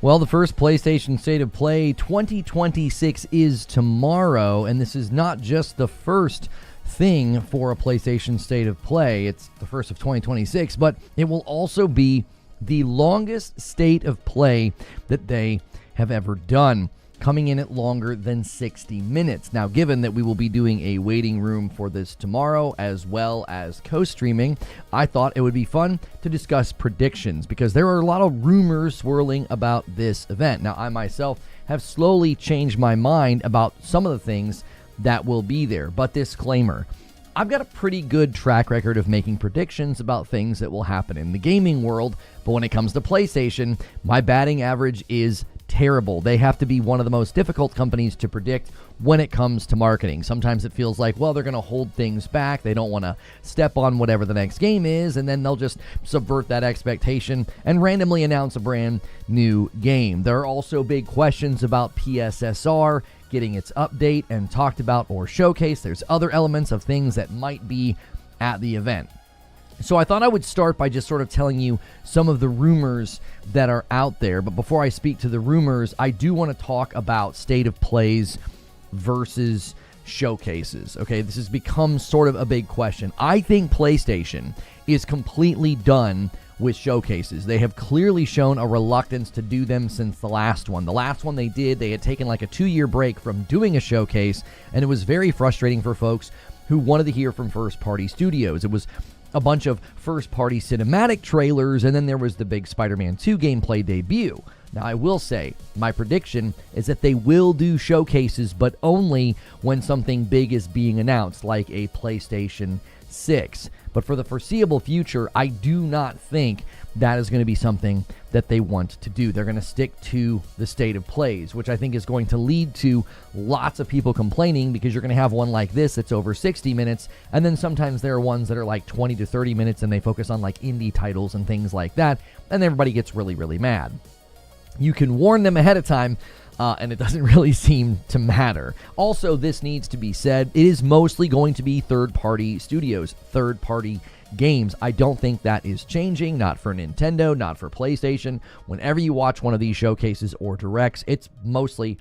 Well, the first PlayStation State of Play 2026 is tomorrow, and this is not just the first thing for a PlayStation State of Play. It's the first of 2026, but it will also be the longest State of Play that they have ever done, coming in at longer than 60 minutes. Now, given that we will be doing a waiting room for this tomorrow as well as co-streaming, I thought it would be fun to discuss predictions because there are a lot of rumors swirling about this event. Now, I myself have slowly changed my mind about some of the things that will be there, but disclaimer, I've got a pretty good track record of making predictions about things that will happen in the gaming world, but when it comes to PlayStation, my batting average is terrible. They have to be one of the most difficult companies to predict when it comes to marketing. Sometimes it feels like, well, they're going to hold things back. They don't want to step on whatever the next game is, and then they'll just subvert that expectation and randomly announce a brand new game. There are also big questions about PSSR getting its update and talked about or showcased. There's other elements of things that might be at the event. So I thought I would start by just sort of telling you some of the rumors that are out there. But before I speak to the rumors, I do want to talk about state of plays versus showcases. Okay, this has become sort of a big question. I think PlayStation is completely done with showcases. They have clearly shown a reluctance to do them since the last one. The last one they did, they had taken like a 2-year break from doing a showcase, and it was very frustrating for folks who wanted to hear from first-party studios. It was a bunch of first-party cinematic trailers, and then there was the big Spider-Man 2 gameplay debut. Now, I will say, my prediction is that they will do showcases, but only when something big is being announced, like a PlayStation 6. But for the foreseeable future, I do not think that is going to be something that they want to do. They're going to stick to the state of plays, which I think is going to lead to lots of people complaining because you're going to have one like this that's over 60 minutes, and then sometimes there are ones that are like 20 to 30 minutes and they focus on like indie titles and things like that, and everybody gets really, really mad. You can warn them ahead of time, and it doesn't really seem to matter. Also, this needs to be said, it is mostly going to be third-party studios, third-party games. I don't think that is changing, not for Nintendo, not for PlayStation. Whenever you watch one of these showcases or directs, it's mostly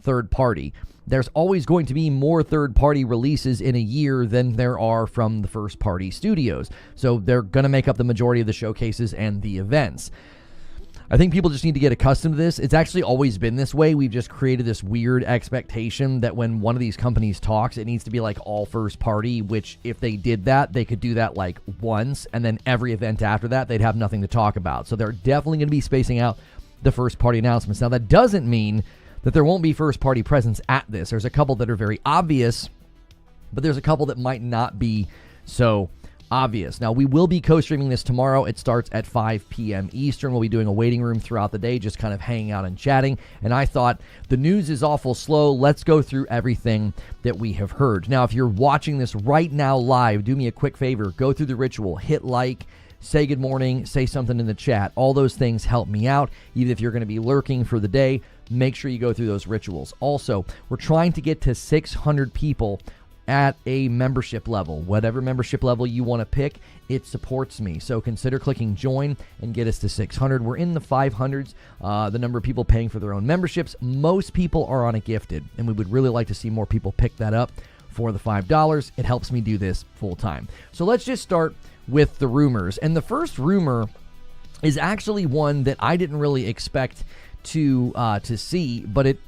third-party. There's always going to be more third-party releases in a year than there are from the first-party studios. So they're going to make up the majority of the showcases and the events. I think people just need to get accustomed to this. It's actually always been this way. We've just created this weird expectation that when one of these companies talks, it needs to be like all first party, which if they did that, they could do that like once, and then every event after that, they'd have nothing to talk about. So they're definitely going to be spacing out the first party announcements. Now, that doesn't mean that there won't be first party presence at this. There's a couple that are very obvious, but there's a couple that might not be so obvious. Now, we will be co-streaming this tomorrow. It starts at 5 p.m. Eastern. We'll be doing a waiting room throughout the day, just kind of hanging out and chatting. And I thought, the news is awful slow. Let's go through everything that we have heard. Now, if you're watching this right now live, do me a quick favor. Go through the ritual. Hit like, say good morning, say something in the chat. All those things help me out. Even if you're going to be lurking for the day, make sure you go through those rituals. Also, we're trying to get to 600 people at a membership level. Whatever membership level you want to pick, it supports me. So consider clicking join and get us to 600. We're in the 500s, the number of people paying for their own memberships. Most people are on a gifted, and we would really like to see more people pick that up for the $5. It helps me do this full time. So let's just start with the rumors. And the first rumor is actually one that I didn't really expect to see, but it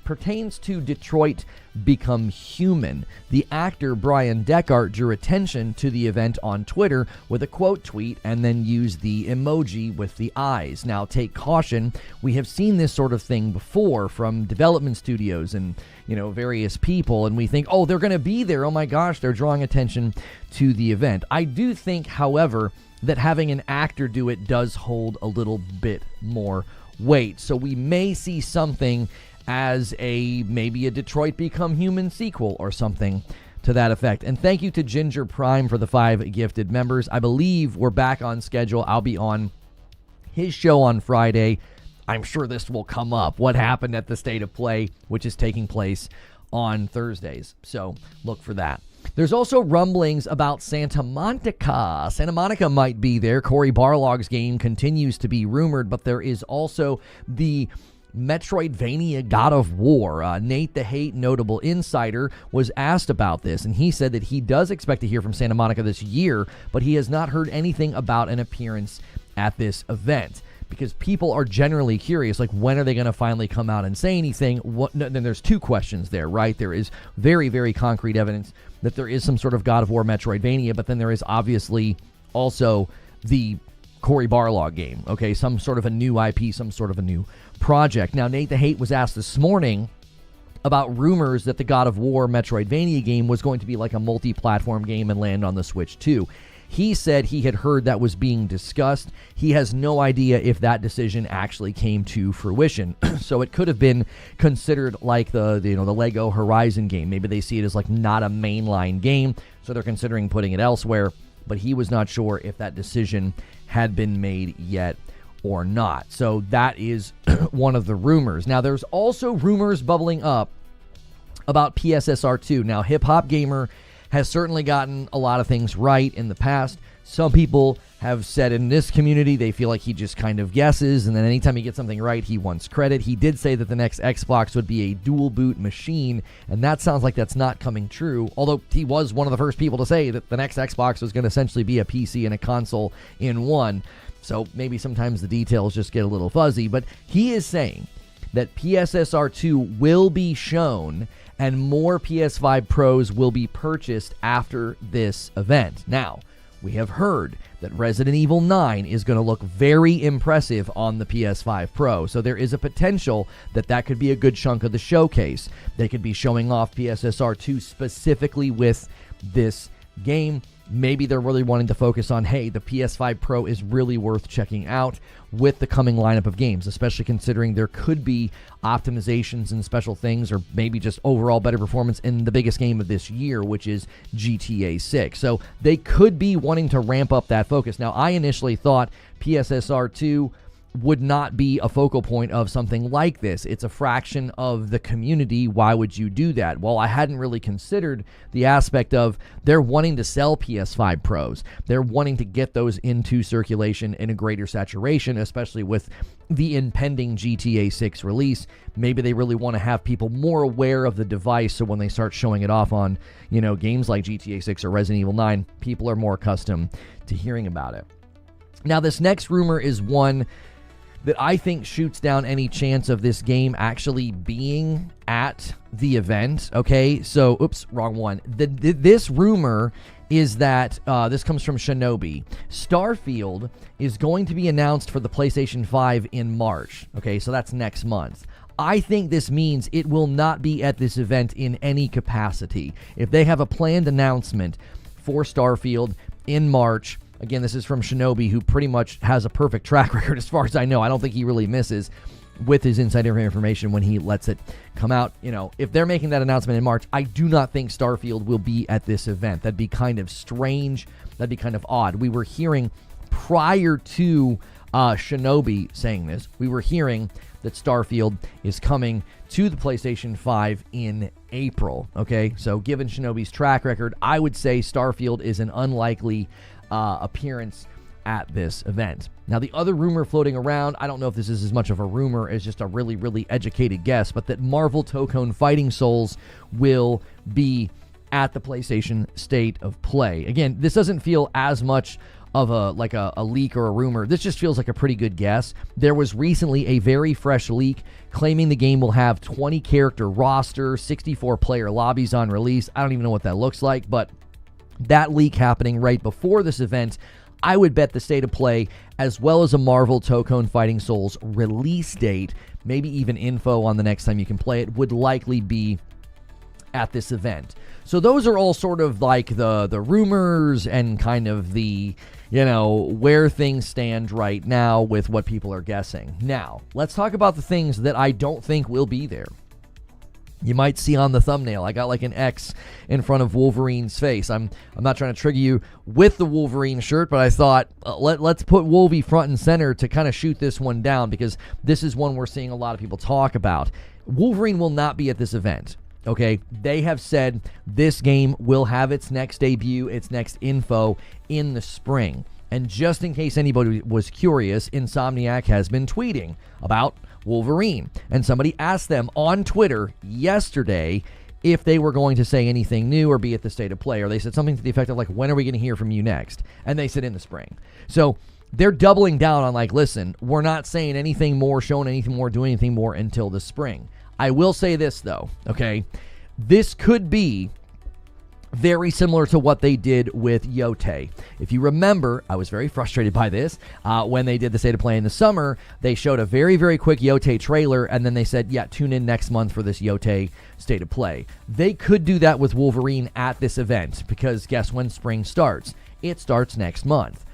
pertains to Detroit Become Human. The actor Brian Deckard drew attention to the event on Twitter with a quote tweet and then used the emoji with the eyes. Now, take caution. We have seen this sort of thing before from development studios and, various people, and we think, oh, they're going to be there. Oh my gosh, they're drawing attention to the event. I do think, however, that having an actor do it does hold a little bit more weight. So we may see something as maybe a Detroit Become Human sequel or something to that effect. And thank you to Ginger Prime for the 5 gifted members. I believe we're back on schedule. I'll be on his show on Friday. I'm sure this will come up. What happened at the State of Play, which is taking place on Thursdays. So look for that. There's also rumblings about Santa Monica. Santa Monica might be there. Cory Barlog's game continues to be rumored, but there is also the Metroidvania God of War. Nate the Hate, notable insider, was asked about this, and he said that he does expect to hear from Santa Monica this year, but he has not heard anything about an appearance at this event, because people are generally curious, like, when are they going to finally come out and say anything? Then there's two questions there, right? There is very, very concrete evidence that there is some sort of God of War Metroidvania, but then there is obviously also the Cory Barlog game, okay? Some sort of a new IP, some sort of a new project. Now, Nate the Hate was asked this morning about rumors that the God of War Metroidvania game was going to be like a multi-platform game and land on the Switch too. He said he had heard that was being discussed. He has no idea if that decision actually came to fruition. So it could have been considered like the Lego Horizon game. Maybe they see it as like not a mainline game, so they're considering putting it elsewhere. But he was not sure if that decision had been made yet or not. So that is one of the rumors. Now, there's also rumors bubbling up about PSSR 2. Now, Hip Hop Gamer has certainly gotten a lot of things right in the past. Some people have said in this community they feel like he just kind of guesses, and then anytime he gets something right, he wants credit. He did say that the next Xbox would be a dual boot machine, and that sounds like that's not coming true, although he was one of the first people to say that the next Xbox was going to essentially be a PC and a console in one. So maybe sometimes the details just get a little fuzzy, but he is saying that PSSR 2 will be shown and more PS5 Pros will be purchased after this event. Now, we have heard that Resident Evil 9 is going to look very impressive on the PS5 Pro, so there is a potential that that could be a good chunk of the showcase. They could be showing off PSSR 2 specifically with this game. Maybe they're really wanting to focus on, hey, the PS5 Pro is really worth checking out with the coming lineup of games, especially considering there could be optimizations and special things, or maybe just overall better performance in the biggest game of this year, which is GTA 6. So they could be wanting to ramp up that focus. Now, I initially thought PSSR 2 would not be a focal point of something like this. It's a fraction of the community. Why would you do that? Well, I hadn't really considered the aspect of they're wanting to sell PS5 Pros. They're wanting to get those into circulation in a greater saturation, especially with the impending GTA 6 release. Maybe they really want to have people more aware of the device, so when they start showing it off on, games like GTA 6 or Resident Evil 9, people are more accustomed to hearing about it. Now, this next rumor is one that I think shoots down any chance of this game actually being at the event, okay? So, oops, wrong one. This rumor is that, this comes from Shinobi. Starfield is going to be announced for the PlayStation 5 in March, okay? So that's next month. I think this means it will not be at this event in any capacity. If they have a planned announcement for Starfield in March, again, this is from Shinobi, who pretty much has a perfect track record as far as I know. I don't think he really misses with his insider information when he lets it come out. If they're making that announcement in March, I do not think Starfield will be at this event. That'd be kind of strange. That'd be kind of odd. We were hearing prior to Shinobi saying this, we were hearing that Starfield is coming to the PlayStation 5 in April. Okay, so given Shinobi's track record, I would say Starfield is an unlikely appearance at this event. Now, the other rumor floating around, I don't know if this is as much of a rumor as just a really, really educated guess, but that Marvel Tokone Fighting Souls will be at the PlayStation State of Play. Again, this doesn't feel as much of a leak or a rumor. This just feels like a pretty good guess. There was recently a very fresh leak claiming the game will have 20 character roster, 64 player lobbies on release. I don't even know what that looks like, but that leak happening right before this event, I would bet the State of Play, as well as a Marvel Tokone Fighting Souls release date, maybe even info on the next time you can play it, would likely be at this event. So those are all sort of like the rumors and kind of the, where things stand right now with what people are guessing. Now, let's talk about the things that I don't think will be there. You might see on the thumbnail, I got like an X in front of Wolverine's face. I'm not trying to trigger you with the Wolverine shirt, but I thought let's put Wolvie front and center to kind of shoot this one down, because this is one we're seeing a lot of people talk about. Wolverine will not be at this event. Okay, they have said this game will have its next debut, its next info in the spring. And just in case anybody was curious, Insomniac has been tweeting about Wolverine. And somebody asked them on Twitter yesterday if they were going to say anything new or be at the state of play. Or they said something to the effect of like, when are we going to hear from you next? And they said in the spring. So they're doubling down on like, listen, we're not saying anything more, showing anything more, doing anything more until the spring. I will say this, though, okay? This could be very similar to what they did with Yote. If you remember, I was very frustrated by this. When they did the State of Play in the summer, they showed a very, very quick Yote trailer, and then they said, yeah, tune in next month for this Yote State of Play. They could do that with Wolverine at this event, because guess when spring starts? It starts next month.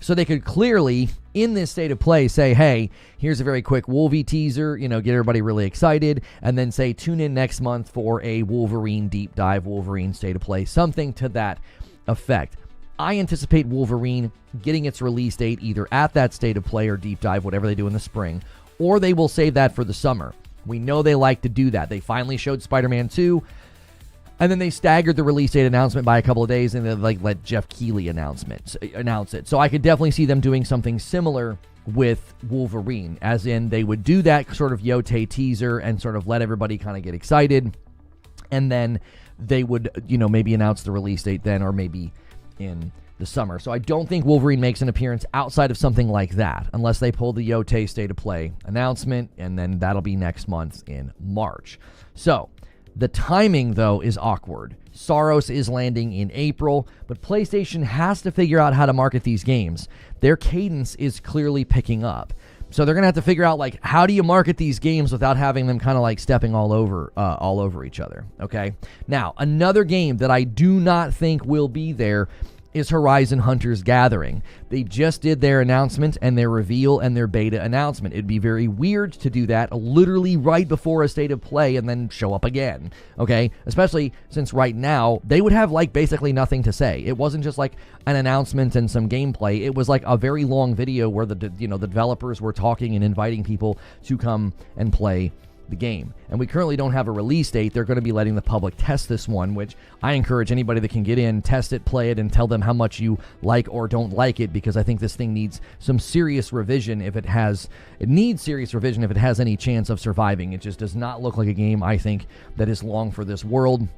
So they could clearly, in this state of play, say, hey, here's a very quick Wolvie teaser, get everybody really excited, and then say, tune in next month for a Wolverine deep dive, Wolverine state of play, something to that effect. I anticipate Wolverine getting its release date either at that state of play or deep dive, whatever they do in the spring, or they will save that for the summer. We know they like to do that. They finally showed Spider-Man 2, and then they staggered the release date announcement by a couple of days, and then let Jeff Keighley announce it. So I could definitely see them doing something similar with Wolverine, as in they would do that sort of Yote teaser and sort of let everybody kind of get excited, and then they would, maybe announce the release date then, or maybe in the summer. So I don't think Wolverine makes an appearance outside of something like that, unless they pull the Yote State of Play announcement, and then that'll be next month in March. So the timing, though, is awkward. SAROS is landing in April, but PlayStation has to figure out how to market these games. Their cadence is clearly picking up. So they're going to have to figure out, how do you market these games without having them kind of stepping all over each other, okay? Now, another game that I do not think will be there is Horizon Hunters Gathering. They just did their announcement and their reveal and their beta announcement. It'd be very weird to do that literally right before a state of play and then show up again, okay? Especially since right now, they would have basically nothing to say. It wasn't just an announcement and some gameplay. It was a very long video where the developers were talking and inviting people to come and play the game. And we currently don't have a release date. They're going to be letting the public test this one, which I encourage anybody that can get in, test it, play it, and tell them how much you like or don't like it, because I think this thing needs some serious revision if it has any chance of surviving. It just does not look like a game, I think, that is long for this world.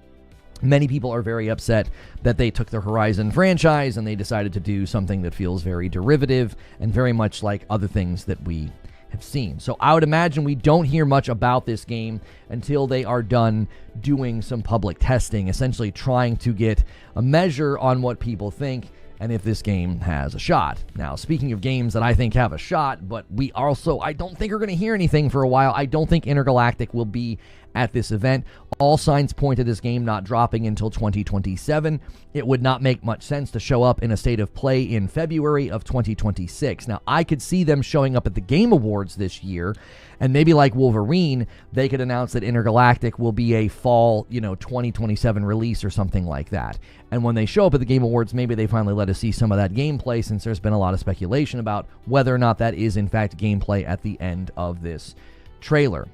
Many people are very upset that they took the Horizon franchise and they decided to do something that feels very derivative and very much like other things that we have seen. So I would imagine we don't hear much about this game until they are done doing some public testing, essentially trying to get a measure on what people think and if this game has a shot. Now, speaking of games that I think have a shot, but I don't think we're going to hear anything for a while. I don't think Intergalactic will be at this event. All signs point to this game not dropping until 2027. It would not make much sense to show up in a state of play in February of 2026. Now, I could see them showing up at the Game Awards this year, and maybe like Wolverine, they could announce that Intergalactic will be a fall, 2027 release or something like that. And when they show up at the Game Awards, maybe they finally let us see some of that gameplay, since there's been a lot of speculation about whether or not that is in fact gameplay at the end of this trailer.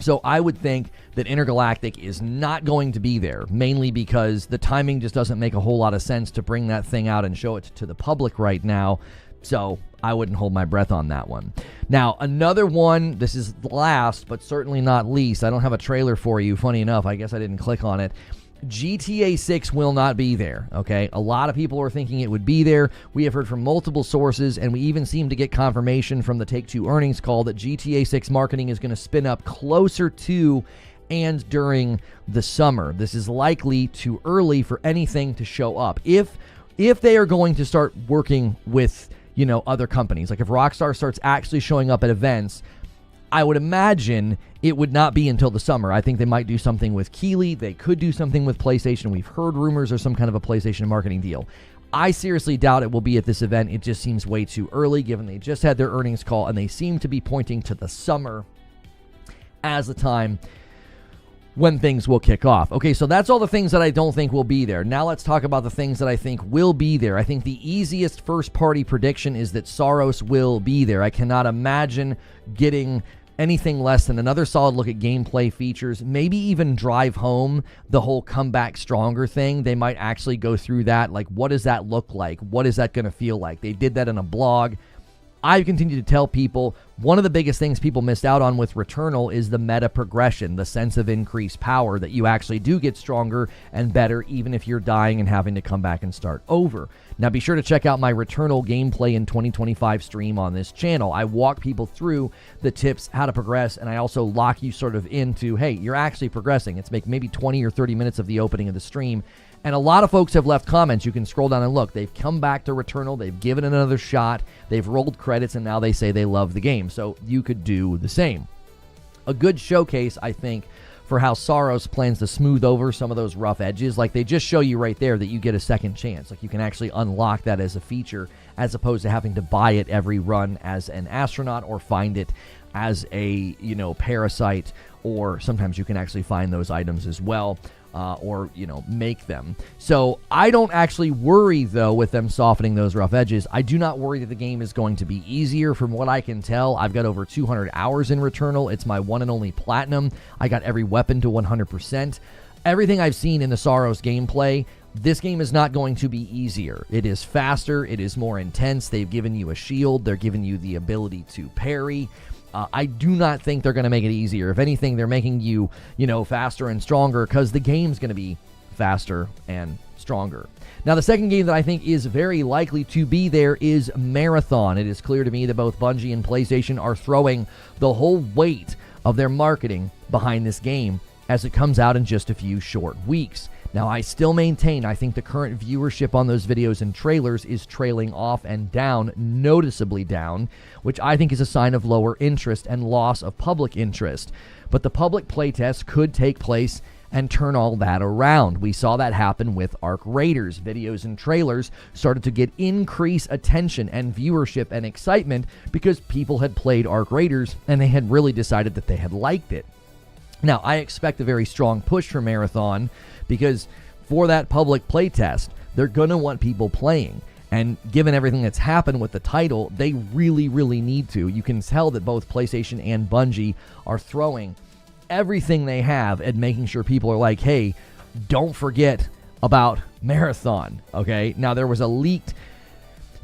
So I would think that Intergalactic is not going to be there, mainly because the timing just doesn't make a whole lot of sense to bring that thing out and show it to the public right now. So I wouldn't hold my breath on that one. Now, another one, this is last, but certainly not least. I don't have a trailer for you. Funny enough, I guess I didn't click on it. GTA 6 will not be there, okay? A lot of people are thinking it would be there. We have heard from multiple sources, and we even seem to get confirmation from the Take-Two earnings call that GTA 6 marketing is going to spin up closer to and during the summer. This is likely too early for anything to show up. If they are going to start working with, other companies, like if Rockstar starts actually showing up at events, I would imagine it would not be until the summer. I think they might do something with Keighley. They could do something with PlayStation. We've heard rumors or some kind of a PlayStation marketing deal. I seriously doubt it will be at this event. It just seems way too early, given they just had their earnings call, and they seem to be pointing to the summer as the time when things will kick off. Okay, so that's all the things that I don't think will be there. Now let's talk about the things that I think will be there. I think the easiest first-party prediction is that SAROS will be there. I cannot imagine getting anything less than another solid look at gameplay features, maybe even drive home the whole come back stronger thing. They might actually go through that. Like, what does that look like? What is that going to feel like? They did that in a blog. I continue to tell people one of the biggest things people missed out on with Returnal is the meta progression, the sense of increased power, that you actually do get stronger and better even if you're dying and having to come back and start over. Now be sure to check out my Returnal gameplay in 2025 stream on this channel. I walk people through the tips, how to progress, and I also lock you sort of into, hey, you're actually progressing. It's maybe 20 or 30 minutes of the opening of the stream. And a lot of folks have left comments. You can scroll down and look. They've come back to Returnal. They've given it another shot. They've rolled credits, and now they say they love the game. So you could do the same. A good showcase, I think, for how SAROS plans to smooth over some of those rough edges. Like, they just show you right there that you get a second chance. Like, you can actually unlock that as a feature as opposed to having to buy it every run as an astronaut or find it as a, parasite, or sometimes you can actually find those items as well. Or make them. So I don't actually worry, though, with them softening those rough edges. I do not worry that the game is going to be easier. From what I can tell, I've got over 200 hours in Returnal. It's my one and only platinum. I got every weapon to 100%. Everything I've seen in the SAROS gameplay, this game is not going to be easier. It is faster. It is more intense. They've given you a shield. They're giving you the ability to parry. I do not think they're going to make it easier. If anything, they're making you, faster and stronger because the game's going to be faster and stronger. Now, the second game that I think is very likely to be there is Marathon. It is clear to me that both Bungie and PlayStation are throwing the whole weight of their marketing behind this game as it comes out in just a few short weeks. Now, I still maintain I think the current viewership on those videos and trailers is trailing off and down, noticeably down, which I think is a sign of lower interest and loss of public interest. But the public playtest could take place and turn all that around. We saw that happen with Arc Raiders. Videos and trailers started to get increased attention and viewership and excitement because people had played Arc Raiders and they had really decided that they had liked it. Now, I expect a very strong push for Marathon because for that public playtest, they're going to want people playing. And given everything that's happened with the title, they really, really need to. You can tell that both PlayStation and Bungie are throwing everything they have at making sure people are like, hey, don't forget about Marathon, okay? Now, there was a leaked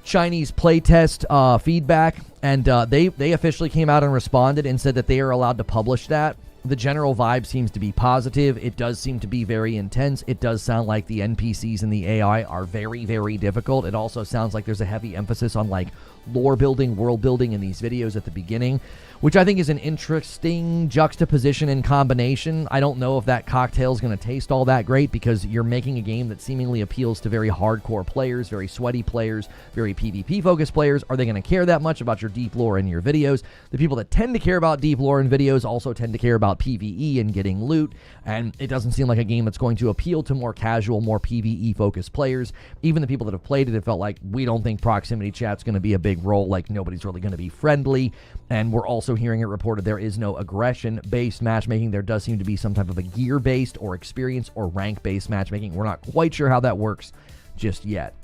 Chinese playtest feedback, and they officially came out and responded and said that they are allowed to publish that. The general vibe seems to be positive. It does seem to be very intense. It does sound like the NPCs and the AI are very, very difficult. It also sounds like there's a heavy emphasis on like lore building, world building in these videos at the beginning, which I think is an interesting juxtaposition and combination. I don't know if that cocktail is going to taste all that great because you're making a game that seemingly appeals to very hardcore players, very sweaty players, very PvP-focused players. Are they going to care that much about your deep lore in your videos? The people that tend to care about deep lore in videos also tend to care about PvE and getting loot, and it doesn't seem like a game that's going to appeal to more casual, more PvE-focused players. Even the people that have played it have felt like, we don't think proximity chat's going to be a big role, like nobody's really going to be friendly. And we're also hearing it reported there is no aggression-based matchmaking. There does seem to be some type of a gear-based or experience or rank-based matchmaking. We're not quite sure how that works just yet.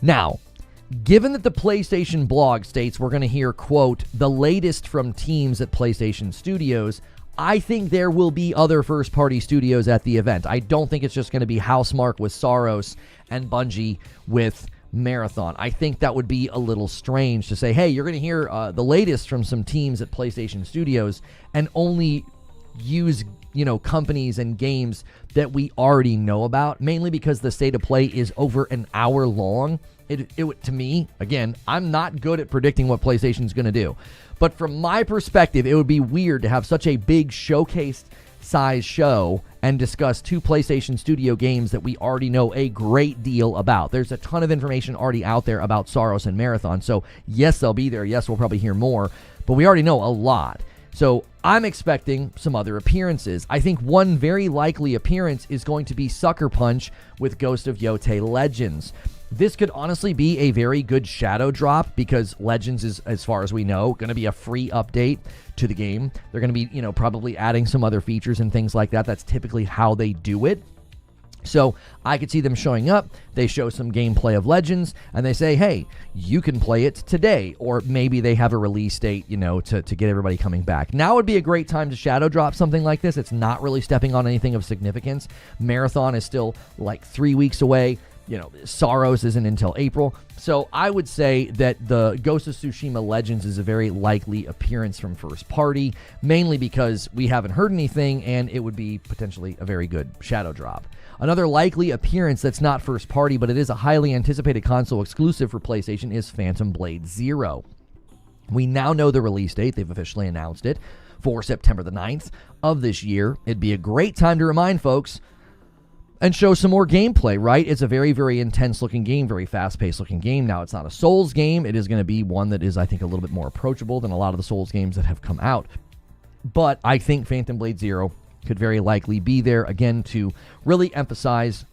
Now, given that the PlayStation blog states we're going to hear, quote, the latest from teams at PlayStation Studios, I think there will be other first-party studios at the event. I don't think it's just going to be Housemarque with SAROS and Bungie with Marathon. I think that would be a little strange to say, hey, you're going to hear the latest from some teams at PlayStation Studios and only use, companies and games that we already know about, mainly because the state of play is over an hour long. It to me, again, I'm not good at predicting what PlayStation's going to do. But from my perspective, it would be weird to have such a big showcase size show and discuss two PlayStation Studio games that we already know a great deal about. There's a ton of information already out there about SAROS and Marathon. So yes, they'll be there. Yes, we'll probably hear more, but we already know a lot. So I'm expecting some other appearances. I think one very likely appearance is going to be Sucker Punch with Ghost of Yotei Legends. This could honestly be a very good shadow drop because Legends is, as far as we know, going to be a free update to the game. They're going to be, probably adding some other features and things like that. That's typically how they do it. So I could see them showing up, they show some gameplay of Legends, and they say, hey, you can play it today. Or maybe they have a release date, to get everybody coming back. Now would be a great time to shadow drop something like this. It's not really stepping on anything of significance. Marathon is still like 3 weeks away. SAROS isn't until April. So I would say that the Ghost of Tsushima Legends is a very likely appearance from first party, mainly because we haven't heard anything, and it would be potentially a very good shadow drop. Another likely appearance that's not first party, but it is a highly anticipated console exclusive for PlayStation, is Phantom Blade Zero. We now know the release date. They've officially announced it for September the 9th of this year. It'd be a great time to remind folks and show some more gameplay, right? It's a very, very intense-looking game, very fast-paced-looking game. Now, it's not a Souls game. It is going to be one that is, I think, a little bit more approachable than a lot of the Souls games that have come out. But I think Phantom Blade Zero could very likely be there, again, to really emphasize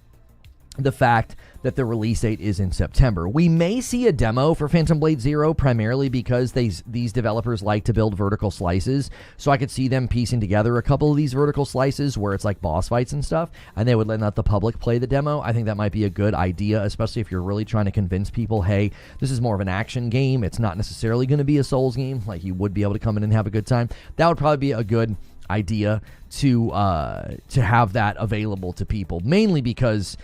the fact that the release date is in September. We may see a demo for Phantom Blade Zero, primarily because these developers like to build vertical slices, so I could see them piecing together a couple of these vertical slices where it's like boss fights and stuff, and they would let the public play the demo. I think that might be a good idea, especially if you're really trying to convince people, hey, this is more of an action game. It's not necessarily going to be a Souls game. Like, you would be able to come in and have a good time. That would probably be a good idea to have that available to people, mainly because,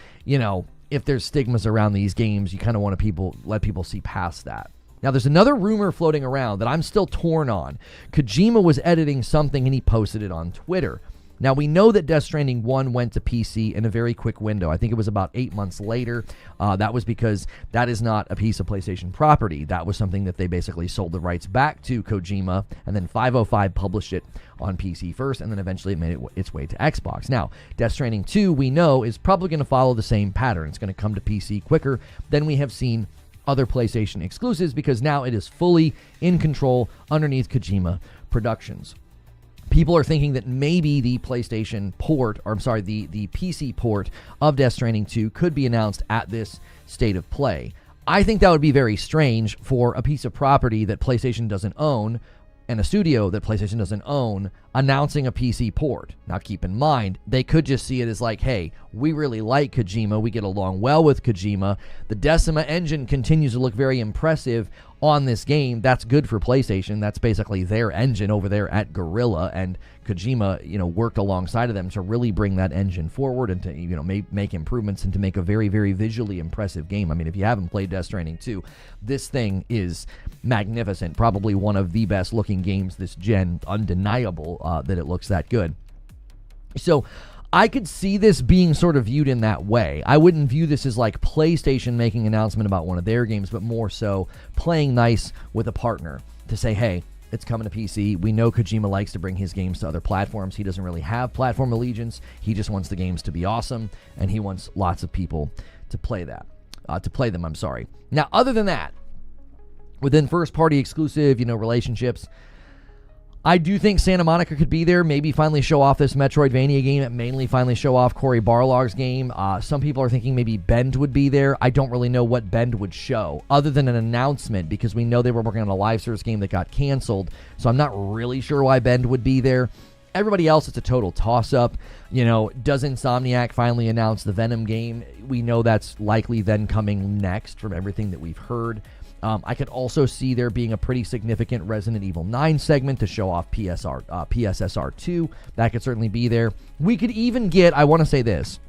if there's stigmas around these games, you kind of want to let people see past that. Now, there's another rumor floating around that I'm still torn on. Kojima was editing something and he posted it on Twitter. Now, we know that Death Stranding 1 went to PC in a very quick window. I think it was about 8 months later. That was because that is not a piece of PlayStation property. That was something that they basically sold the rights back to Kojima, and then 505 published it on PC first, and then eventually it made its way to Xbox. Now, Death Stranding 2, we know, is probably going to follow the same pattern. It's going to come to PC quicker than we have seen other PlayStation exclusives, because now it is fully in control underneath Kojima Productions. People are thinking that maybe the PlayStation port, or I'm sorry, the PC port of Death Stranding 2 could be announced at this state of play. I think that would be very strange for a piece of property that PlayStation doesn't own and a studio that PlayStation doesn't own announcing a PC port. Now, keep in mind, they could just see it as like, hey, we really like Kojima. We get along well with Kojima. The Decima engine continues to look very impressive on this game. That's good for PlayStation. That's basically their engine over there at Guerrilla, and Kojima, worked alongside of them to really bring that engine forward and to, make improvements and to make a very, very visually impressive game. I mean, if you haven't played Death Stranding 2, this thing is magnificent. Probably one of the best looking games this gen, undeniable that it looks that good. So I could see this being sort of viewed in that way. I wouldn't view this as like PlayStation making an announcement about one of their games, but more so playing nice with a partner to say, hey, it's coming to PC. We know Kojima likes to bring his games to other platforms. He doesn't really have platform allegiance. He just wants the games to be awesome, and he wants lots of people to play them. Now, other than that, within first-party exclusive, relationships, I do think Santa Monica could be there, maybe finally show off this Metroidvania game, mainly finally show off Cory Barlog's game. Some people are thinking maybe Bend would be there. I don't really know what Bend would show, other than an announcement, because we know they were working on a live service game that got canceled, so I'm not really sure why Bend would be there. Everybody else, it's a total toss-up. Does Insomniac finally announce the Venom game? We know that's likely then coming next from everything that we've heard. I could also see there being a pretty significant Resident Evil 9 segment to show off PSSR 2. That could certainly be there. We could even get, I want to say this,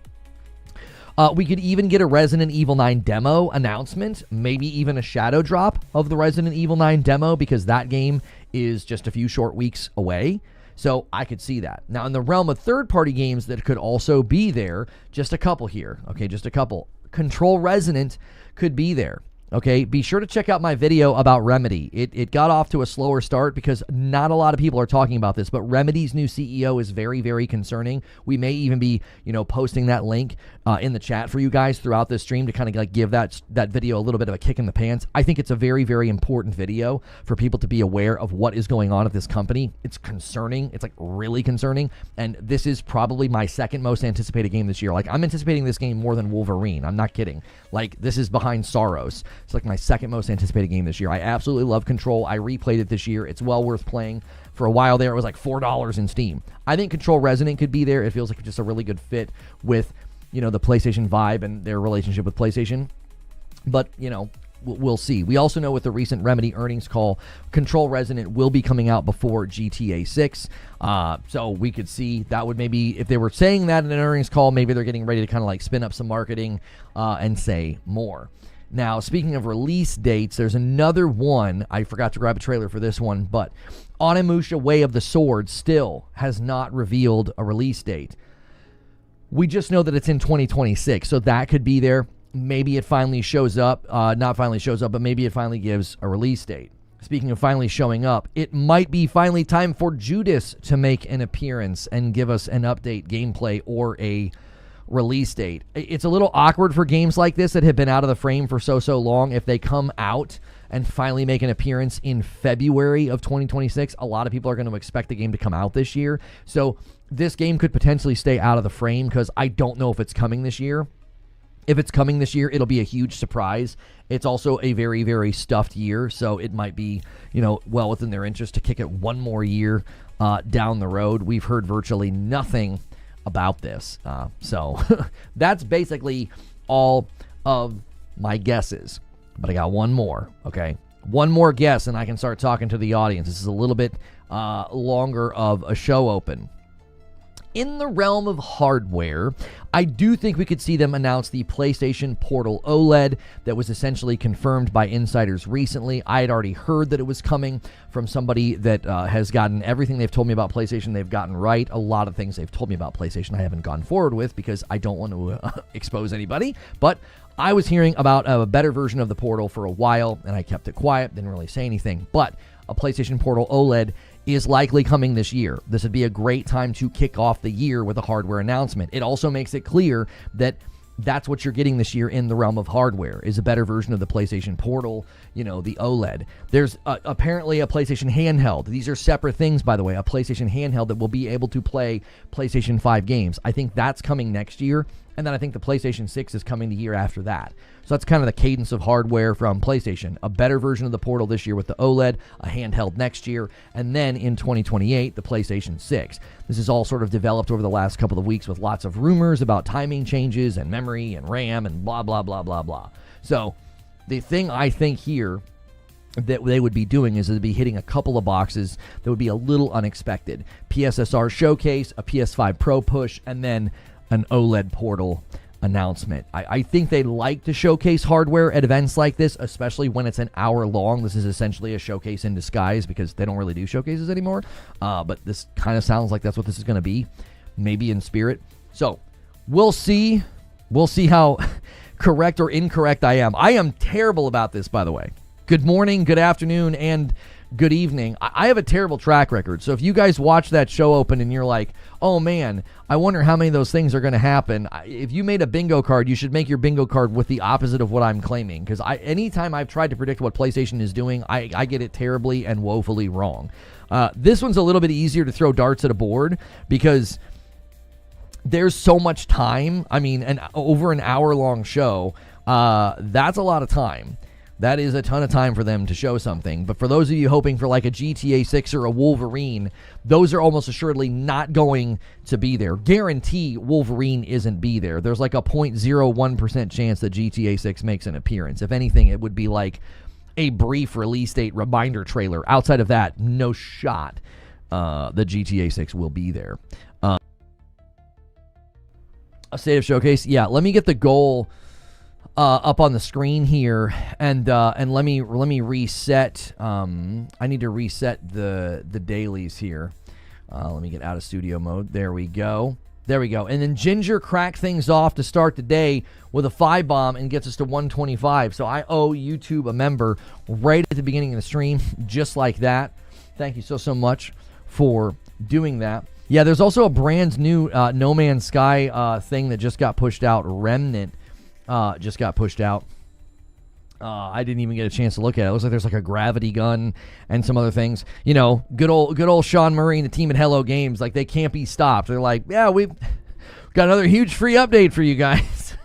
we could even get a Resident Evil 9 demo announcement, maybe even a shadow drop of the Resident Evil 9 demo, because that game is just a few short weeks away. So I could see that. Now, in the realm of third-party games that could also be there, just a couple here. Okay, just a couple. Control Resonant could be there. Okay, be sure to check out my video about Remedy. It got off to a slower start because not a lot of people are talking about this, but Remedy's new CEO is very, very concerning. We may even be, posting that link in the chat for you guys throughout this stream to kind of like give that video a little bit of a kick in the pants. I think it's a very, very important video for people to be aware of what is going on at this company. It's concerning. It's like really concerning. And this is probably my second most anticipated game this year. Like, I'm anticipating this game more than Wolverine. I'm not kidding. Like, this is behind SAROS. It's like my second most anticipated game this year. I absolutely love Control. I replayed it this year. It's well worth playing. For a while there, it was like $4 in Steam. I think Control Resonant could be there. It feels like just a really good fit with, the PlayStation vibe and their relationship with PlayStation. But, we'll see. We also know with the recent Remedy earnings call, Control Resonant will be coming out before GTA 6. So we could see that would maybe, if they were saying that in an earnings call, maybe they're getting ready to kind of like spin up some marketing and say more. Now, speaking of release dates, there's another one. I forgot to grab a trailer for this one, but Onimusha Way of the Sword still has not revealed a release date. We just know that it's in 2026, so that could be there. Maybe it finally shows up. Not finally shows up, but maybe it finally gives a release date. Speaking of finally showing up, it might be finally time for Judas to make an appearance and give us an update, gameplay, or a release date. It's a little awkward for games like this that have been out of the frame for so long. If they come out and finally make an appearance in February of 2026, a lot of people are going to expect the game to come out this year. So this game could potentially stay out of the frame because I don't know if it's coming this year. If it's coming this year, it'll be a huge surprise. It's also a very, very stuffed year, so it might be, well within their interest to kick it one more year down the road. We've heard virtually nothing about this. So that's basically all of my guesses. But I got one more, okay? One more guess, and I can start talking to the audience. This is a little bit longer of a show open. In the realm of hardware, I do think we could see them announce the PlayStation Portal OLED that was essentially confirmed by insiders recently. I had already heard that it was coming from somebody that has gotten everything they've told me about PlayStation, they've gotten right. A lot of things they've told me about PlayStation I haven't gone forward with because I don't want to expose anybody. But I was hearing about a better version of the Portal for a while, and I kept it quiet, didn't really say anything. But a PlayStation Portal OLED is likely coming this year. This would be a great time to kick off the year with a hardware announcement. It also makes it clear that that's what you're getting this year in the realm of hardware, is a better version of the PlayStation Portal, the OLED. There's apparently a PlayStation handheld. These are separate things, by the way. A PlayStation handheld that will be able to play PlayStation 5 games. I think that's coming next year. And then I think the PlayStation 6 is coming the year after that. So that's kind of the cadence of hardware from PlayStation. A better version of the Portal this year with the OLED, a handheld next year, and then in 2028, the PlayStation 6. This is all sort of developed over the last couple of weeks with lots of rumors about timing changes and memory and RAM and blah, blah, blah, blah, blah. So the thing I think here that they would be doing is they'd be hitting a couple of boxes that would be a little unexpected. PSSR showcase, a PS5 Pro push, and then an OLED Portal announcement. I think they like to showcase hardware at events like this, especially when it's an hour long. This is essentially a showcase in disguise because they don't really do showcases anymore. But this kind of sounds like that's what this is going to be, maybe in spirit. So we'll see. We'll see how correct or incorrect I am. I am terrible about this, by the way. Good morning, good afternoon, and good evening. I have a terrible track record. So if you guys watch that show open and you're like, oh man, I wonder how many of those things are going to happen. If you made a bingo card, you should make your bingo card with the opposite of what I'm claiming. Because anytime I've tried to predict what PlayStation is doing, I get it terribly and woefully wrong. This one's a little bit easier to throw darts at a board because there's so much time. I mean, over an hour-long show, that's a lot of time. That is a ton of time for them to show something. But for those of you hoping for like a GTA 6 or a Wolverine, those are almost assuredly not going to be there. Guarantee Wolverine isn't be there. There's like a 0.01% chance that GTA 6 makes an appearance. If anything, it would be like a brief release date reminder trailer. Outside of that, no shot the GTA 6 will be there. A State of Showcase. Yeah, let me get the goal up on the screen here, and let me reset. I need to reset the dailies here. Let me get out of studio mode. There we go. And then Ginger cracked things off to start the day with a 5-bomb and gets us to 125. So I owe YouTube a member right at the beginning of the stream, just like that. Thank you so much for doing that. Yeah, there's also a brand new No Man's Sky thing that just got pushed out. Remnant just got pushed out. I didn't even get a chance to look at it. It looks like there's like a gravity gun and some other things. Good old Sean Murray and the team at Hello Games, like they can't be stopped. They're like, yeah, we've got another huge free update for you guys.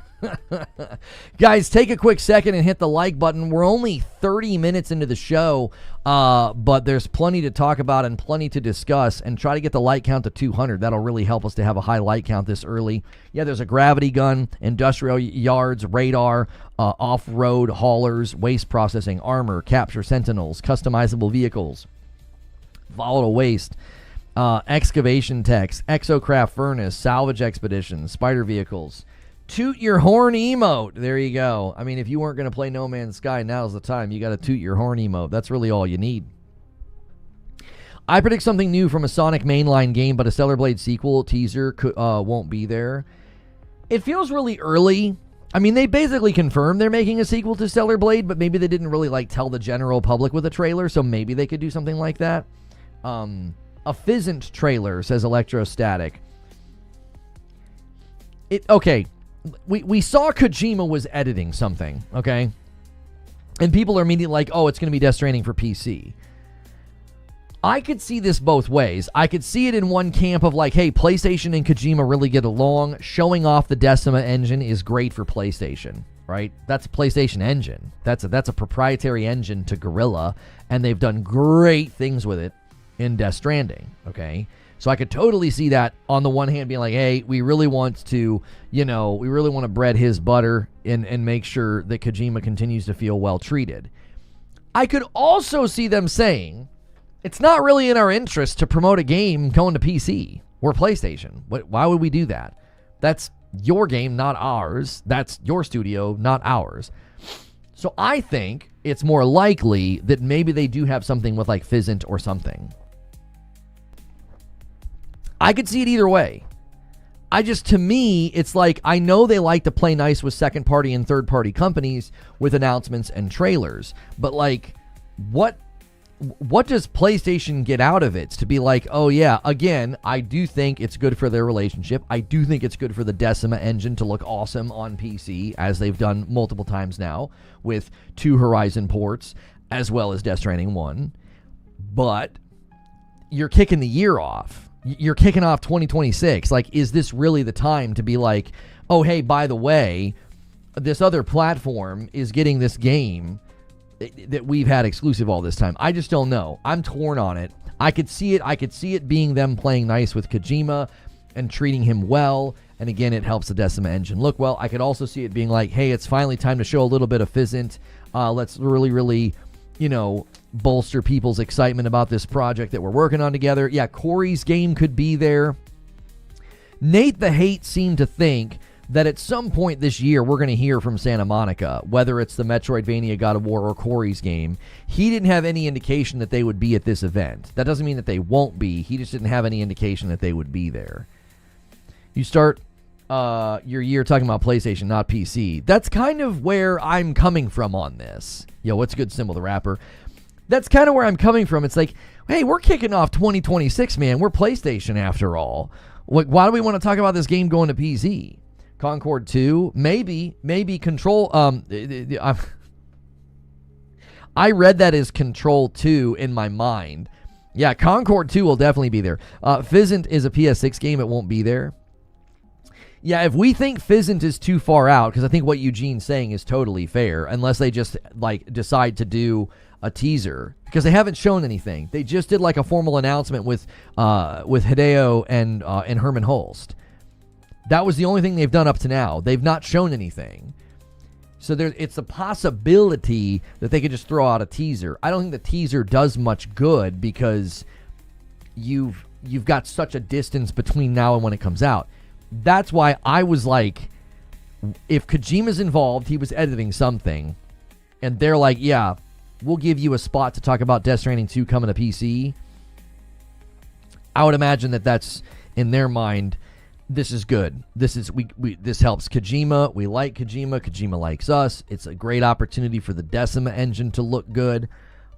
Guys, take a quick second and hit the like button. We're only 30 minutes into the show, but there's plenty to talk about and plenty to discuss, and try to get the like count to 200. That'll really help us to have a high like count this early. Yeah, there's a gravity gun, industrial yards, radar, off-road haulers, waste processing, armor, capture sentinels, customizable vehicles, volatile waste, excavation techs, exocraft furnace, salvage expeditions, spider vehicles, toot your horn emote. There you go. I mean, if you weren't going to play No Man's Sky, now's the time. You got to toot your horn emote. That's really all you need. I predict something new from a Sonic mainline game, but a Stellar Blade sequel teaser won't be there. It feels really early. I mean, they basically confirmed they're making a sequel to Stellar Blade, but maybe they didn't really tell the general public with a trailer, so maybe they could do something like that. A Fizzant trailer, says Electrostatic. Okay. We saw Kojima was editing something, okay? And people are immediately like, oh, it's going to be Death Stranding for PC. I could see this both ways. I could see it in one camp of like, hey, PlayStation and Kojima really get along. Showing off the Decima engine is great for PlayStation, right? That's a PlayStation engine. That's a proprietary engine to Guerrilla, and they've done great things with it in Death Stranding, okay? So I could totally see that on the one hand being like, hey, we really want to, we really want to bread his butter and make sure that Kojima continues to feel well treated. I could also see them saying, it's not really in our interest to promote a game going to PC or PlayStation. Why would we do that? That's your game, not ours. That's your studio, not ours. So I think it's more likely that maybe they do have something with like Fizzant or something. I could see it either way. To me, it's like, I know they like to play nice with second party and third party companies with announcements and trailers, but like, what does PlayStation get out of it? To be like, oh yeah, again, I do think it's good for their relationship. I do think it's good for the Decima engine to look awesome on PC, as they've done multiple times now with 2 Horizon ports, as well as Death Stranding 1. But you're kicking the year off. You're kicking off 2026. Like, is this really the time to be like, oh, hey, by the way, this other platform is getting this game that we've had exclusive all this time? I just don't know. I'm torn on it. I could see it. I could see it being them playing nice with Kojima and treating him well. And again, it helps the Decima engine look well. I could also see it being like, hey, it's finally time to show a little bit of Fizzant. Let's really, bolster people's excitement about this project that we're working on together. Yeah, Corey's game could be there. Nate the Hate seemed to think that at some point this year we're going to hear from Santa Monica, whether it's the Metroidvania God of War or Corey's game. He didn't have any indication that they would be at this event. That doesn't mean that they won't be. He just didn't have any indication that they would be there. You start your year talking about PlayStation, not PC. That's kind of where I'm coming from on this. Yo, what's good, Symbol the Rapper? That's kind of where I'm coming from. It's like, hey, we're kicking off 2026, man. We're PlayStation after all. Why do we want to talk about this game going to PC? Concord 2? Maybe Control. I read that as Control 2 in my mind. Yeah, Concord 2 will definitely be there. Fizzant is a PS6 game. It won't be there. Yeah, if we think Fizzant is too far out, because I think what Eugene's saying is totally fair, unless they just decide to do a teaser, because they haven't shown anything. They just did a formal announcement with Hideo and Herman Holst. That was the only thing they've done up to now. They've not shown anything. So it's a possibility that they could just throw out a teaser. I don't think the teaser does much good because you've got such a distance between now and when it comes out. That's why I was like, if Kojima's involved, he was editing something, and they're like, yeah, we'll give you a spot to talk about Death Stranding 2 coming to PC. I would imagine that that's, in their mind, this is good. This helps Kojima. We like Kojima. Kojima likes us. It's a great opportunity for the Decima engine to look good.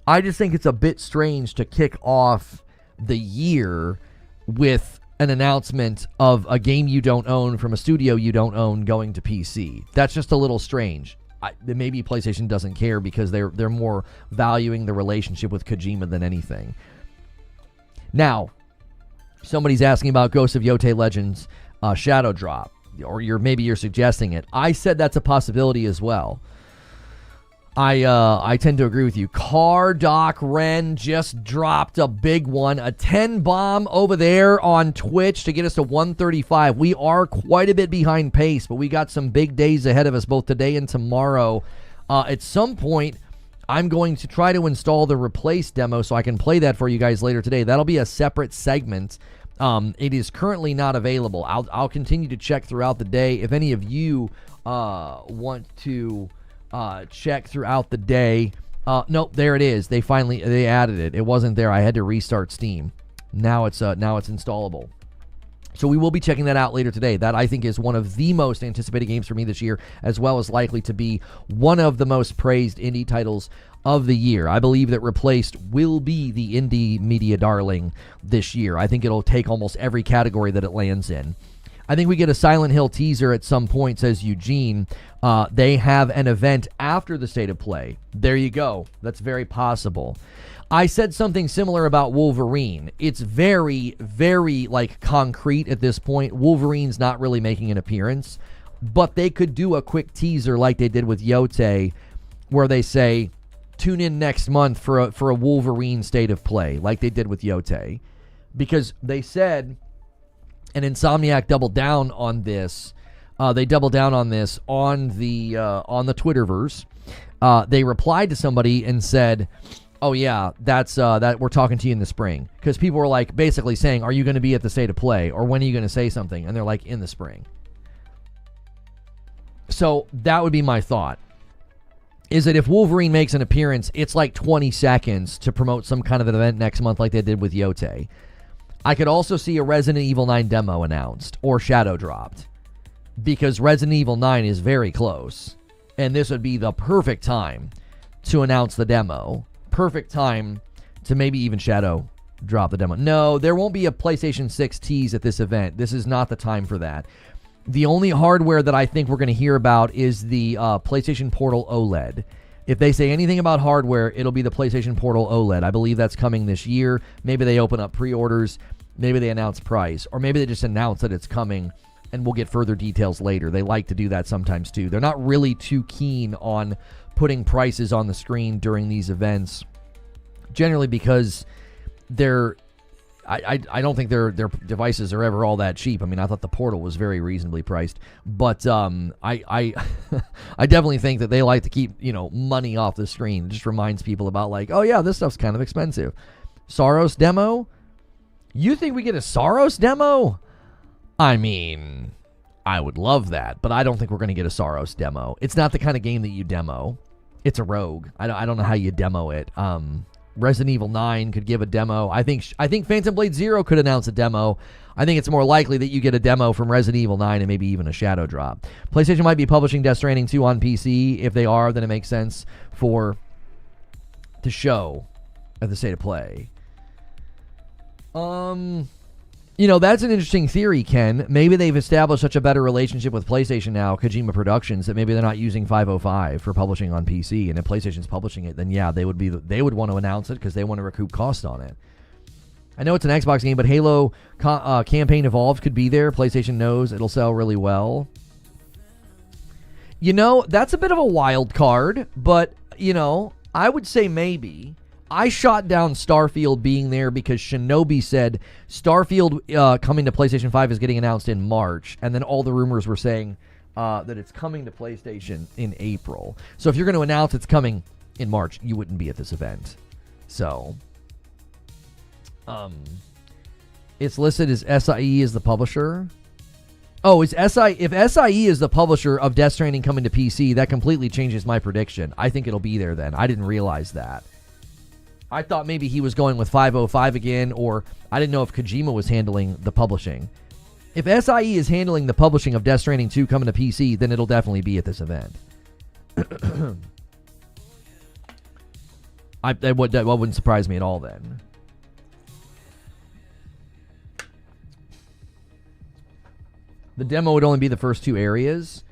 I just think it's a bit strange to kick off the year with an announcement of a game you don't own from a studio you don't own going to PC. That's just a little strange. Maybe PlayStation doesn't care because they're more valuing the relationship with Kojima than anything. Now, somebody's asking about Ghost of Yotei Legends Shadow Drop. or maybe you're suggesting it. I said that's a possibility as well. I tend to agree with you. Cardoc Ren just dropped a big one, a 10 bomb over there on Twitch to get us to 135. We are quite a bit behind pace, but we got some big days ahead of us both today and tomorrow. At some point, I'm going to try to install the Replace demo so I can play that for you guys later today. That'll be a separate segment. It is currently not available. I'll continue to check throughout the day. If any of you want to check throughout the day. Nope, there it is. They added it. It wasn't there. I had to restart Steam. Now it's installable. So we will be checking that out later today. That, I think, is one of the most anticipated games for me this year, as well as likely to be one of the most praised indie titles of the year. I believe that Replaced will be the indie media darling this year. I think it'll take almost every category that it lands in. I think we get a Silent Hill teaser at some point, says Eugene. They have an event after the State of Play. There you go. That's very possible. I said something similar about Wolverine. It's very, very, concrete at this point. Wolverine's not really making an appearance, but they could do a quick teaser like they did with Yote, where they say, tune in next month for a Wolverine State of Play, like they did with Yote. Because they said... And Insomniac doubled down on this. They doubled down on this on the Twitterverse. They replied to somebody and said, "Oh yeah, that's that we're talking to you in the spring." Because people were basically saying, "Are you going to be at the State of Play, or when are you going to say something?" And they're like, "In the spring." So that would be my thought. Is that if Wolverine makes an appearance, it's 20 seconds to promote some kind of an event next month, like they did with Yote. I could also see a Resident Evil 9 demo announced or shadow dropped, because Resident Evil 9 is very close, and this would be the perfect time to announce the demo. Perfect time to maybe even shadow drop the demo. No, there won't be a PlayStation 6 tease at this event. This is not the time for that. The only hardware that I think we're going to hear about is the PlayStation Portal OLED. If they say anything about hardware, it'll be the PlayStation Portal OLED. I believe that's coming this year. Maybe they open up pre-orders. Maybe they announce price. Or maybe they just announce that it's coming, and we'll get further details later. They like to do that sometimes, too. They're not really too keen on putting prices on the screen during these events, generally because I don't think their devices are ever all that cheap. I mean, I thought the Portal was very reasonably priced, but I definitely think that they like to keep money off the screen. It just reminds people about oh yeah, this stuff's kind of expensive. SAROS demo? You think we get a SAROS demo? I mean, I would love that, but I don't think we're going to get a SAROS demo. It's not the kind of game that you demo. It's a rogue. I don't know how you demo it. Resident Evil 9 could give a demo. I think Phantom Blade 0 could announce a demo. I think it's more likely that you get a demo from Resident Evil 9 and maybe even a shadow drop. PlayStation might be publishing Death Stranding 2 on PC. If they are, then it makes sense to show at the State of Play. That's an interesting theory, Ken. Maybe they've established such a better relationship with PlayStation now, Kojima Productions, that maybe they're not using 505 for publishing on PC, and if PlayStation's publishing it, then yeah, they would want to announce it because they want to recoup cost on it. I know it's an Xbox game, but Halo Campaign Evolved could be there. PlayStation knows it'll sell really well. That's a bit of a wild card, but, I would say maybe. I shot down Starfield being there because Shinobi said Starfield coming to PlayStation 5 is getting announced in March, and then all the rumors were saying that it's coming to PlayStation in April. So if you're going to announce it's coming in March, you wouldn't be at this event. So, it's listed as SIE as the publisher. Oh, if SIE is the publisher of Death Stranding coming to PC, that completely changes my prediction. I think it'll be there then. I didn't realize that. I thought maybe he was going with 505 again, or I didn't know if Kojima was handling the publishing. If SIE is handling the publishing of Death Stranding 2 coming to PC, then it'll definitely be at this event. That wouldn't surprise me at all then. The demo would only be the first two areas.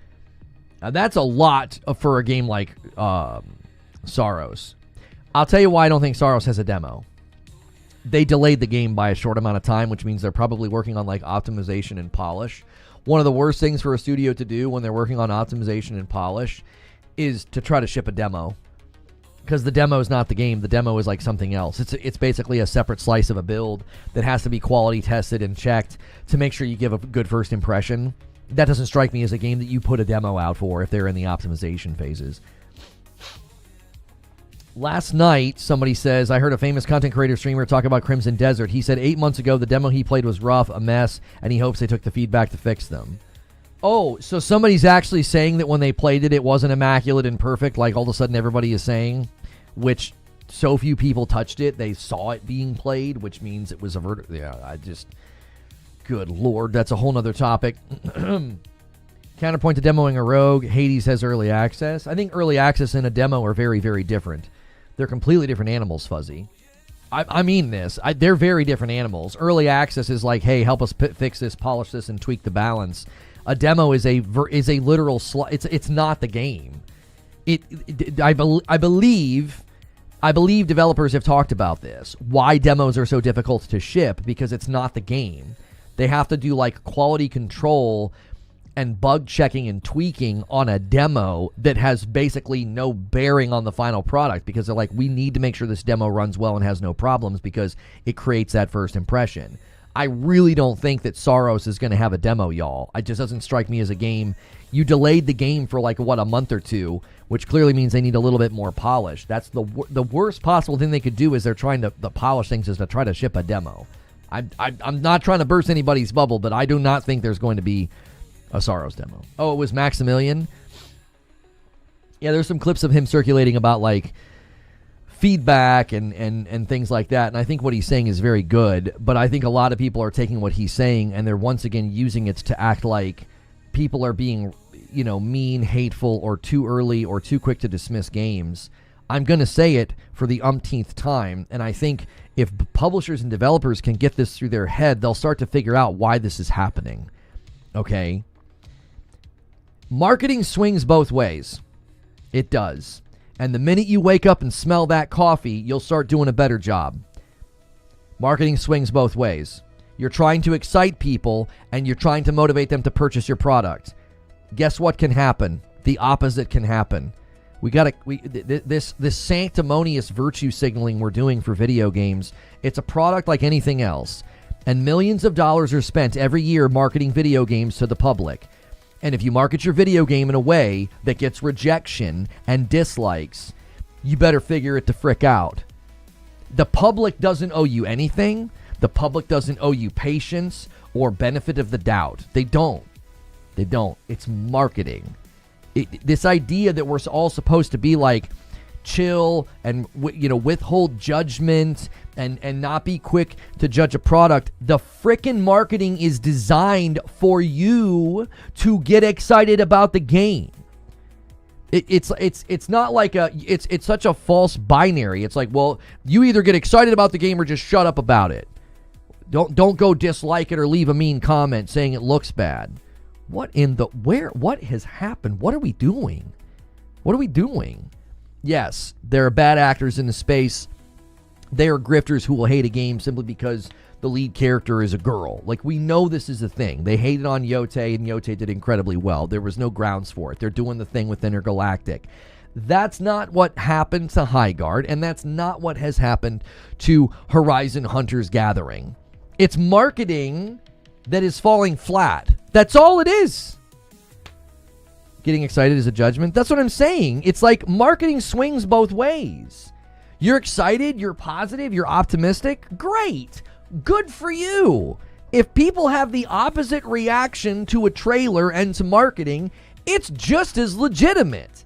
That's a lot for a game like SAROS. I'll tell you why I don't think SAROS has a demo. They delayed the game by a short amount of time, which means they're probably working on optimization and polish. one of the worst things for a studio to do when they're working on optimization and polish is to try to ship a demo. Because the demo is not the game. The demo is like something else. It's basically a separate slice of a build that has to be quality tested and checked to make sure you give a good first impression. That doesn't strike me as a game that you put a demo out for if they're in the optimization phases. Last night, somebody says, I heard a famous content creator streamer talk about Crimson Desert. He said 8 months ago the demo he played was rough, a mess, and he hopes they took the feedback to fix them. Oh, so somebody's actually saying that when they played it, it wasn't immaculate and perfect, like all of a sudden everybody is saying, which so few people touched it. They saw it being played, which means it was good Lord, that's a whole nother topic. Counterpoint to demoing a rogue, Hades has early access. I think early access and a demo are very, very different. They're completely different animals, Fuzzy. I mean this. They're very different animals. Early access is like, hey, help us fix this, polish this, and tweak the balance. A demo is a literal it's not the game. I believe developers have talked about this. Why demos are so difficult to ship, because it's not the game. They have to do like quality control and bug checking and tweaking on a demo that has basically no bearing on the final product, because they're like, we need to make sure this demo runs well and has no problems because it creates that first impression. I really don't think that SAROS is going to have a demo, y'all. It just doesn't strike me as a game. You delayed the game for like, a month or two, which clearly means they need a little bit more polish. That's the worst possible thing they could do is they're trying to polish things is to try to ship a demo. I'm not trying to burst anybody's bubble, but I do not think there's going to be a SAROS demo. Oh, it was Maximilian? Yeah, there's some clips of him circulating about like feedback and things like that, and I think what he's saying is very good, but I think a lot of people are taking what he's saying and they're once again using it to act like people are being, mean, hateful, or too early or too quick to dismiss games. I'm going to say it for the umpteenth time, and I think if publishers and developers can get this through their head, they'll start to figure out why this is happening. Okay? Marketing swings both ways. It does. And the minute you wake up and smell that coffee, you'll start doing a better job. Marketing swings both ways. You're trying to excite people and you're trying to motivate them to purchase your product. Guess what can happen? The opposite can happen. This sanctimonious virtue signaling we're doing for video games, it's a product like anything else. And millions of dollars are spent every year marketing video games to the public. And if you market your video game in a way that gets rejection and dislikes, you better figure it the frick out. The public doesn't owe you anything. The public doesn't owe you patience or benefit of the doubt. They don't. It's marketing. This idea that we're all supposed to be like chill and withhold judgment and not be quick to judge a product. The frickin' marketing is designed for you to get excited about the game. It's not like it's such a false binary. It's like, well, you either get excited about the game or just shut up about it. Don't go dislike it or leave a mean comment saying it looks bad. What has happened? What are we doing? Yes, there are bad actors in the space. They are grifters who will hate a game simply because the lead character is a girl. Like, we know this is a thing. They hated on Yote, and Yote did incredibly well. There was no grounds for it. They're doing the thing with Intergalactic. That's not what happened to Highguard, and that's not what has happened to Horizon Hunters Gathering. It's marketing that is falling flat. That's all it is. Getting excited is a judgment. That's what I'm saying. It's like marketing swings both ways. You're excited, you're positive, you're optimistic. Great. Good for you. If people have the opposite reaction to a trailer and to marketing, it's just as legitimate.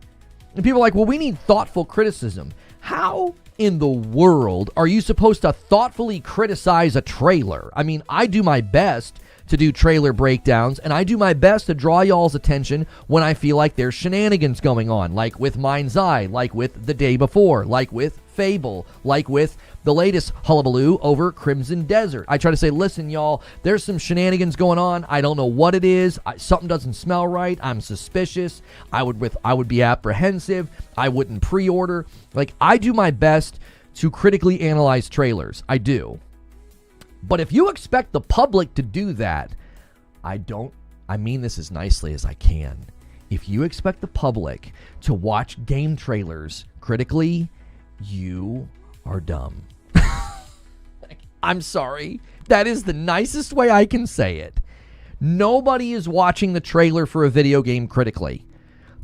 And people are like, well, we need thoughtful criticism. How in the world are you supposed to thoughtfully criticize a trailer? I mean, I do my best to do trailer breakdowns, and I do my best to draw y'all's attention when I feel like there's shenanigans going on, like with Mind's Eye, like with The Day Before, like with Fable, like with the latest hullabaloo over Crimson Desert. I try to say, listen, y'all, there's some shenanigans going on. I don't know what it is. Something doesn't smell right. I'm suspicious. I would be apprehensive. I wouldn't pre-order. Like, I do my best to critically analyze trailers. I do. But if you expect the public to do that, I don't I mean this as nicely as I can. If you expect the public to watch game trailers critically, you are dumb. I'm sorry. That is the nicest way I can say it. Nobody is watching the trailer for a video game critically.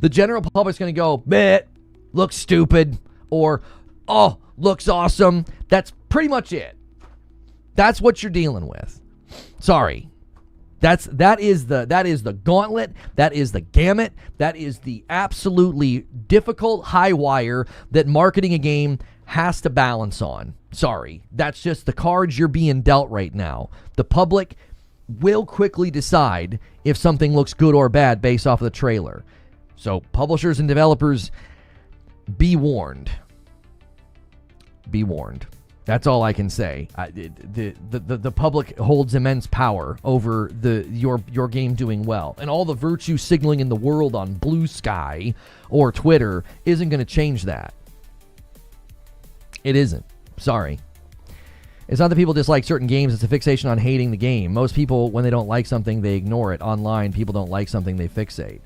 The general public's going to go, bleh, looks stupid, or, oh, looks awesome. That's pretty much it. That's what you're dealing with. Sorry. That is the gauntlet. That is the gamut. That is the absolutely difficult high wire that marketing a game has to balance on. Sorry. That's just the cards you're being dealt right now. The public will quickly decide if something looks good or bad based off of the trailer. So publishers and developers, be warned. Be warned. That's all I can say. The public holds immense power over your game doing well. And all the virtue signaling in the world on Blue Sky or Twitter isn't going to change that. It isn't. Sorry. It's not that people dislike certain games. It's a fixation on hating the game. Most people, when they don't like something, they ignore it. Online, people don't like something, they fixate.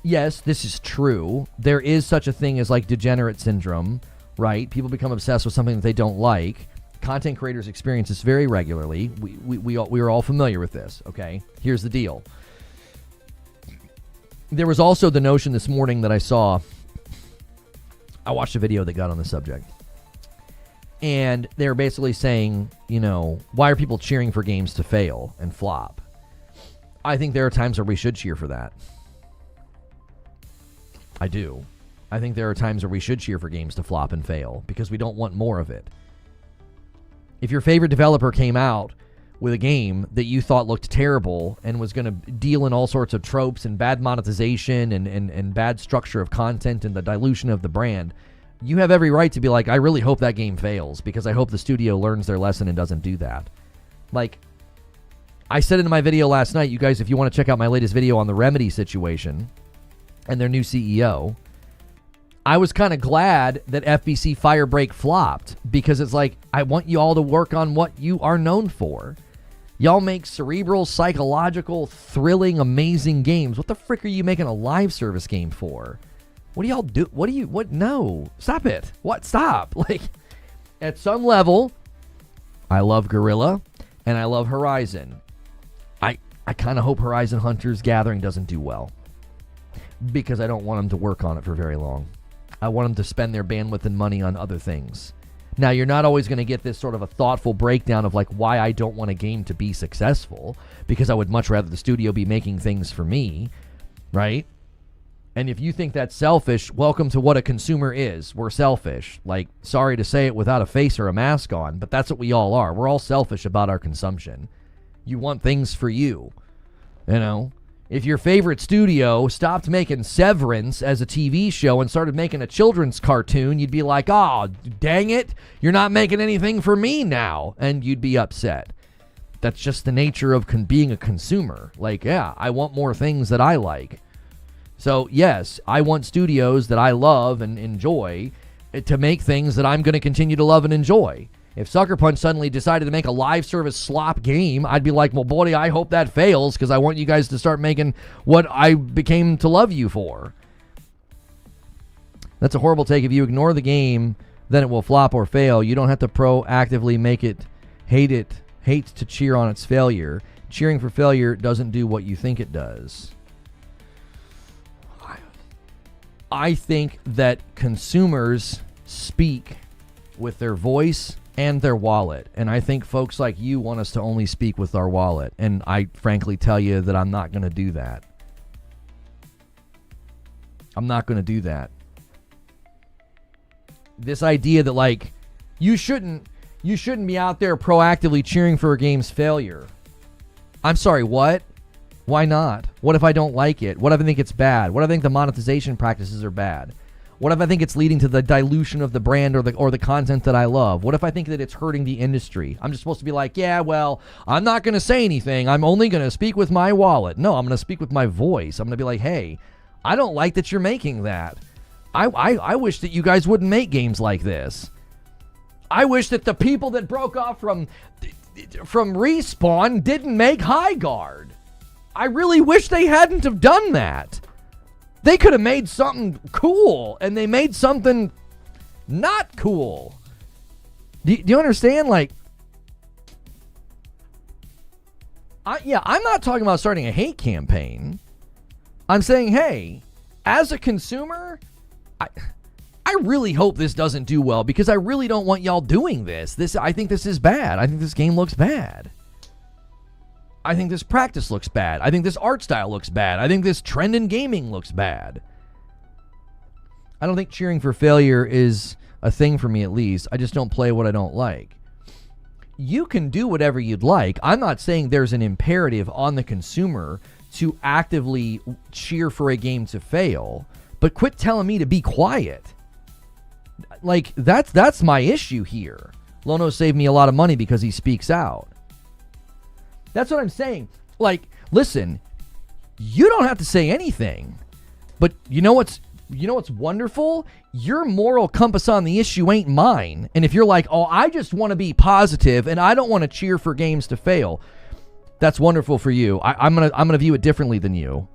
Yes, this is true. There is such a thing as like degenerate syndrome. Right? People become obsessed with something that they don't like. Content creators experience this very regularly. We are all familiar with this, okay? Here's the deal. There was also the notion this morning that I saw. I watched a video that got on the subject. And they were basically saying, why are people cheering for games to fail and flop? I think there are times where we should cheer for that. I do. I think there are times where we should cheer for games to flop and fail because we don't want more of it. If your favorite developer came out with a game that you thought looked terrible and was going to deal in all sorts of tropes and bad monetization and bad structure of content and the dilution of the brand, you have every right to be like, I really hope that game fails because I hope the studio learns their lesson and doesn't do that. Like, I said in my video last night, you guys, if you want to check out my latest video on the Remedy situation and their new CEO, I was kind of glad that FBC Firebreak flopped because it's like, I want you all to work on what you are known for. Y'all make cerebral, psychological, thrilling, amazing games. What the frick are you making a live service game for? What do y'all do? No, stop it. What? Stop. Like, at some level, I love Guerrilla and I love Horizon. I kind of hope Horizon Hunters Gathering doesn't do well because I don't want them to work on it for very long. I want them to spend their bandwidth and money on other things. Now, you're not always going to get this sort of a thoughtful breakdown of like why I don't want a game to be successful because I would much rather the studio be making things for me, right? And if you think that's selfish, welcome to what a consumer is. We're selfish. Like, sorry to say it without a face or a mask on, but that's what we all are. We're all selfish about our consumption. You want things for you, If your favorite studio stopped making Severance as a TV show and started making a children's cartoon, you'd be like, oh, dang it, you're not making anything for me now. And you'd be upset. That's just the nature of being a consumer. Like, yeah, I want more things that I like. So, yes, I want studios that I love and enjoy to make things that I'm going to continue to love and enjoy. If Sucker Punch suddenly decided to make a live service slop game, I'd be like, well, boy, I hope that fails because I want you guys to start making what I became to love you for. That's a horrible take. If you ignore the game, then it will flop or fail. You don't have to proactively make it, hate to cheer on its failure. Cheering for failure doesn't do what you think it does. I think that consumers speak with their voice and their wallet. And I think folks like you want us to only speak with our wallet. And I frankly tell you that I'm not going to do that. I'm not going to do that. This idea that like you shouldn't be out there proactively cheering for a game's failure. I'm sorry, what? Why not? What if I don't like it? What if I think it's bad? What if I think the monetization practices are bad? What if I think it's leading to the dilution of the brand or the content that I love? What if I think that it's hurting the industry? I'm just supposed to be like, yeah, well, I'm not going to say anything. I'm only going to speak with my wallet. No, I'm going to speak with my voice. I'm going to be like, hey, I don't like that you're making that. I wish that you guys wouldn't make games like this. I wish that the people that broke off from Respawn didn't make High Guard. I really wish they hadn't have done that. They could have made something cool, and they made something not cool. Do you understand? Like, I'm not talking about starting a hate campaign. I'm saying, hey, as a consumer, I really hope this doesn't do well, because I really don't want y'all doing this. I think this is bad. I think this game looks bad. I think this practice looks bad. I think this art style looks bad. I think this trend in gaming looks bad. I don't think cheering for failure is a thing for me, at least. I just don't play what I don't like. You can do whatever you'd like. I'm not saying there's an imperative on the consumer to actively cheer for a game to fail, but quit telling me to be quiet. Like, that's my issue here. Lono saved me a lot of money because he speaks out. That's what I'm saying. Like, listen, you don't have to say anything, but you know what's wonderful? Your moral compass on the issue ain't mine. And if you're like, oh, I just want to be positive and I don't want to cheer for games to fail, that's wonderful for you. I'm gonna view it differently than you.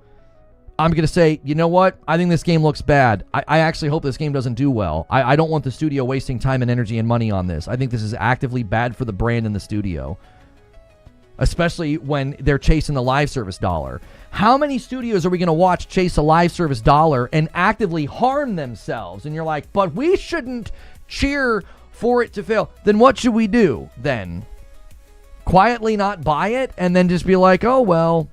I'm going to say, you know what? I think this game looks bad. I actually hope this game doesn't do well. I don't want the studio wasting time and energy and money on this. I think this is actively bad for the brand and the studio, especially when they're chasing the live service dollar. How many studios are we going to watch chase a live service dollar and actively harm themselves? And you're like, but we shouldn't cheer for it to fail. Then what should we do then? Quietly not buy it and then just be like, oh, well.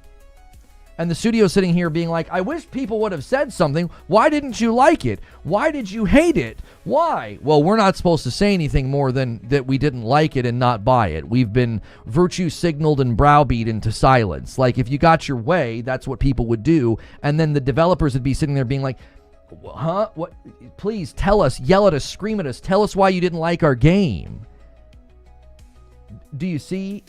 And the studio sitting here being like, I wish people would have said something. Why didn't you like it? Why did you hate it? Why? Well, we're not supposed to say anything more than that we didn't like it and not buy it. We've been virtue signaled and browbeat into silence. Like, if you got your way, that's what people would do. And then the developers would be sitting there being like, huh? What? Please tell us, yell at us, scream at us, tell us why you didn't like our game. Do you see?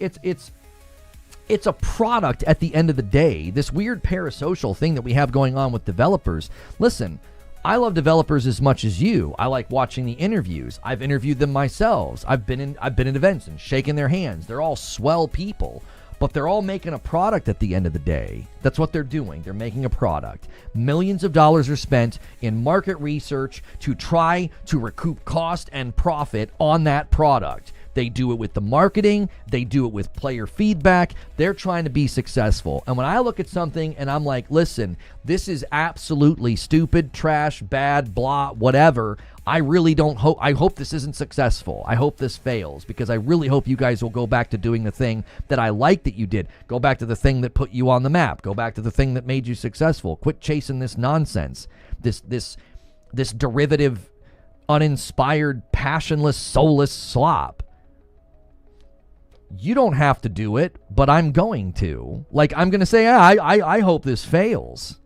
It's a product at the end of the day. This weird parasocial thing that we have going on with developers. Listen, I love developers as much as you. I like watching the interviews. I've interviewed them myself. I've been in events and shaken their hands. They're all swell people, but they're all making a product at the end of the day. That's what they're doing. They're making a product. Millions of dollars are spent in market research to try to recoup cost and profit on that product. They do it with the marketing. They do it with player feedback. They're trying to be successful. And when I look at something and I'm like, listen, this is absolutely stupid, trash, bad, blah, whatever, I really don't hope, I hope this isn't successful. I hope this fails, because I really hope you guys will go back to doing the thing that I like that you did. Go back to the thing that put you on the map. Go back to the thing that made you successful. Quit chasing this nonsense. This derivative, uninspired, passionless, soulless slop. You don't have to do it, but I'm going to. Like, I'm going to say, I hope this fails.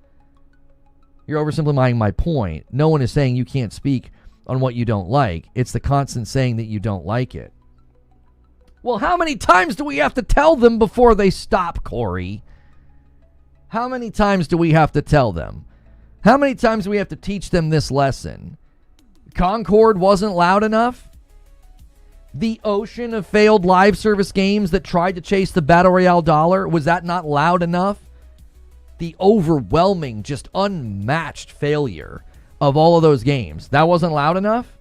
You're oversimplifying my point. No one is saying you can't speak on what you don't like. It's the constant saying that you don't like it. Well, how many times do we have to tell them before they stop, Corey? How many times do we have to tell them? How many times do we have to teach them this lesson? Concord wasn't loud enough? The ocean of failed live service games that tried to chase the Battle Royale dollar, was that not loud enough? The overwhelming, just unmatched failure of all of those games, that wasn't loud enough?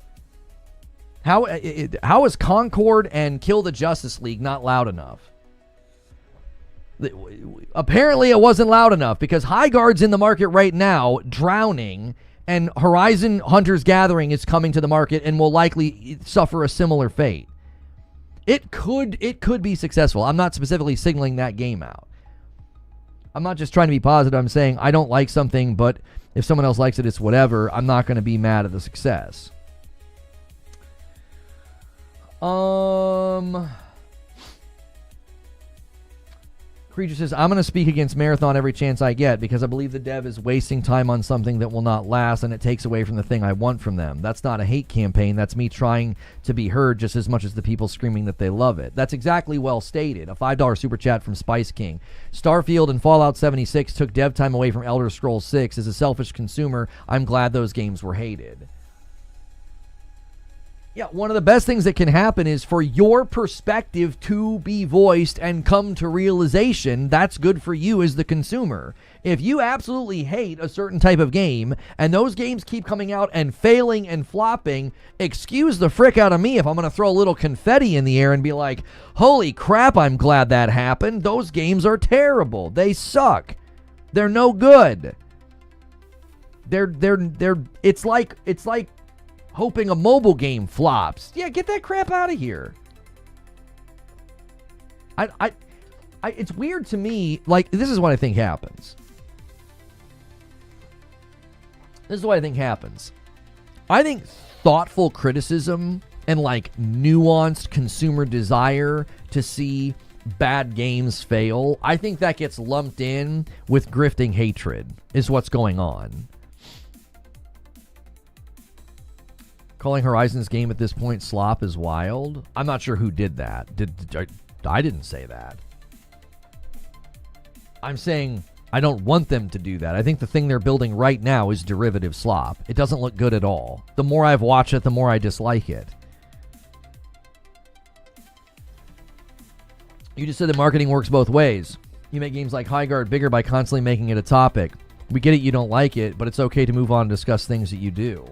How is Concord and Kill the Justice League not loud enough? Apparently it wasn't loud enough, because Highguard's in the market right now, drowning, and Horizon Hunters Gathering is coming to the market and will likely suffer a similar fate. It could be successful. I'm not specifically signaling that game out. I'm not just trying to be positive. I'm saying I don't like something, but if someone else likes it, it's whatever. I'm not going to be mad at the success. Creature says, I'm going to speak against Marathon every chance I get, because I believe the dev is wasting time on something that will not last, and it takes away from the thing I want from them. That's not a hate campaign. That's me trying to be heard just as much as the people screaming that they love it. That's exactly well stated. A $5 super chat from Spice King. Starfield and Fallout 76 took dev time away from Elder Scrolls 6. As a selfish consumer, I'm glad those games were hated. Yeah, one of the best things that can happen is for your perspective to be voiced and come to realization. That's good for you as the consumer. If you absolutely hate a certain type of game and those games keep coming out and failing and flopping, excuse the frick out of me if I'm going to throw a little confetti in the air and be like, holy crap, I'm glad that happened. Those games are terrible. They suck. They're no good. It's like hoping a mobile game flops. Yeah, get that crap out of here. It's weird to me. Like, this is what I think happens. I think thoughtful criticism and like nuanced consumer desire to see bad games fail, I think that gets lumped in with grifting hatred is what's going on. Calling Horizon's game at this point slop is wild. I'm not sure who did that. I didn't say that. I'm saying I don't want them to do that. I think the thing they're building right now is derivative slop. It doesn't look good at all. The more I've watched it, the more I dislike it. You just said that marketing works both ways. You make games like Highguard bigger by constantly making it a topic. We get it, you don't like it, but it's okay to move on and discuss things that you do.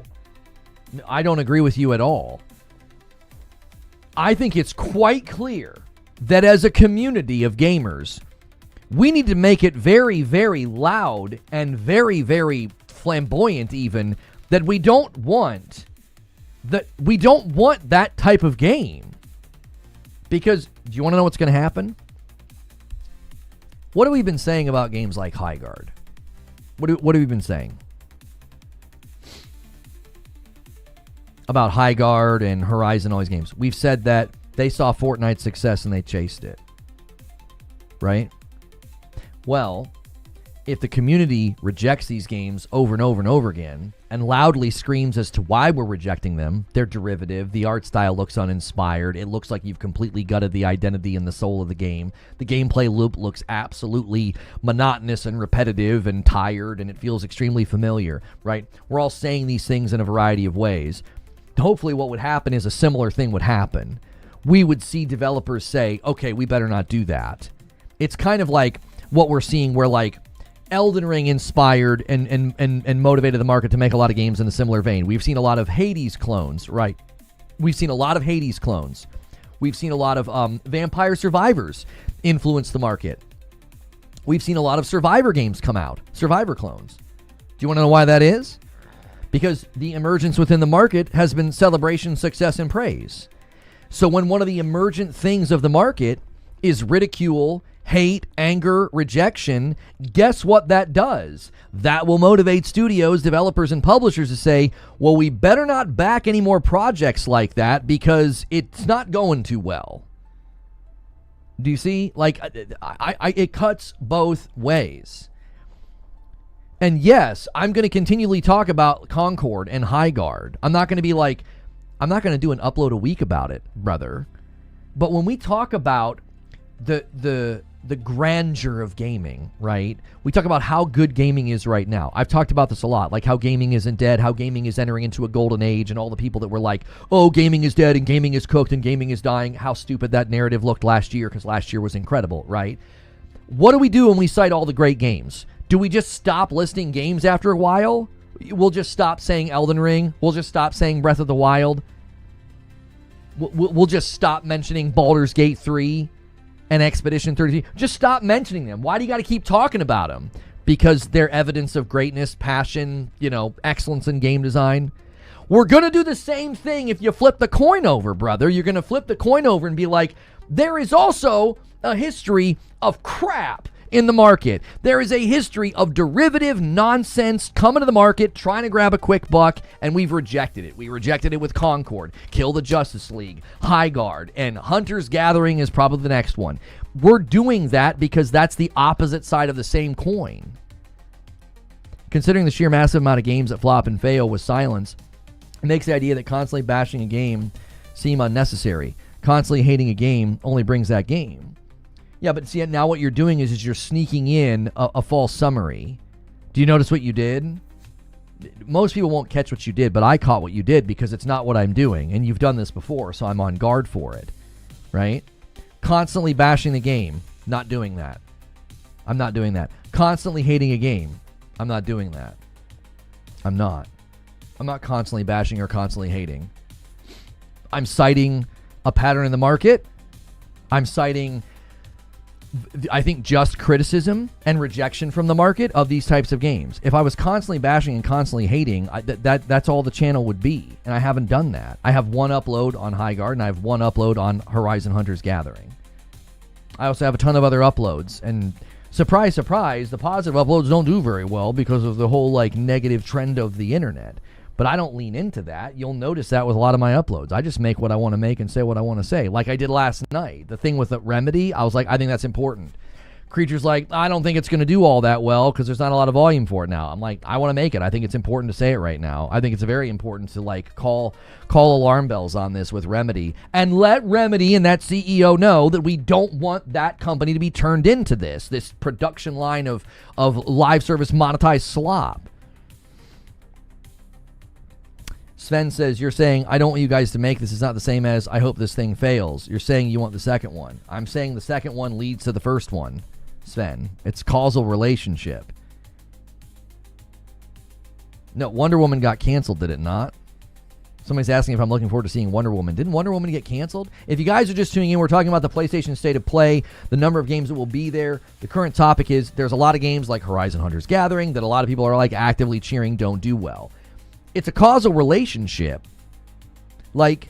I don't agree with you at all. I think it's quite clear that as a community of gamers, we need to make it very, very loud and very, very flamboyant even that we don't want that type of game. Because do you want to know what's going to happen? What have we been saying about games like Highguard? What have we been saying? About Highguard and Horizon, all these games. We've said that they saw Fortnite's success and they chased it. Right? Well, if the community rejects these games over and over and over again and loudly screams as to why we're rejecting them, they're derivative, the art style looks uninspired, it looks like you've completely gutted the identity and the soul of the game, the gameplay loop looks absolutely monotonous and repetitive and tired, and it feels extremely familiar, right? We're all saying these things in a variety of ways. Hopefully what would happen is a similar thing would happen. We would see developers say, okay, we better not do that. It's kind of like what we're seeing where like Elden Ring inspired and motivated the market to make a lot of games in a similar vein. We've seen a lot of Hades clones, right? We've seen a lot of Hades clones. We've seen a lot of Vampire Survivors influence the market. We've seen a lot of Survivor games come out, Survivor clones. Do you want to know why that is? Because the emergence within the market has been celebration, success, and praise. So when one of the emergent things of the market is ridicule, hate, anger, rejection, guess what that does? That will motivate studios, developers, and publishers to say, well, we better not back any more projects like that because it's not going too well. Do you see? Like, it cuts both ways. And yes, I'm going to continually talk about Concord and Highguard. I'm not going to be like, I'm not going to do an upload a week about it, brother. But when we talk about the grandeur of gaming, right? We talk about how good gaming is right now. I've talked about this a lot, like how gaming isn't dead, how gaming is entering into a golden age, and all the people that were like, oh, gaming is dead and gaming is cooked and gaming is dying. How stupid that narrative looked last year, because last year was incredible, right? What do we do when we cite all the great games? Do we just stop listing games after a while? We'll just stop saying Elden Ring. We'll just stop saying Breath of the Wild. We'll just stop mentioning Baldur's Gate 3 and Expedition 33. Just stop mentioning them. Why do you got to keep talking about them? Because they're evidence of greatness, passion, excellence in game design. We're going to do the same thing if you flip the coin over, brother. You're going to flip the coin over and be like, there is also a history of crap in the market. There is a history of derivative nonsense coming to the market, trying to grab a quick buck, and we've rejected it. We rejected it with Concord, Kill the Justice League, Highguard, and Hunter's Gathering is probably the next one. We're doing that because that's the opposite side of the same coin. Considering the sheer massive amount of games that flop and fail with silence, it makes the idea that constantly bashing a game seem unnecessary. Constantly hating a game only brings that game. Yeah, but see, now what you're doing is you're sneaking in a false summary. Do you notice what you did? most people won't catch what you did, but I caught what you did because it's not what I'm doing, and you've done this before, so I'm on guard for it, right? Constantly bashing the game, not doing that. I'm not doing that. Constantly hating a game, I'm not doing that. I'm not constantly bashing or constantly hating. I'm citing a pattern in the market. I'm citing, I think, just criticism and rejection from the market of these types of games. If I was constantly bashing and constantly hating, that's all the channel would be. And I haven't done that. I have one upload on Highguard, and I have one upload on Horizon Hunters Gathering. I also have a ton of other uploads. And surprise, surprise, the positive uploads don't do very well because of the whole negative trend of the internet. But I don't lean into that. You'll notice that with a lot of my uploads. I just make what I want to make and say what I want to say. Like I did last night. The thing with the Remedy, I was like, I think that's important. Creature's like, I don't think it's going to do all that well because there's not a lot of volume for it now. I'm like, I want to make it. I think it's important to say it right now. I think it's very important to call alarm bells on this with Remedy and let Remedy and that CEO know that we don't want that company to be turned into this production line of live service monetized slop. Sven says, you're saying, I don't want you guys to make this. It's not the same as, I hope this thing fails. You're saying you want the second one. I'm saying the second one leads to the first one, Sven. It's causal relationship. No, Wonder Woman got canceled, did it not? Somebody's asking if I'm looking forward to seeing Wonder Woman. Didn't Wonder Woman get canceled? If you guys are just tuning in, we're talking about the PlayStation State of Play, the number of games that will be there. The current topic is there's a lot of games like Horizon Hunters Gathering that a lot of people are actively cheering don't do well. It's a causal relationship. Like,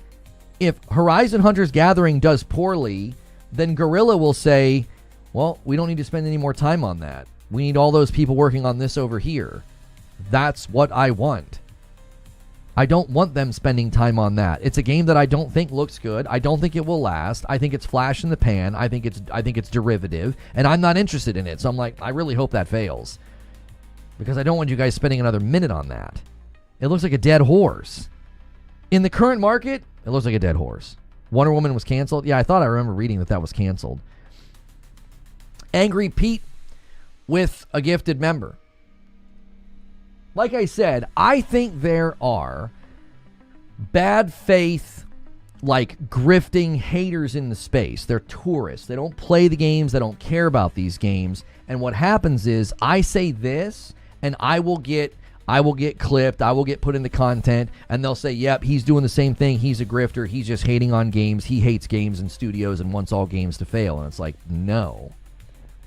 if Horizon Hunters Gathering does poorly, then Guerrilla will say, well, we don't need to spend any more time on that. We need all those people working on this over here. That's what I want. I don't want them spending time on that. It's a game that I don't think looks good. I don't think it will last. I think it's flash in the pan. I think it's derivative, and I'm not interested in it. So I'm like, I really hope that fails. Because I don't want you guys spending another minute on that. It looks like a dead horse. In the current market, it looks like a dead horse. Wonder Woman was canceled. Yeah, I thought I remember reading that was canceled. Angry Pete with a gifted member. Like I said, I think there are bad faith, grifting haters in the space. They're tourists. They don't play the games. They don't care about these games. And what happens is I say this, and I will get clipped, I will get put in the content, and they'll say, yep, he's doing the same thing, he's a grifter, he's just hating on games, he hates games and studios and wants all games to fail. And it's like, no,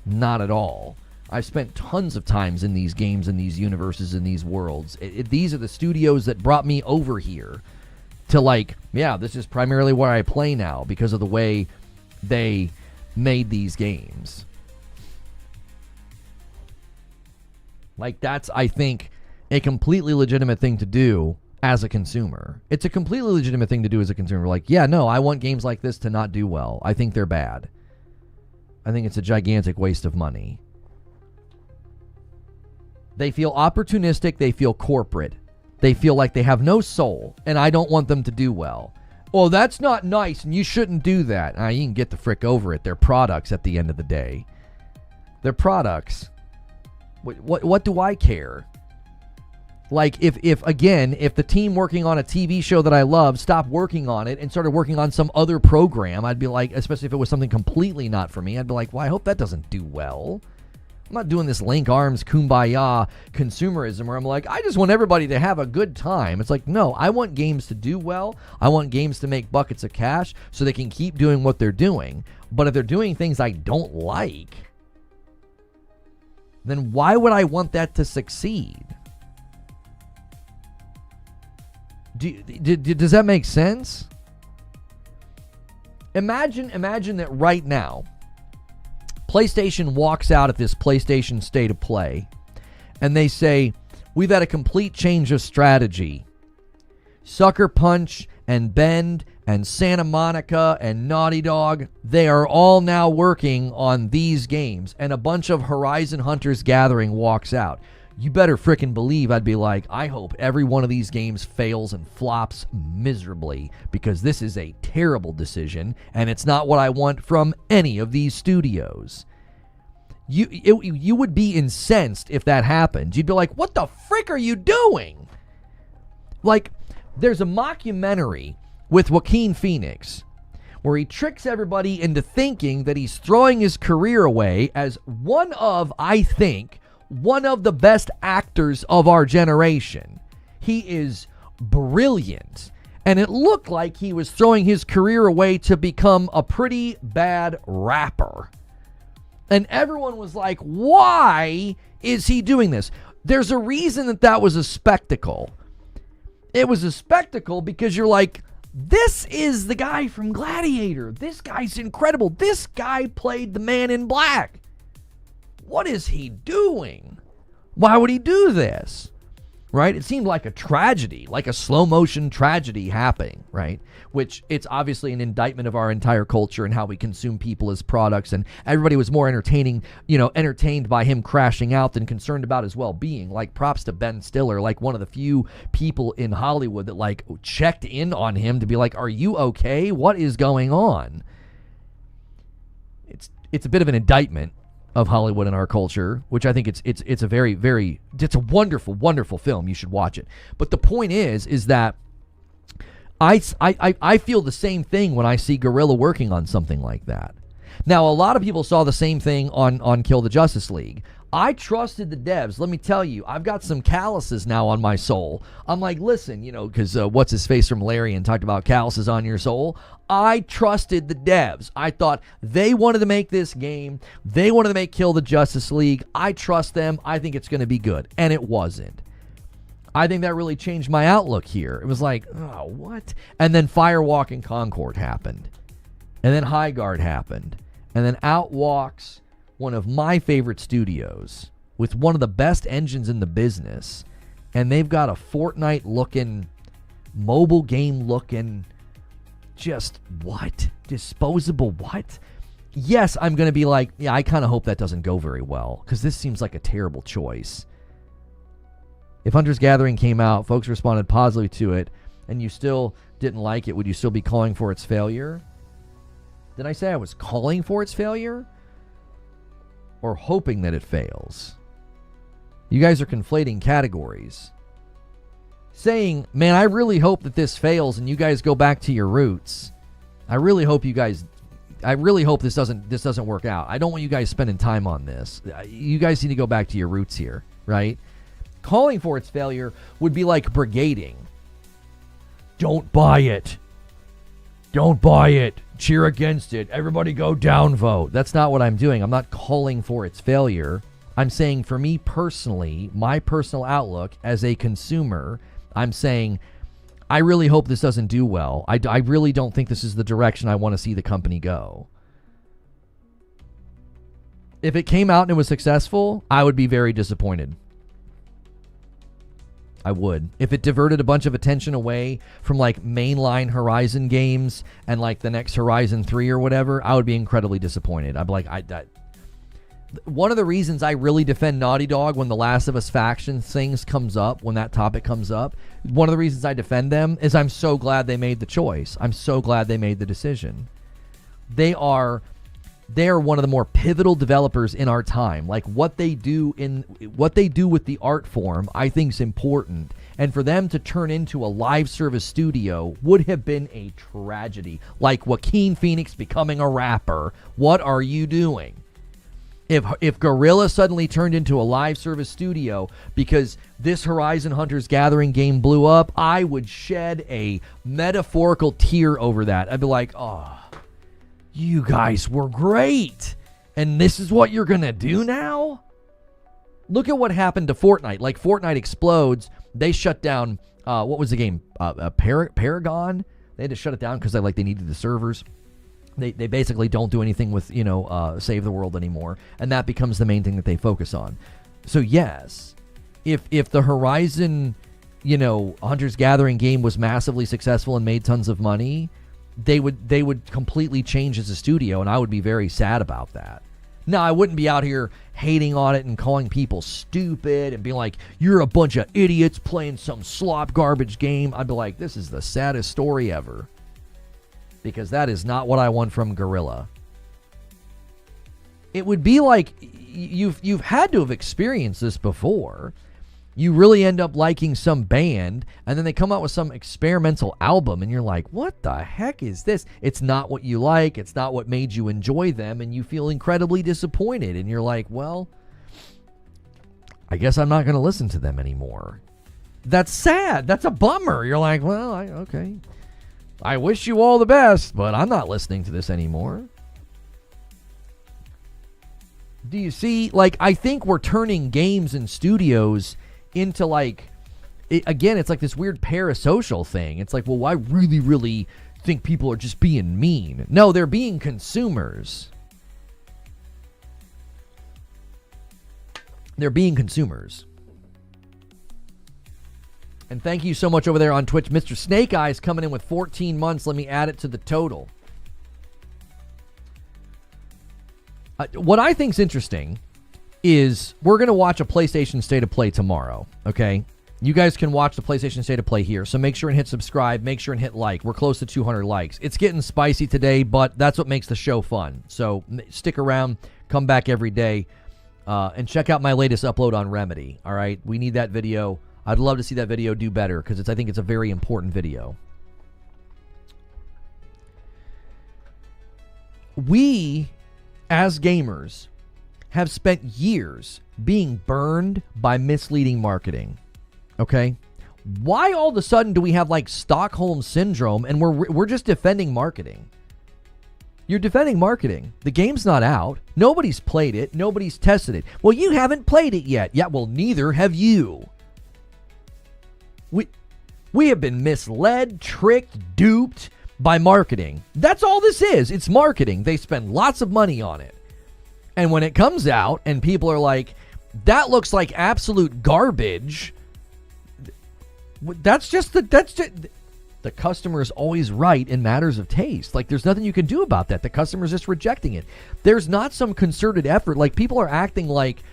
not at all. I've spent tons of times in these games, in these universes, in these worlds. These are the studios that brought me over here to this is primarily where I play now because of the way they made these games. That's, I think, a completely legitimate thing to do as a consumer. It's a completely legitimate thing to do as a consumer. I want games like this to not do well. I think they're bad. I think it's a gigantic waste of money. They feel opportunistic. They feel corporate. They feel like they have no soul, and I don't want them to do well. Oh, that's not nice, and you shouldn't do that. You can get the frick over it. They're products at the end of the day. They're products. What do I care? If the team working on a TV show that I love stopped working on it and started working on some other program, I'd be like, especially if it was something completely not for me, I'd be like, well, I hope that doesn't do well. I'm not doing this link arms, kumbaya consumerism where I'm like, I just want everybody to have a good time. It's like, no, I want games to do well. I want games to make buckets of cash so they can keep doing what they're doing. But if they're doing things I don't like, then why would I want that to succeed? Does that make sense? Imagine that right now, PlayStation walks out at this PlayStation State of Play, and they say, we've had a complete change of strategy. Sucker Punch and Bend and Santa Monica and Naughty Dog, they are all now working on these games, and a bunch of Horizon Hunters Gathering walks out. You better frickin' believe I'd be like, I hope every one of these games fails and flops miserably because this is a terrible decision and it's not what I want from any of these studios. You would be incensed if that happened. You'd be like, what the frick are you doing? Like, there's a mockumentary with Joaquin Phoenix where he tricks everybody into thinking that he's throwing his career away as one of the best actors of our generation. He is brilliant. And it looked like he was throwing his career away to become a pretty bad rapper. And everyone was like, why is he doing this? There's a reason that was a spectacle. It was a spectacle because you're like, this is the guy from Gladiator. This guy's incredible. This guy played the Man in Black. What is he doing? Why would he do this? Right? It seemed like a tragedy, like a slow motion tragedy happening, right? Which it's obviously an indictment of our entire culture and how we consume people as products. And everybody was more entertained by him crashing out than concerned about his well-being. Like, props to Ben Stiller, like one of the few people in Hollywood that like checked in on him to be like, are you okay? What is going on? It's a bit of an indictment of Hollywood and our culture, which I think it's a very, very, it's a wonderful, wonderful film. You should watch it. But the point is that I feel the same thing when I see Guerrilla working on something like that. Now, a lot of people saw the same thing on Kill the Justice League. I trusted the devs. Let me tell you, I've got some calluses now on my soul. I'm like, listen, because what's his face from Larian talked about calluses on your soul. I trusted the devs. I thought they wanted to make this game. They wanted to make Kill the Justice League. I trust them. I think it's going to be good. And it wasn't. I think that really changed my outlook here. It was like, oh, what? And then Firewalk and Concord happened. And then High Guard happened. And then out walks one of my favorite studios with one of the best engines in the business, and they've got a Fortnite looking, mobile game looking, just what? Disposable what? Yes, I'm going to be like, yeah, I kind of hope that doesn't go very well, because this seems like a terrible choice. If Hunter's Gathering came out, folks responded positively to it, and you still didn't like it, would you still be calling for its failure? Did I say I was calling for its failure? Or hoping that it fails? You guys are conflating categories. Saying, man, I really hope that this fails and you guys go back to your roots. I really hope this doesn't work out. I don't want you guys spending time on this. You guys need to go back to your roots here, right? Calling for its failure would be like brigading. Don't buy it. Don't buy it. Cheer against it. Everybody go downvote. That's not what I'm doing. I'm not calling for its failure. I'm saying for me personally, my personal outlook as a consumer, I'm saying I really hope this doesn't do well. I really don't think this is the direction I want to see the company go. If it came out and it was successful, I would be very disappointed. I would. If it diverted a bunch of attention away from like mainline Horizon games and like the next Horizon 3 or whatever, I would be incredibly disappointed. I'd be like, one of the reasons I really defend Naughty Dog when the Last of Us faction things comes up, when that topic comes up, one of the reasons I defend them is I'm so glad they made the choice. I'm so glad they made the decision. They are one of the more pivotal developers in our time. Like what they do with the art form, I think is important. And for them to turn into a live service studio would have been a tragedy. Like Joaquin Phoenix becoming a rapper. What are you doing? If Guerrilla suddenly turned into a live service studio because this Horizon Hunters Gathering game blew up, I would shed a metaphorical tear over that. I'd be like, oh, you guys were great. And this is what you're going to do now? Look at what happened to Fortnite. Like Fortnite explodes. They shut down, what was the game? Paragon? They had to shut it down because they needed the servers. They basically don't do anything with, Save the World anymore. And that becomes the main thing that they focus on. So yes, if the Horizon, Hunter's Gathering game was massively successful and made tons of money, they would completely change as a studio, and I would be very sad about that. Now, I wouldn't be out here hating on it and calling people stupid and being like, you're a bunch of idiots playing some slop garbage game. I'd be like, this is the saddest story ever. Because that is not what I want from Guerrilla. It would be like, you've had to have experienced this before. You really end up liking some band, and then they come out with some experimental album, and you're like, what the heck is this? It's not what you like. It's not what made you enjoy them, and you feel incredibly disappointed, and you're like, well, I guess I'm not going to listen to them anymore. That's sad. That's a bummer. You're like, well, okay. I wish you all the best, but I'm not listening to this anymore. Do you see? Like, I think we're turning games and studios into again, it's like this weird parasocial thing. It's like, well, I really, really think people are just being mean. No, they're being consumers. They're being consumers. And thank you so much over there on Twitch. Mr. Snake Eyes coming in with 14 months. Let me add it to the total. What I think's interesting is we're going to watch a PlayStation State of Play tomorrow, okay? You guys can watch the PlayStation State of Play here, so make sure and hit subscribe. Make sure and hit like. We're close to 200 likes. It's getting spicy today, but that's what makes the show fun. So stick around. Come back every day. And check out my latest upload on Remedy, all right? We need that video. I'd love to see that video do better because I think it's a very important video. We, as gamers, have spent years being burned by misleading marketing. Okay? Why all of a sudden do we have like Stockholm Syndrome and we're just defending marketing? You're defending marketing. The game's not out. Nobody's played it. Nobody's tested it. Well, you haven't played it yet. Yeah, well, neither have you. We have been misled, tricked, duped by marketing. That's all this is. It's marketing. They spend lots of money on it. And when it comes out and people are like, that looks like absolute garbage, that's just the customer's always right in matters of taste. Like, there's nothing you can do about that. The customer's just rejecting it. There's not some concerted effort. Like, people are acting like,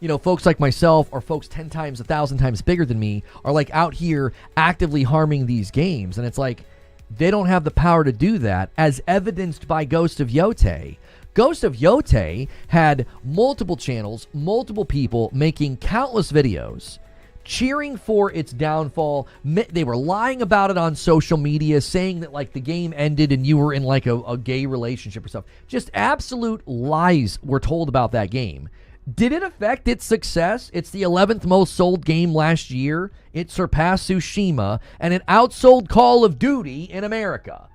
you know, folks like myself or folks 10 times, 1,000 times bigger than me are like out here actively harming these games. And it's like, they don't have the power to do that, as evidenced by Ghost of Yotei. Ghost of Yotei had multiple channels, multiple people making countless videos cheering for its downfall. They were lying about it on social media, saying that like the game ended and you were in like a gay relationship or stuff. Just absolute lies were told about that game. Did it affect its success? It's the 11th most sold game last year. It surpassed Tsushima, and it outsold Call of Duty in America.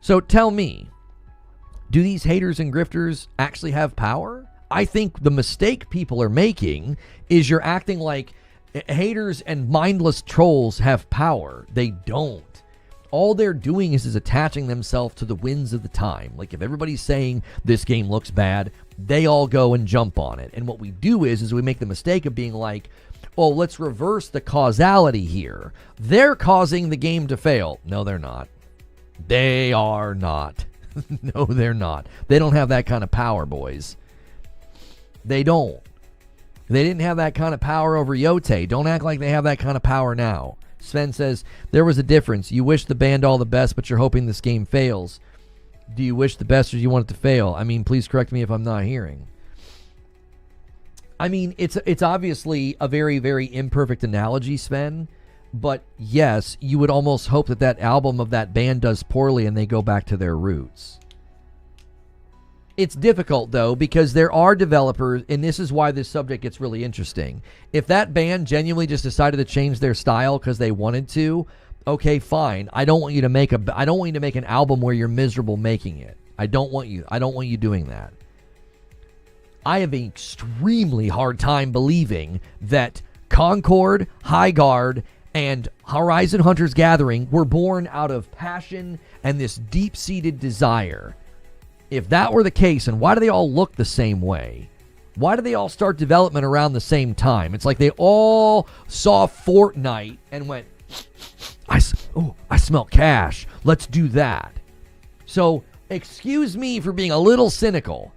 So tell me, do these haters and grifters actually have power? I think the mistake people are making is you're acting like haters and mindless trolls have power. They don't. All they're doing is attaching themselves to the winds of the time. Like, if everybody's saying this game looks bad, they all go and jump on it. And what we do is we make the mistake of being like, oh, let's reverse the causality here. They're causing the game to fail. No, they're not. They are not. No, they're not. They don't have that kind of power, boys. They don't. They didn't have that kind of power over Yotei. Don't act like they have that kind of power now. Sven says, there was a difference. You wish the band all the best, but you're hoping this game fails. Do you wish the best or do you want it to fail? I mean, please correct me if I'm not hearing. I mean, it's obviously a very, very imperfect analogy, Sven. But yes, you would almost hope that that album of that band does poorly and they go back to their roots. It's difficult, though, because there are developers, and this is why this subject gets really interesting. If that band genuinely just decided to change their style because they wanted to, okay, fine. I don't want you to make an album where you're miserable making it. I don't want you doing that. I have an extremely hard time believing that Concord, High Guard, and Horizon Hunters Gathering were born out of passion and this deep-seated desire. If that were the case, and why do they all look the same way? Why do they all start development around the same time? It's like they all saw Fortnite and went, I smell cash. Let's do that. So, excuse me for being a little cynical.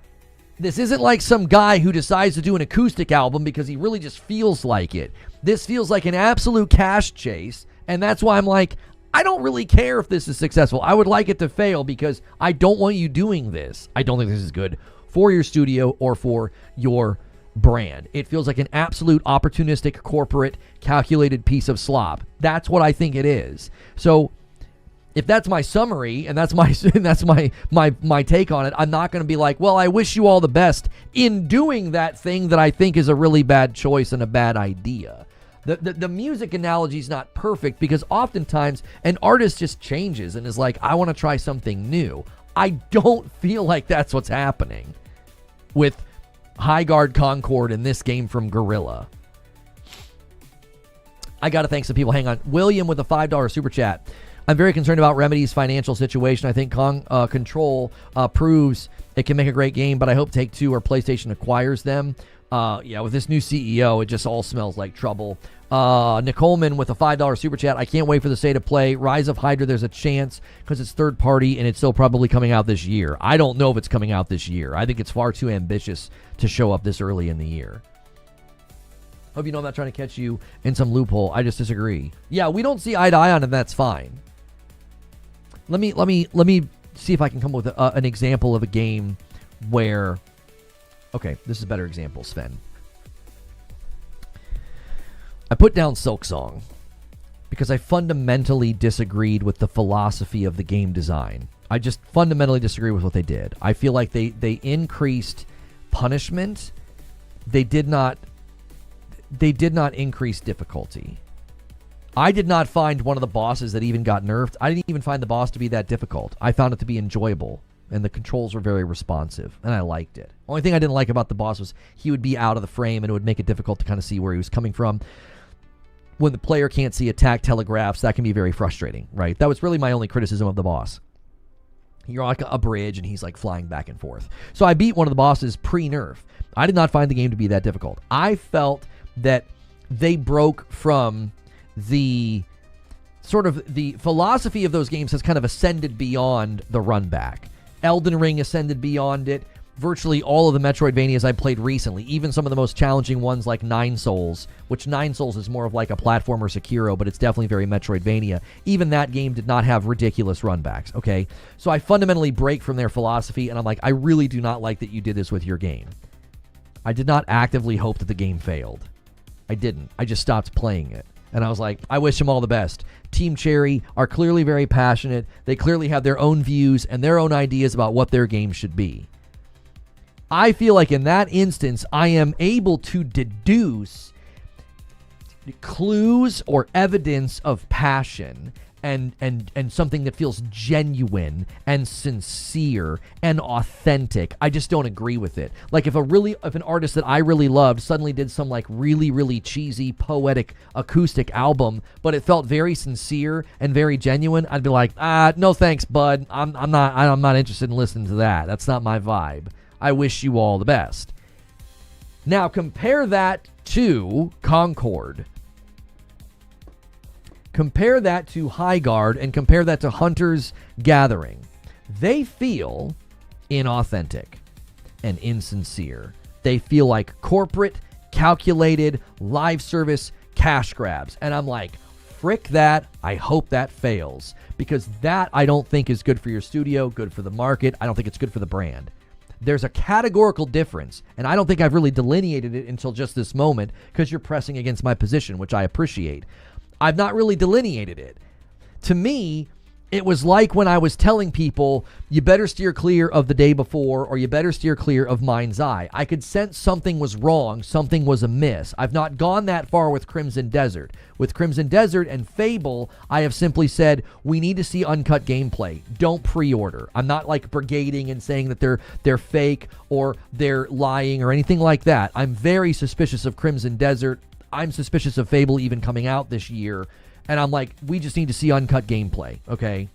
This isn't like some guy who decides to do an acoustic album because he really just feels like it. This feels like an absolute cash chase, and that's why I'm like, I don't really care if this is successful. I would like it to fail because I don't want you doing this. I don't think this is good for your studio or for your brand. It feels like an absolute opportunistic, corporate, calculated piece of slop. That's what I think it is. So if that's my summary and that's my take on it, I'm not going to be like, well, I wish you all the best in doing that thing that I think is a really bad choice and a bad idea. The music analogy is not perfect because oftentimes an artist just changes and is like, I want to try something new. I don't feel like that's what's happening with High Guard Concord in this game from Guerrilla. I got to thank some people. Hang on. William with a $5 super chat. I'm very concerned about Remedy's financial situation. I think Control proves it can make a great game, but I hope Take-Two or PlayStation acquires them. With this new CEO, it just all smells like trouble. Nicoleman with a $5 super chat. I can't wait for the state of play. Rise of Hydra, there's a chance because it's third party and it's still probably coming out this year. I don't know if it's coming out this year. I think it's far too ambitious to show up this early in the year. Hope you know I'm not trying to catch you in some loophole. I just disagree. Yeah, we don't see eye to eye on it, and that's fine. Let me see if I can come up with an example of a game where... Okay, this is a better example, Sven. I put down Silksong because I fundamentally disagreed with the philosophy of the game design. I just fundamentally disagree with what they did. I feel like they increased punishment. They did not increase difficulty. I did not find one of the bosses that even got nerfed. I didn't even find the boss to be that difficult. I found it to be enjoyable. And the controls were very responsive, and I liked it. Only thing I didn't like about the boss was he would be out of the frame, and it would make it difficult to kind of see where he was coming from. When the player can't see attack telegraphs, that can be very frustrating, right? That was really my only criticism of the boss. You're on like a bridge, and he's like flying back and forth. So I beat one of the bosses pre-nerf. I did not find the game to be that difficult. I felt that they broke from the sort of the philosophy of those games has kind of ascended beyond the run back. Elden Ring ascended beyond it. Virtually all of the Metroidvanias I played recently, even some of the most challenging ones like Nine Souls, which Nine Souls is more of like a platformer Sekiro, but it's definitely very Metroidvania. Even that game did not have ridiculous runbacks, okay? So I fundamentally break from their philosophy, and I'm like, I really do not like that you did this with your game. I did not actively hope that the game failed. I didn't. I just stopped playing it. And I was like, I wish them all the best. Team Cherry are clearly very passionate. They clearly have their own views and their own ideas about what their game should be. I feel like in that instance, I am able to deduce clues or evidence of passion and something that feels genuine and sincere and authentic. I just don't agree with it. Like if an artist that I really loved suddenly did some like really, really cheesy, poetic, acoustic album, but it felt very sincere and very genuine, I'd be like, no thanks, bud. I'm not interested in listening to that. That's not my vibe. I wish you all the best. Now compare that to Concord. Compare that to High Guard and compare that to Hunter's Gathering. They feel inauthentic and insincere. They feel like corporate, calculated, live service cash grabs. And I'm like, frick that. I hope that fails. Because that I don't think is good for your studio, good for the market. I don't think it's good for the brand. There's a categorical difference, and I don't think I've really delineated it until just this moment because you're pressing against my position, which I appreciate. I've not really delineated it. To me, it was like when I was telling people, you better steer clear of The Day Before or you better steer clear of Mind's Eye. I could sense something was wrong, something was amiss. I've not gone that far with Crimson Desert. With Crimson Desert and Fable, I have simply said, we need to see uncut gameplay. Don't pre-order. I'm not like brigading and saying that they're fake or they're lying or anything like that. I'm very suspicious of Crimson Desert. I'm suspicious of Fable even coming out this year. And I'm like, we just need to see uncut gameplay, okay?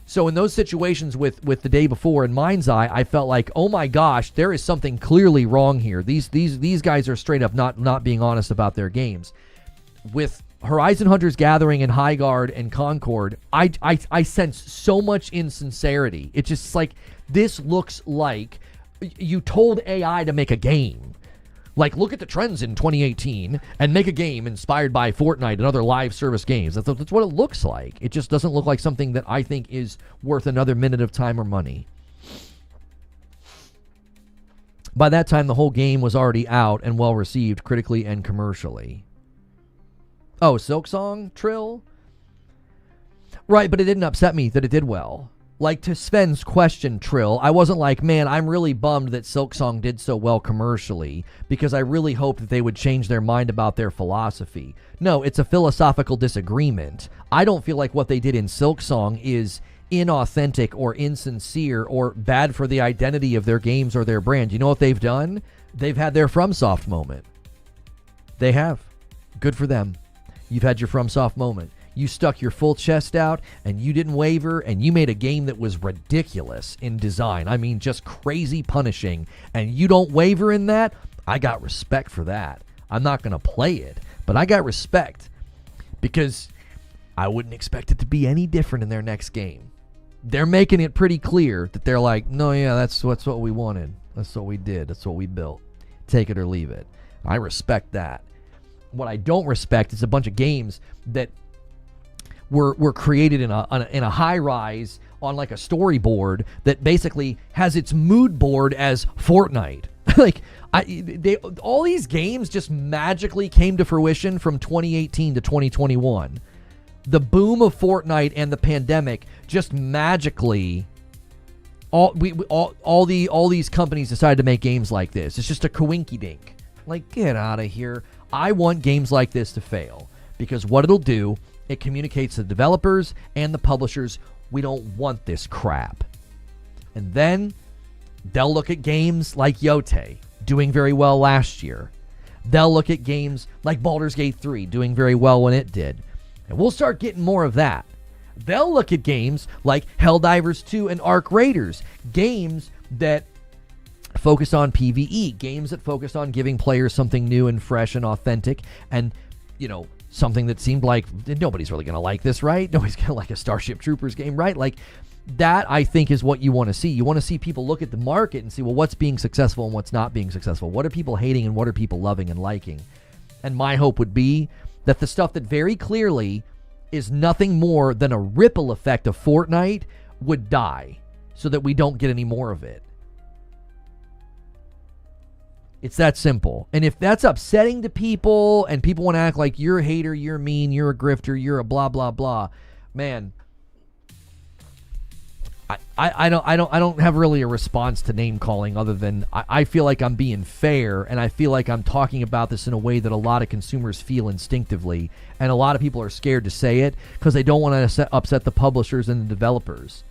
So in those situations with The Day Before and Mind's Eye, I felt like, oh my gosh, there is something clearly wrong here. These guys are straight up not being honest about their games. With Horizon Hunters Gathering and High Guard and Concord, I sense so much insincerity. It's just like, this looks like you told AI to make a game. Like, look at the trends in 2018 and make a game inspired by Fortnite and other live service games. That's what it looks like. It just doesn't look like something that I think is worth another minute of time or money. By that time, the whole game was already out and well received critically and commercially. Oh, Silksong Trill? Right, but it didn't upset me that it did well. Like, to Sven's question, Trill, I wasn't like, man, I'm really bummed that Silksong did so well commercially because I really hoped that they would change their mind about their philosophy. No, it's a philosophical disagreement. I don't feel like what they did in Silksong is inauthentic or insincere or bad for the identity of their games or their brand. You know what they've done? They've had their FromSoft moment. They have. Good for them. You've had your FromSoft moment. You stuck your full chest out, and you didn't waver, and you made a game that was ridiculous in design. I mean, just crazy punishing, and you don't waver in that? I got respect for that. I'm not going to play it, but I got respect because I wouldn't expect it to be any different in their next game. They're making it pretty clear that they're like, no, yeah, that's what we wanted. That's what we did. That's what we built. Take it or leave it. I respect that. What I don't respect is a bunch of games that were created in a high rise on like a storyboard that basically has its mood board as Fortnite. Like all these games just magically came to fruition from 2018 to 2021. The boom of Fortnite and the pandemic just magically all these companies decided to make games like this. It's just a coinky-dink. Like, get out of here. I want games like this to fail because what it'll do, it communicates to the developers and the publishers, we don't want this crap. And then they'll look at games like Yote doing very well last year. They'll look at games like Baldur's Gate 3 doing very well when it did. And we'll start getting more of that. They'll look at games like Helldivers 2 and Arc Raiders, games that focus on PvE, games that focus on giving players something new and fresh and authentic and, you know, something that seemed like nobody's really going to like this, right? Nobody's going to like a Starship Troopers game, right? Like that, I think, is what you want to see. You want to see people look at the market and see, well, what's being successful and what's not being successful? What are people hating and what are people loving and liking? And my hope would be that the stuff that very clearly is nothing more than a ripple effect of Fortnite would die so that we don't get any more of it. It's that simple. And if that's upsetting to people and people want to act like you're a hater, you're mean, you're a grifter, you're a blah, blah, blah, man, I don't have really a response to name calling other than I feel like I'm being fair and I feel like I'm talking about this in a way that a lot of consumers feel instinctively. And a lot of people are scared to say it because they don't want to upset the publishers and the developers.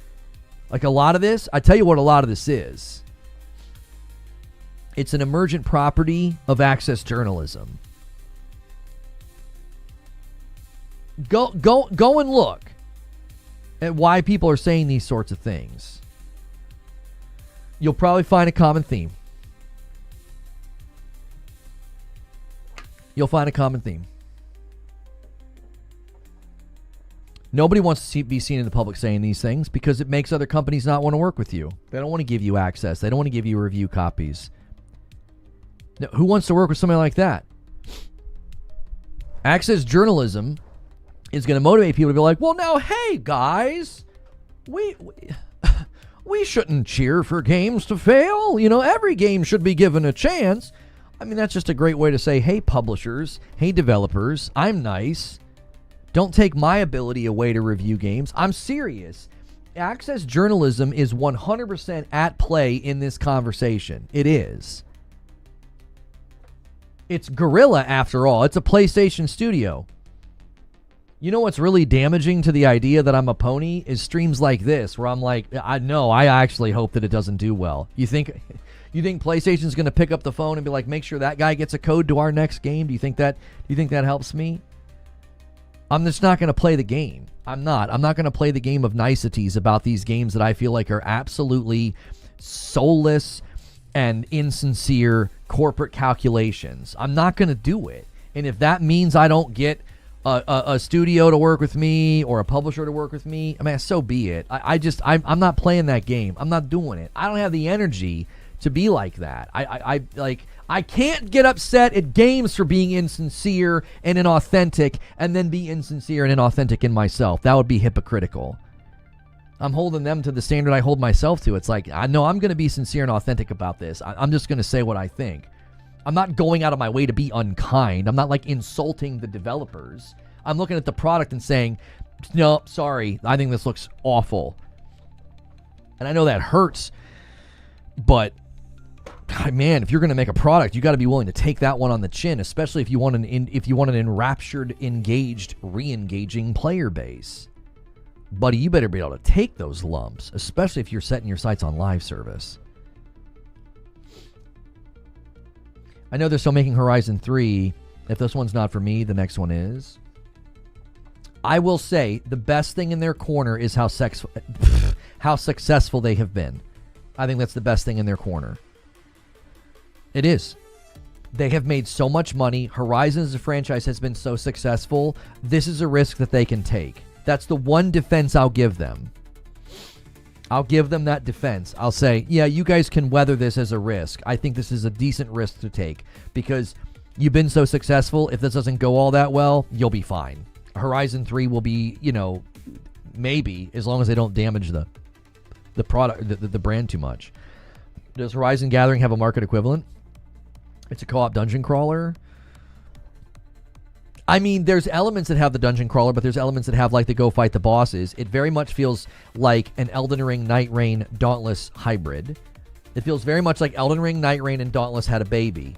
Like a lot of this, I tell you what a lot of this is. It's an emergent property of access journalism. Go and look at why people are saying these sorts of things. You'll probably find a common theme. You'll find a common theme. Nobody wants to be seen in the public saying these things because it makes other companies not want to work with you. They don't want to give you access. They don't want to give you review copies. Now, who wants to work with somebody like that? Access journalism is going to motivate people to be like, well, now, hey, guys, we shouldn't cheer for games to fail. You know, every game should be given a chance. I mean, that's just a great way to say, hey, publishers, hey, developers, I'm nice. Don't take my ability away to review games. I'm serious. Access journalism is 100% at play in this conversation. It is. It's Guerrilla, after all. It's a PlayStation studio. You know what's really damaging to the idea that I'm a pony is streams like this, where I'm like, I actually hope that it doesn't do well. You think PlayStation's going to pick up the phone and be like, make sure that guy gets a code to our next game? Do you think that helps me? I'm just not going to play the game. I'm not going to play the game of niceties about these games that I feel like are absolutely soulless and insincere corporate calculations. I'm not going to do it. And if that means I don't get a studio to work with me or a publisher to work with me, I mean, so be it. I'm not playing that game. I'm not doing it. I don't have the energy to be like that. I can't get upset at games for being insincere and inauthentic and then be insincere and inauthentic in myself. That would be hypocritical. I'm holding them to the standard I hold myself to. It's like, I know I'm going to be sincere and authentic about this. I'm just going to say what I think. I'm not going out of my way to be unkind. I'm not like insulting the developers. I'm looking at the product and saying, no, sorry, I think this looks awful. And I know that hurts, but God, man, if you're going to make a product, you got to be willing to take that one on the chin, especially if you want an enraptured, engaged, re-engaging player base. Buddy, you better be able to take those lumps, especially if you're setting your sights on live service. I know they're still making Horizon 3. If this one's not for me, the next one is. I will say the best thing in their corner is how successful they have been. I think that's the best thing in their corner. It is. They have made so much money. Horizon as a franchise has been so successful. This is a risk that they can take. That's the one defense I'll give them. I'll give them that defense. I'll say, yeah, you guys can weather this as a risk. I think this is a decent risk to take because you've been so successful. If this doesn't go all that well, you'll be fine. Horizon 3 will be, maybe, as long as they don't damage the product, the brand too much. Does Horizon Gathering have a market equivalent? It's a co-op dungeon crawler. I mean, there's elements that have the dungeon crawler, but there's elements that have like the go fight the bosses. It very much feels like an Elden Ring, Night Rain, Dauntless hybrid. It feels very much like Elden Ring, Night Rain, and Dauntless had a baby.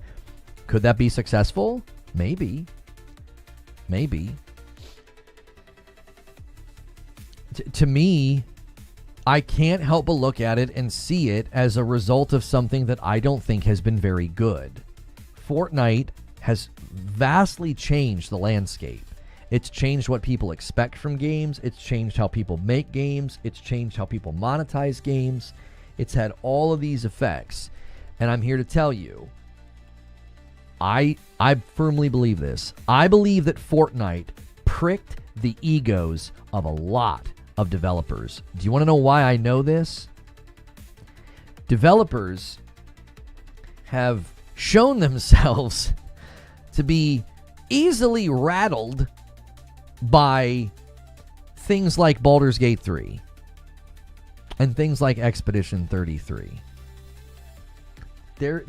Could that be successful? Maybe. Maybe. To me, I can't help but look at it and see it as a result of something that I don't think has been very good. Fortnite has vastly changed the landscape. It's changed what people expect from games. It's changed how people make games. It's changed how people monetize games. It's had all of these effects. And I'm here to tell you, I firmly believe this. I believe that Fortnite pricked the egos of a lot of developers. Do you want to know why I know this? Developers have shown themselves to be easily rattled by things like Baldur's Gate 3 and things like Expedition 33.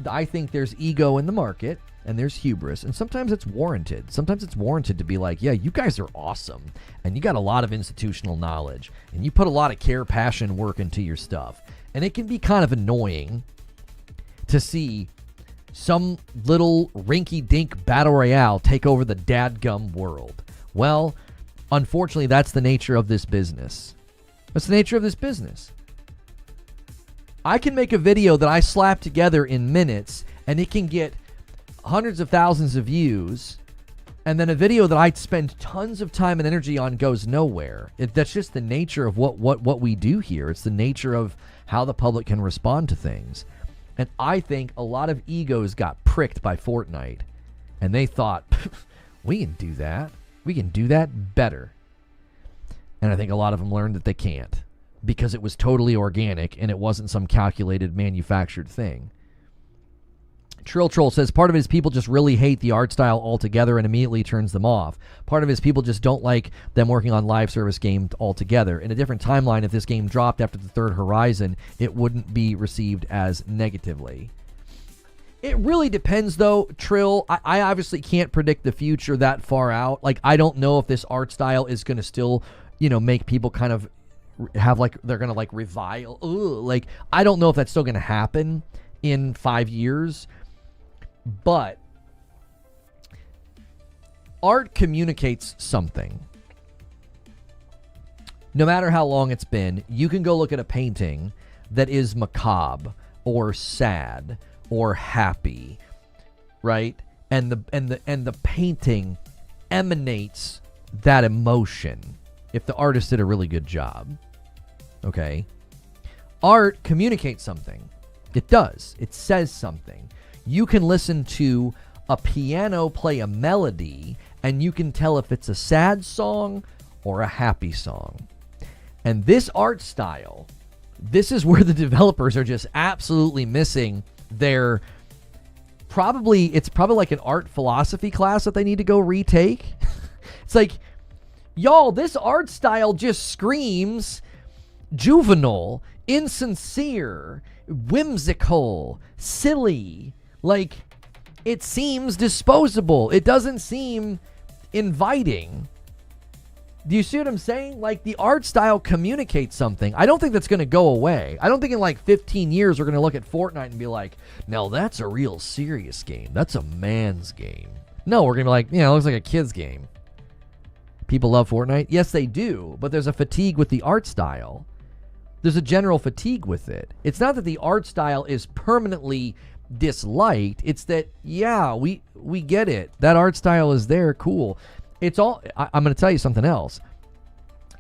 I think there's ego in the market and there's hubris, and sometimes it's warranted. Sometimes it's warranted to be like, yeah, you guys are awesome, and you got a lot of institutional knowledge, and you put a lot of care, passion, work into your stuff. And it can be kind of annoying to see some little rinky-dink battle royale take over the dadgum world. Well, unfortunately, that's the nature of this business. That's the nature of this business. I can make a video that I slap together in minutes, and it can get hundreds of thousands of views, and then a video that I spend tons of time and energy on goes nowhere. That's just the nature of what we do here. It's the nature of how the public can respond to things. And I think a lot of egos got pricked by Fortnite, and they thought, we can do that. We can do that better. And I think a lot of them learned that they can't, because it was totally organic and it wasn't some calculated manufactured thing. Trill Troll says part of his people just really hate the art style altogether and immediately turns them off. Part of his people just don't like them working on live service game altogether. In a different timeline, if this game dropped after the third Horizon, it wouldn't be received as negatively. It really depends, though, Trill. I obviously can't predict the future that far out. Like, I don't know if this art style is going to still, make people kind of have, like, they're going to, like, revile. Ugh. Like, I don't know if that's still going to happen in 5 years. But art communicates something. No matter how long it's been, you can go look at a painting that is macabre or sad or happy, right? And the painting emanates that emotion if the artist did a really good job. Okay? Art communicates something. It does. It says something. You can listen to a piano play a melody, and you can tell if it's a sad song or a happy song. And this art style, this is where the developers are just absolutely missing their... It's probably like an art philosophy class that they need to go retake. It's like, y'all, this art style just screams juvenile, insincere, whimsical, silly. Like, it seems disposable. It doesn't seem inviting. Do you see what I'm saying? Like, the art style communicates something. I don't think that's going to go away. I don't think in like 15 years we're going to look at Fortnite and be like, now that's a real serious game. That's a man's game. No, we're going to be like, it looks like a kid's game. People love Fortnite? Yes, they do. But there's a fatigue with the art style. There's a general fatigue with it. It's not that the art style is permanently disliked. It's that, we get it. That art style is there. Cool. It's all, I'm going to tell you something else.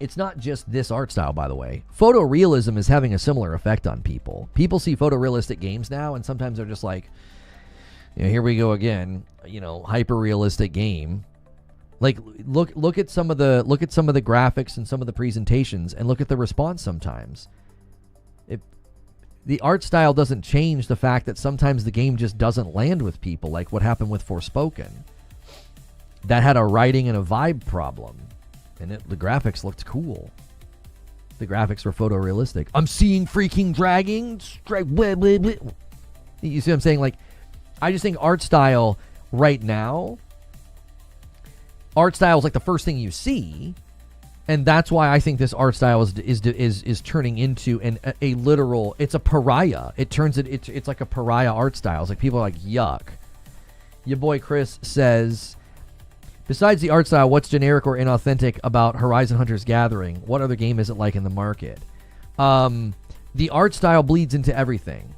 It's not just this art style, by the way. Photorealism is having a similar effect on people. People see photorealistic games now, and sometimes they're just like, here we go again. Hyper-realistic game. Like, look at some of the graphics and some of the presentations, and look at the response sometimes. The art style doesn't change the fact that sometimes the game just doesn't land with people, like what happened with Forspoken. That had a writing and a vibe problem, and the graphics looked cool. The graphics were photorealistic. I'm seeing freaking dragons. You see what I'm saying? Like, I just think art style right now, art style is like the first thing you see, and that's why I think this art style is turning into a literal. It's a pariah. It's like a pariah art style. It's like people are like, yuck. Your boy Chris says, besides the art style, what's generic or inauthentic about Horizon Hunters Gathering? What other game is it like in the market? The art style bleeds into everything.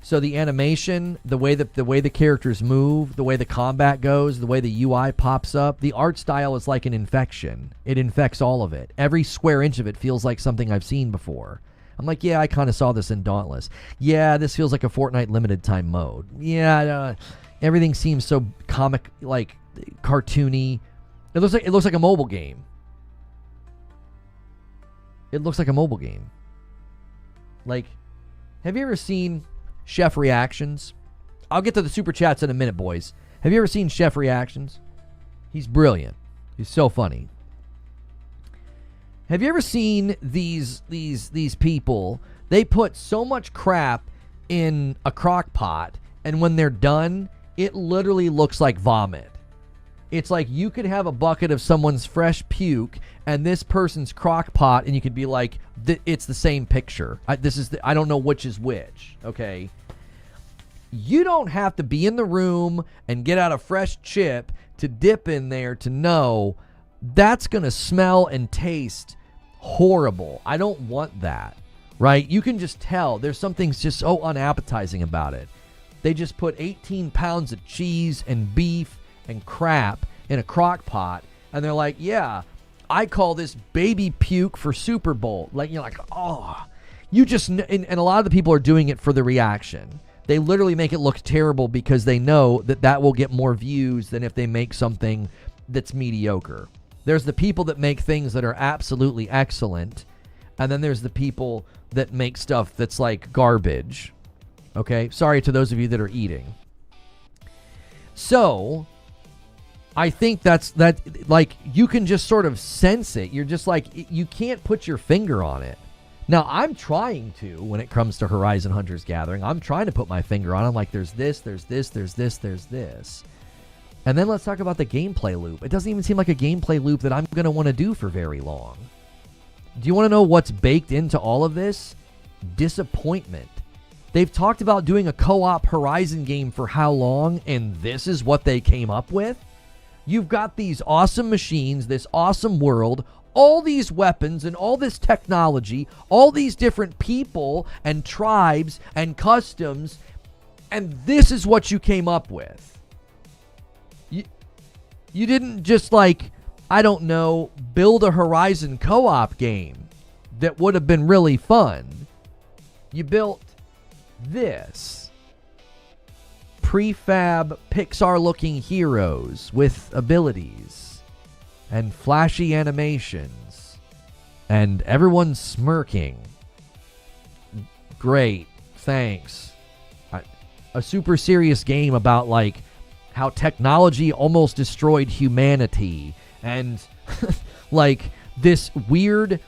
So the animation, the way the characters move, the way the combat goes, the way the UI pops up, the art style is like an infection. It infects all of it. Every square inch of it feels like something I've seen before. I'm like, yeah, I kind of saw this in Dauntless. Yeah, this feels like a Fortnite limited time mode. Yeah, everything seems so comic, like cartoony. It looks like a mobile game. It looks like a mobile game. Like, have you ever seen Chef Reactions? I'll get to the super chats in a minute, boys. Have you ever seen Chef Reactions? He's brilliant. He's so funny. Have you ever seen these people? They put so much crap in a crock pot, and when they're done, it literally looks like vomit. It's like you could have a bucket of someone's fresh puke and this person's crock pot, and you could be like, it's the same picture. I don't know which is which, okay? You don't have to be in the room and get out a fresh chip to dip in there to know that's going to smell and taste horrible. I don't want that, right? You can just tell there's something just so unappetizing about it. They just put 18 pounds of cheese and beef and crap in a crock pot, and they're like, yeah, I call this baby puke for Super Bowl. Like, you're like, oh, you just, and a lot of the people are doing it for the reaction. They literally make it look terrible because they know that will get more views than if they make something that's mediocre. There's the people that make things that are absolutely excellent, and then there's the people that make stuff that's like garbage. Okay? Sorry to those of you that are eating. So, I think that like, you can just sort of sense it. You're just like, you can't put your finger on it. Now, I'm trying to, when it comes to Horizon Hunters Gathering, I'm trying to put my finger on it. I'm like, there's this, there's this, there's this, there's this. And then let's talk about the gameplay loop. It doesn't even seem like a gameplay loop that I'm going to want to do for very long. Do you want to know what's baked into all of this? Disappointment. They've talked about doing a co-op Horizon game for how long, and this is what they came up with? You've got these awesome machines, this awesome world, all these weapons and all this technology, all these different people and tribes and customs, and this is what you came up with. You didn't just, like, I don't know, build a Horizon co-op game that would have been really fun. You built this. Prefab Pixar-looking heroes with abilities and flashy animations and everyone smirking. Great, thanks. A super serious game about, like, how technology almost destroyed humanity, and like this weird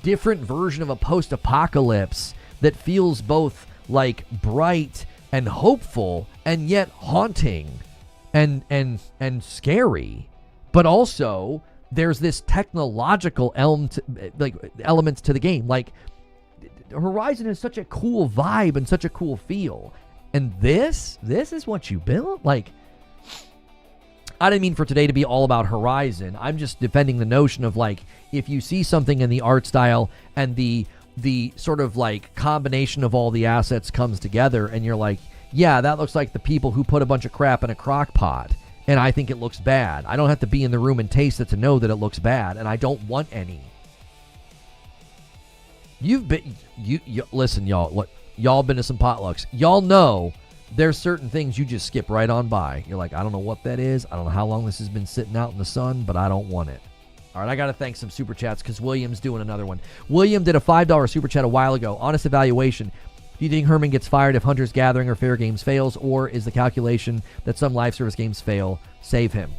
different version of a post-apocalypse that feels both like bright and hopeful and yet haunting and scary. But also there's this technological elements to the game. Like, Horizon has such a cool vibe and such a cool feel. And this is what you built? Like, I didn't mean for today to be all about Horizon. I'm just defending the notion of, like, if you see something in the art style and the sort of like combination of all the assets comes together and you're like, yeah, that looks like the people who put a bunch of crap in a crock pot and I think it looks bad. I don't have to be in the room and taste it to know that it looks bad, and I don't want any. Listen, y'all, y'all been to some potlucks. Y'all know there's certain things you just skip right on by. You're like, I don't know what that is. I don't know how long this has been sitting out in the sun, but I don't want it. All right, I got to thank some super chats because William's doing another one. William did a $5 super chat a while ago. Honest evaluation. Do you think Herman gets fired if Hunter's Gathering or Fair Games fails, or is the calculation that some live service games fail save him?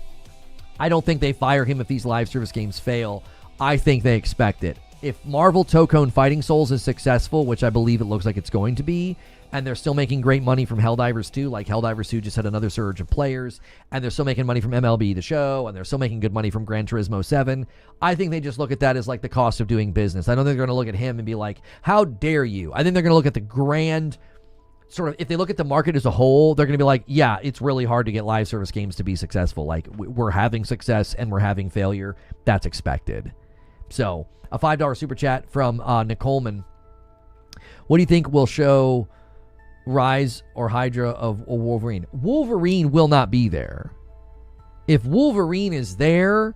I don't think they fire him if these live service games fail. I think they expect it. If Marvel Tokone Fighting Souls is successful, which I believe it looks like it's going to be, and they're still making great money from Helldivers 2, like Helldivers 2 just had another surge of players, and they're still making money from MLB The Show, and they're still making good money from Gran Turismo 7, I think they just look at that as like the cost of doing business. I don't think they're going to look at him and be like, how dare you? I think they're going to look at the grand sort of, if they look at the market as a whole, they're going to be like, yeah, it's really hard to get live service games to be successful. Like, we're having success and we're having failure. That's expected. So, a $5 super chat from Nicoleman. What do you think will show Rise or Hydra of Wolverine? Wolverine will not be there. If Wolverine is there,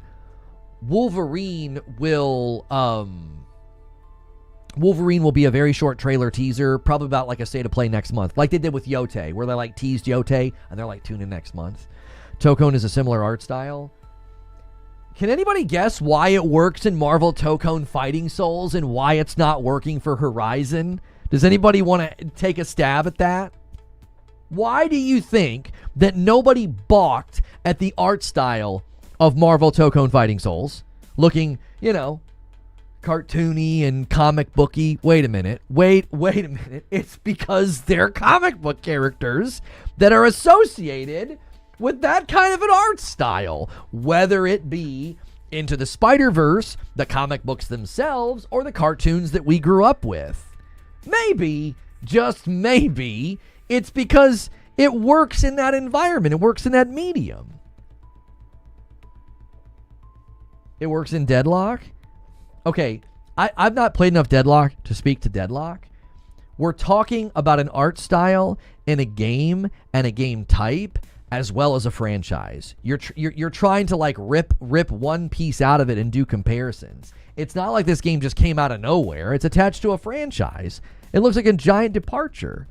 Wolverine will be a very short trailer teaser, probably about like a state of play next month, like they did with Yote, where they like teased Yote and they're like, tune in next month. Tokone is a similar art style. Can anybody guess why it works in Marvel Tokone Fighting Souls and why it's not working for Horizon? Does anybody want to take a stab at that? Why do you think that nobody balked at the art style of Marvel Tokone Fighting Souls? Looking, you know, cartoony and comic booky. Wait a minute. Wait a minute. It's because they're comic book characters that are associated with that kind of an art style, whether it be Into the Spider-Verse, the comic books themselves, or the cartoons that we grew up with. Maybe, just maybe, it's because it works in that environment. It works in that medium. It works in Deadlock? Okay, I've not played enough Deadlock to speak to Deadlock. We're talking about an art style in a game and a game type as well as a franchise. You're trying to like rip one piece out of it and do comparisons. It's not like this game just came out of nowhere. It's attached to a franchise. It looks like a giant departure.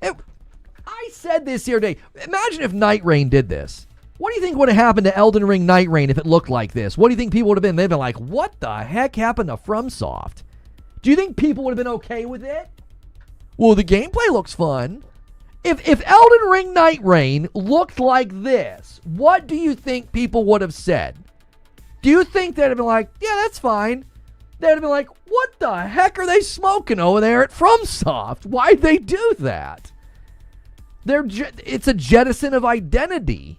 I said this the other day. Imagine if Night Rain did this. What do you think would have happened to Elden Ring Night Rain if it looked like this? What do you think people would have been? They've been like, what the heck happened to FromSoft? Do you think people would have been okay with it? Well, the gameplay looks fun. If Elden Ring Night Rain looked like this, what do you think people would have said? Do you think they'd have been like, yeah, that's fine? They'd have been like, what the heck are they smoking over there at FromSoft? Why'd they do that? It's a jettison of identity.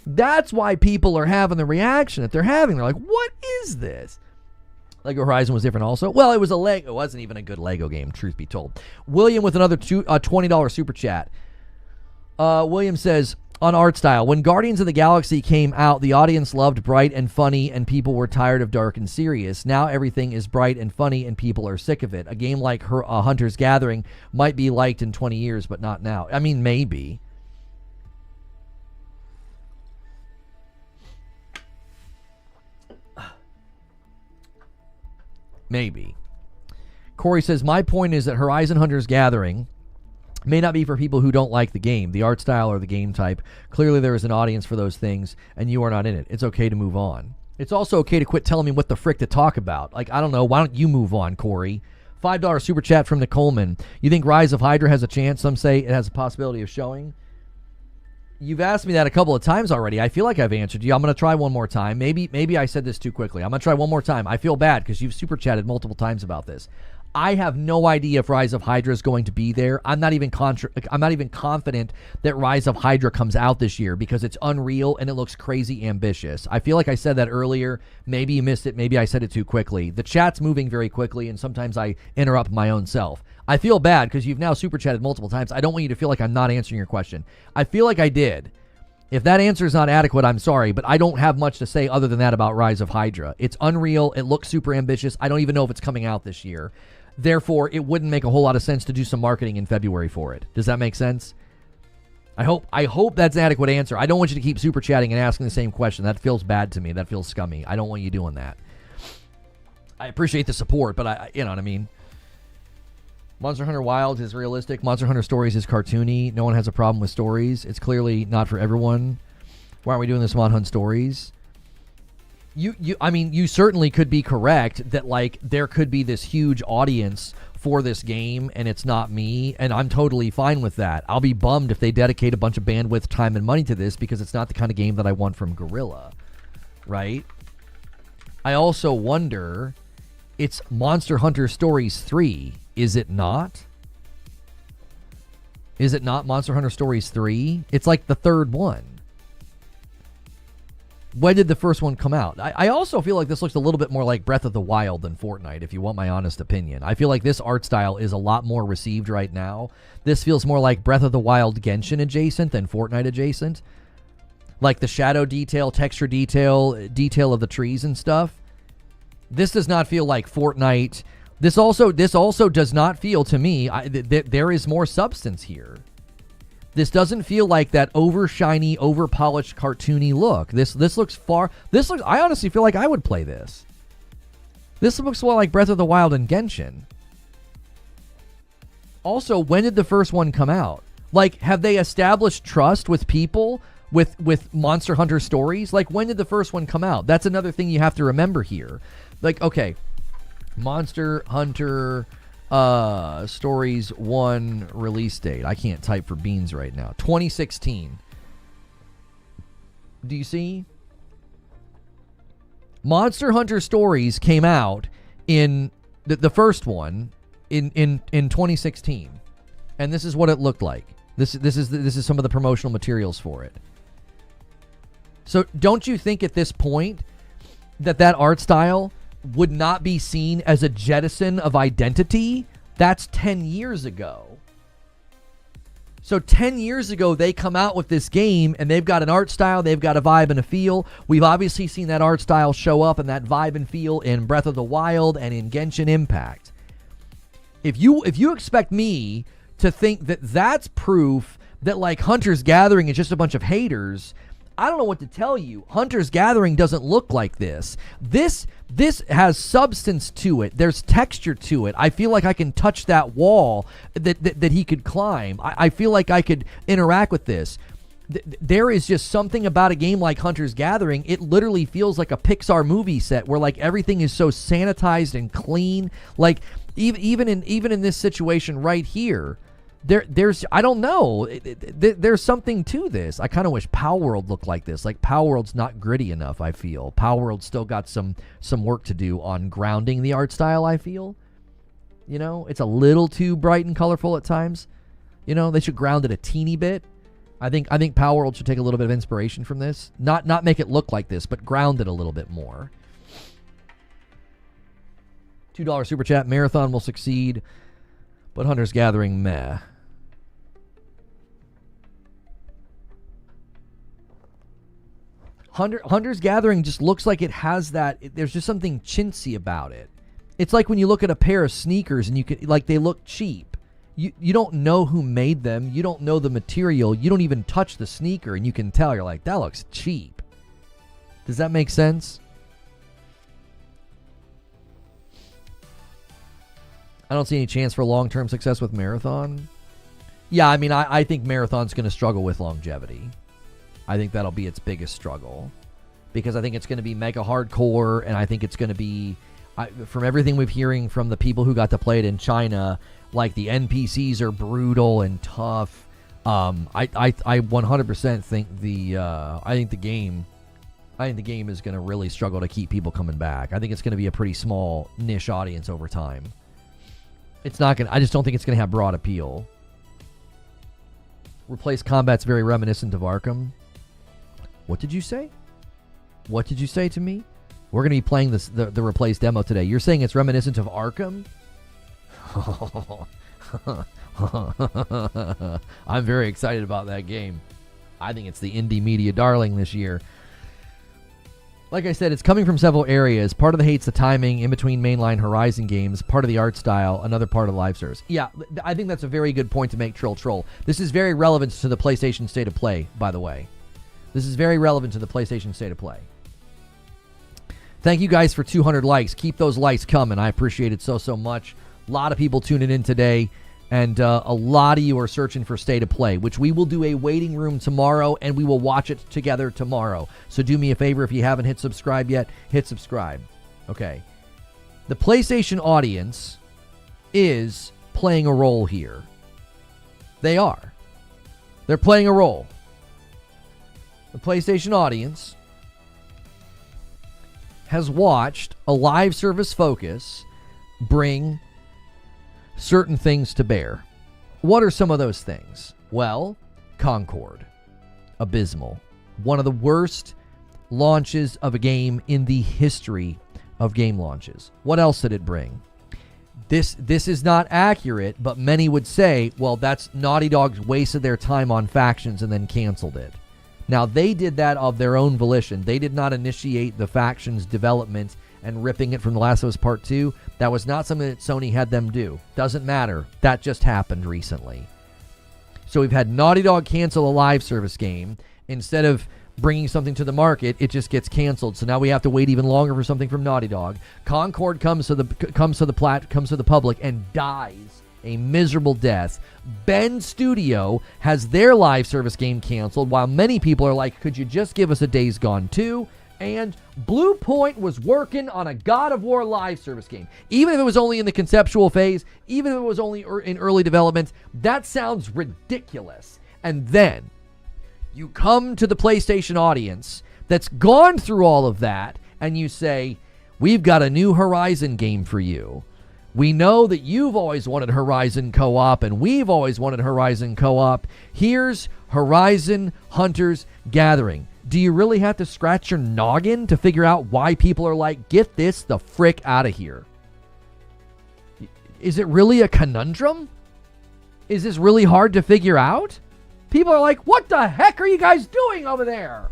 That's why people are having the reaction that they're having. They're like, what is this? Lego Horizon was different also. Well, it was it wasn't even a good Lego game, truth be told. William with another $20 super chat. William says, on art style, when Guardians of the Galaxy came out, the audience loved bright and funny, and people were tired of dark and serious. Now everything is bright and funny, and people are sick of it. A game like Hunter's Gathering might be liked in 20 years, but not now. I mean, maybe. Maybe. Corey says, my point is that Horizon Hunter's Gathering may not be for people who don't like the game, the art style, or the game type. Clearly there is an audience for those things, and you are not in it. It's okay to move on. It's also okay to quit telling me what the frick to talk about. Like, I don't know. Why don't you move on, Corey? $5 super chat from Nicoleman. You think Rise of Hydra has a chance? Some say it has a possibility of showing. You've asked me that a couple of times already. I feel like I've answered you. I'm going to try one more time. Maybe I said this too quickly. I'm going to try one more time. I feel bad because you've super chatted multiple times about this. I have no idea if Rise of Hydra is going to be there. I'm not even confident that Rise of Hydra comes out this year because it's Unreal and it looks crazy ambitious. I feel like I said that earlier. Maybe you missed it. Maybe I said it too quickly. The chat's moving very quickly, and sometimes I interrupt my own self. I feel bad because you've now super chatted multiple times. I don't want you to feel like I'm not answering your question. I feel like I did. If that answer is not adequate, I'm sorry, but I don't have much to say other than that about Rise of Hydra. It's Unreal. It looks super ambitious. I don't even know if it's coming out this year. Therefore, it wouldn't make a whole lot of sense to do some marketing in February for it. Does that make sense? I hope that's an adequate answer. I don't want you to keep super chatting and asking the same question. That feels bad to me. That feels scummy. I don't want you doing that. I appreciate the support, but you know what I mean. Monster Hunter Wilds is realistic. Monster Hunter Stories is cartoony. No one has a problem with stories. It's clearly not for everyone. Why aren't we doing this Mon Hunt Stories? I mean, you certainly could be correct that, like, there could be this huge audience for this game and it's not me, and I'm totally fine with that. I'll be bummed if they dedicate a bunch of bandwidth, time, and money to this because it's not the kind of game that I want from Guerrilla, right? I also wonder, it's Monster Hunter Stories 3, is it not? Is it not Monster Hunter Stories 3? It's like the third one. When did the first one come out? I also feel like this looks a little bit more like Breath of the Wild than Fortnite, if you want my honest opinion. I feel like this art style is a lot more received right now. This feels more like Breath of the Wild Genshin adjacent than Fortnite adjacent. Like the shadow detail, texture detail of the trees and stuff. This does not feel like Fortnite. This also does not feel to me, there is more substance here. This doesn't feel like that over shiny, over polished, cartoony look. This looks I honestly feel like I would play this. This looks more like Breath of the Wild and Genshin. Also, when did the first one come out? Like, have they established trust with people with Monster Hunter Stories? Like, when did the first one come out? That's another thing you have to remember here. Like, okay, Monster Hunter Stories 1 release date. I can't type for beans right now. 2016. Do you see? Monster Hunter Stories came out in the first one in 2016. And this is what it looked like. This is some of the promotional materials for it. So don't you think at this point that art style would not be seen as a jettison of identity? That's 10 years ago. So 10 years ago, they come out with this game, and they've got an art style, they've got a vibe and a feel. We've obviously seen that art style show up and that vibe and feel in Breath of the Wild and in Genshin Impact. If you expect me to think that that's proof that, like, Hunter's Gathering is just a bunch of haters, I don't know what to tell you. Hunter's Gathering doesn't look like this. This has substance to it. There's texture to it. I feel like I can touch that wall that he could climb. I feel like I could interact with this. There is just something about a game like Hunter's Gathering. It literally feels like a Pixar movie set where, like, everything is so sanitized and clean. Like, even in this situation right here, there's I don't know. There's something to this. I kind of wish Power World looked like this. Like, Power World's not gritty enough, I feel. Power World's still got some work to do on grounding the art style, I feel. You know, it's a little too bright and colorful at times. You know, they should ground it a teeny bit. I think Power World should take a little bit of inspiration from this. Not make it look like this, but ground it a little bit more. $2 super chat. Marathon will succeed, but Hunter's Gathering, meh. Hunter's Gathering just looks like it has that. There's just something chintzy about it. It's like when you look at a pair of sneakers and you can, like, they look cheap. You don't know who made them. You don't know the material. You don't even touch the sneaker and you can tell. You're like, that looks cheap. Does that make sense? I don't see any chance for long-term success with Marathon. Yeah, I mean, I think Marathon's going to struggle with longevity. I think that'll be its biggest struggle. Because I think it's going to be mega hardcore, and I think it's going to be, from everything we're hearing from the people who got to play it in China, like, the NPCs are brutal and tough. I 100% think I think the game is going to really struggle to keep people coming back. I think it's going to be a pretty small niche audience over time. It's not going to, I just don't think it's going to have broad appeal. Replace combat's very reminiscent of Arkham. What did you say? What did you say to me? We're going to be playing the replaced demo today. You're saying it's reminiscent of Arkham? I'm very excited about that game. I think it's the indie media darling this year. Like I said, it's coming from several areas. Part of the hate's the timing in between mainline Horizon games, part of the art style, another part of live service. Yeah, I think that's a very good point to make, Troll. This is very relevant to the PlayStation State of Play, by the way. This is very relevant to the PlayStation State of Play. Thank you guys for 200 likes. Keep those likes coming. I appreciate it so much. A lot of people tuning in today. And a lot of you are searching for State of Play, which we will do a waiting room tomorrow, and we will watch it together tomorrow. So do me a favor, if you haven't hit subscribe yet, hit subscribe. Okay. The PlayStation audience is playing a role here. They are. They're playing a role. The PlayStation audience has watched a live service focus bring certain things to bear. What are some of those things? Well, Concord. Abysmal. One of the worst launches of a game in the history of game launches. What else did it bring? This is not accurate, but many would say, well, that's Naughty Dog's wasted their time on Factions and then canceled it. Now, they did that of their own volition. They did not initiate the Factions development and ripping it from The Last of Us Part 2. That was not something that Sony had them do. Doesn't matter. That just happened recently. So we've had Naughty Dog cancel a live service game. Instead of bringing something to the market, it just gets canceled. So now we have to wait even longer for something from Naughty Dog. Concord comes to the public and dies a miserable death. Bend Studio has their live service game canceled, while many people are like, could you just give us a Days Gone 2? And Blue Point was working on a God of War live service game. Even if it was only in the conceptual phase, even if it was only in early development, that sounds ridiculous. And then you come to the PlayStation audience that's gone through all of that, and you say, we've got a new Horizon game for you. We know that you've always wanted Horizon co-op, and we've always wanted Horizon co-op. Here's Horizon Hunters Gathering. Do you really have to scratch your noggin to figure out why people are like, get this the frick out of here? Is it really a conundrum? Is this really hard to figure out? People are like, what the heck are you guys doing over there?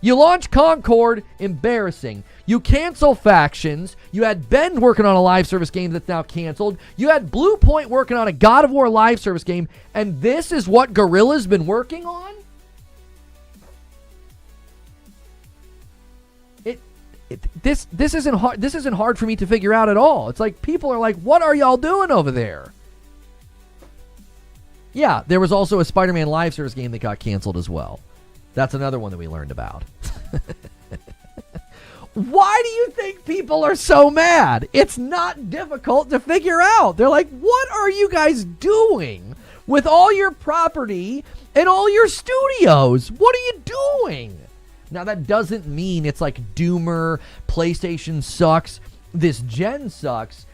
You launch Concord, embarrassing. You cancel Factions. You had Ben working on a live service game that's now canceled. You had Blue Point working on a God of War live service game. And this is what Guerrilla's been working on? This isn't hard. This isn't hard for me to figure out at all. It's like people are like, "What are y'all doing over there?" Yeah, there was also a Spider-Man live service game that got canceled as well. That's another one that we learned about. Why do you think people are so mad? It's not difficult to figure out. They're like, "What are you guys doing with all your property and all your studios? What are you doing?" Now, that doesn't mean it's like doomer, PlayStation sucks, this gen sucks.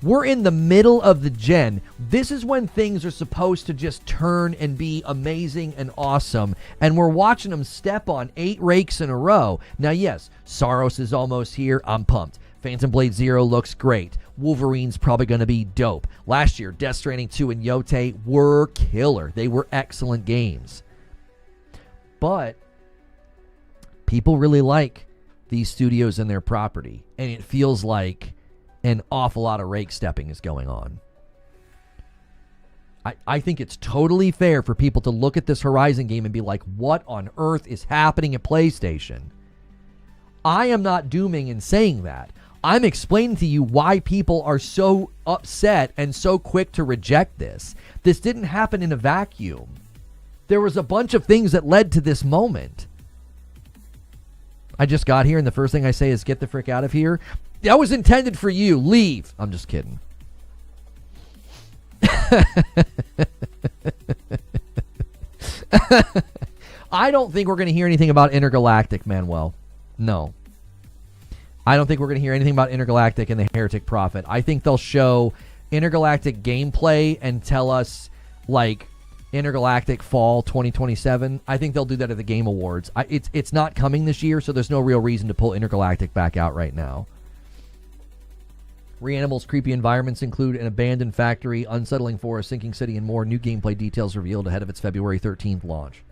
We're in the middle of the gen. This is when things are supposed to just turn and be amazing and awesome. And we're watching them step on 8 rakes in a row. Now, yes, SAROS is almost here. I'm pumped. Phantom Blade Zero looks great. Wolverine's probably going to be dope. Last year, Death Stranding 2 and Yote were killer. They were excellent games. But people really like these studios and their property, and it feels like an awful lot of rake stepping is going on. I think it's totally fair for people to look at this Horizon game and be like, what on earth is happening at PlayStation? I am not dooming and saying that. I'm explaining to you why people are so upset and so quick to reject this. This didn't happen in a vacuum. There was a bunch of things that led to this moment. I just got here, and the first thing I say is, get the frick out of here. That was intended for you. Leave. I'm just kidding. I don't think we're going to hear anything about Intergalactic, Manuel. No. I don't think we're going to hear anything about Intergalactic and the Heretic Prophet. I think they'll show Intergalactic gameplay and tell us, like, Intergalactic Fall 2027. I think they'll do that at the Game Awards. It's not coming this year, so there's no real reason to pull Intergalactic back out right now. Reanimal's creepy environments include an abandoned factory, unsettling forest, sinking city, and more. New gameplay details revealed ahead of its February 13th launch.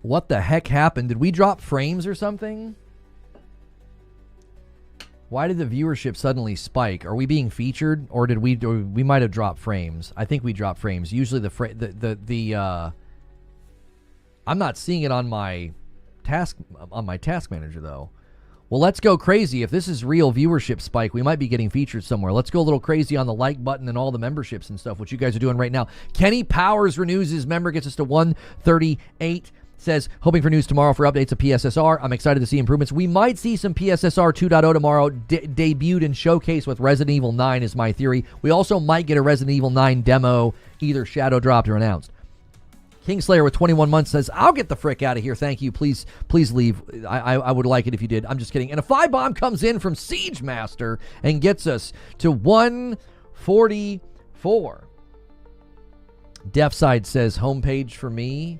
What the heck happened? Did we drop frames or something? Why did the viewership suddenly spike? Are we being featured, or did we might have dropped frames? I think we dropped frames. Usually I'm not seeing it on my task manager though. Well, let's go crazy. If this is real viewership spike, we might be getting featured somewhere. Let's go a little crazy on the like button and all the memberships and stuff, which you guys are doing right now. Kenny Powers renews his member, gets us to 138. Says, hoping for news tomorrow for updates of PSSR. I'm excited to see improvements. We might see some PSSR 2.0 tomorrow, debuted and showcased with Resident Evil 9 is my theory. We also might get a Resident Evil 9 demo, either shadow dropped or announced. Kingslayer with 21 months says, I'll get the frick out of here. Thank you. Please leave. I would like it if you did. I'm just kidding. And a 5-bomb comes in from Siege Master and gets us to 144. Deafside says, homepage for me.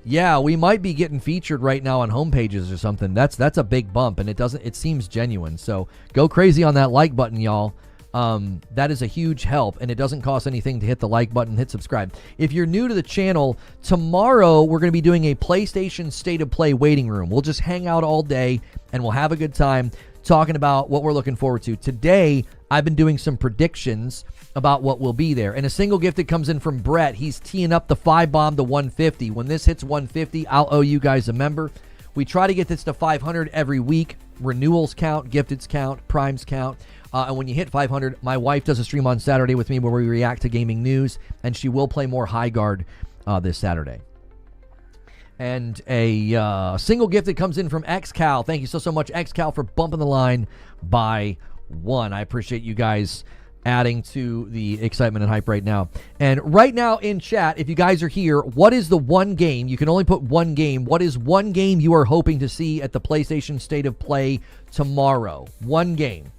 Yeah, we might be getting featured right now on homepages or something. That's a big bump, and it seems genuine. So go crazy on that like button, y'all. That is a huge help, and it doesn't cost anything to hit the like button, hit subscribe. If you're new to the channel, tomorrow we're going to be doing a PlayStation State of Play waiting room. We'll just hang out all day, and we'll have a good time talking about what we're looking forward to. Today, I've been doing some predictions about what will be there. And a single gift that comes in from Brett. He's teeing up the 5-bomb to 150. When this hits 150, I'll owe you guys a member. We try to get this to 500 every week. Renewals count, gifteds count, primes count. And when you hit 500, my wife does a stream on Saturday with me where we react to gaming news, and she will play more High Guard this Saturday. And a single gift that comes in from XCal. Thank you so much, XCal, for bumping the line by 1. I appreciate you guys adding to the excitement and hype right now. And right now in chat, if you guys are here, what is the one game? You can only put one game. What is one game you are hoping to see at the PlayStation State of Play tomorrow? One game.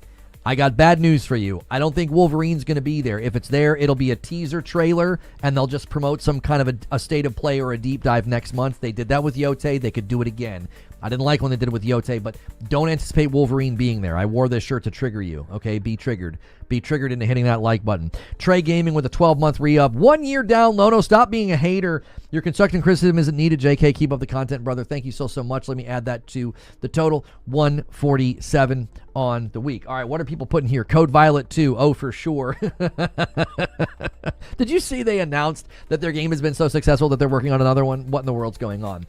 I got bad news for you. I don't think Wolverine's going to be there. If it's there, it'll be a teaser trailer, and they'll just promote some kind of a state of play or a deep dive next month. They did that with Yote. They could do it again. I didn't like when they did it with Yote, but don't anticipate Wolverine being there. I wore this shirt to trigger you, okay? Be triggered. Be triggered into hitting that like button. Trey Gaming with a 12-month re-up. 1 year down, Lono. Stop being a hater. Your constructive criticism isn't needed, JK. Keep up the content, brother. Thank you so much. Let me add that to the total. 147 on the week. All right, what are people putting here? Code Violet 2. Oh, for sure. Did you see they announced that their game has been so successful that they're working on another one? What in the world's going on?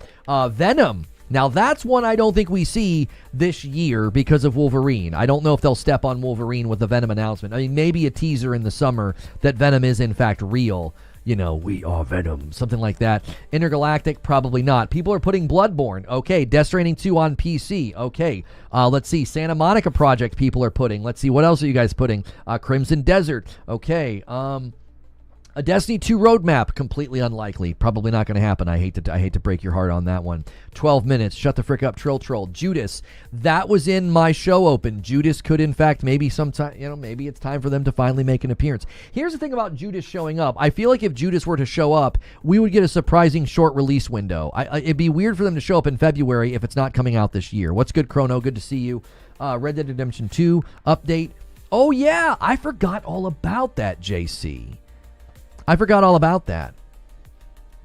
Venom. Now, that's one I don't think we see this year because of Wolverine. I don't know if they'll step on Wolverine with the Venom announcement. I mean, maybe a teaser in the summer that Venom is, in fact, real. You know, we are Venom. Something like that. Intergalactic, probably not. People are putting Bloodborne. Okay. Death Stranding 2 on PC. Okay. Let's see. Santa Monica Project people are putting. Let's see. What else are you guys putting? Crimson Desert. Okay. A Destiny 2 roadmap, completely unlikely. Probably not going to happen. I hate to break your heart on that one. 12 minutes. Shut the frick up, Troll. Judas. That was in my show open. Judas could, in fact, maybe sometime, maybe it's time for them to finally make an appearance. Here's the thing about Judas showing up. I feel like if Judas were to show up, we would get a surprising short release window. It'd be weird for them to show up in February if it's not coming out this year. What's good, Chrono? Good to see you. Red Dead Redemption 2 update. Oh, yeah. I forgot all about that, JC. I forgot all about that.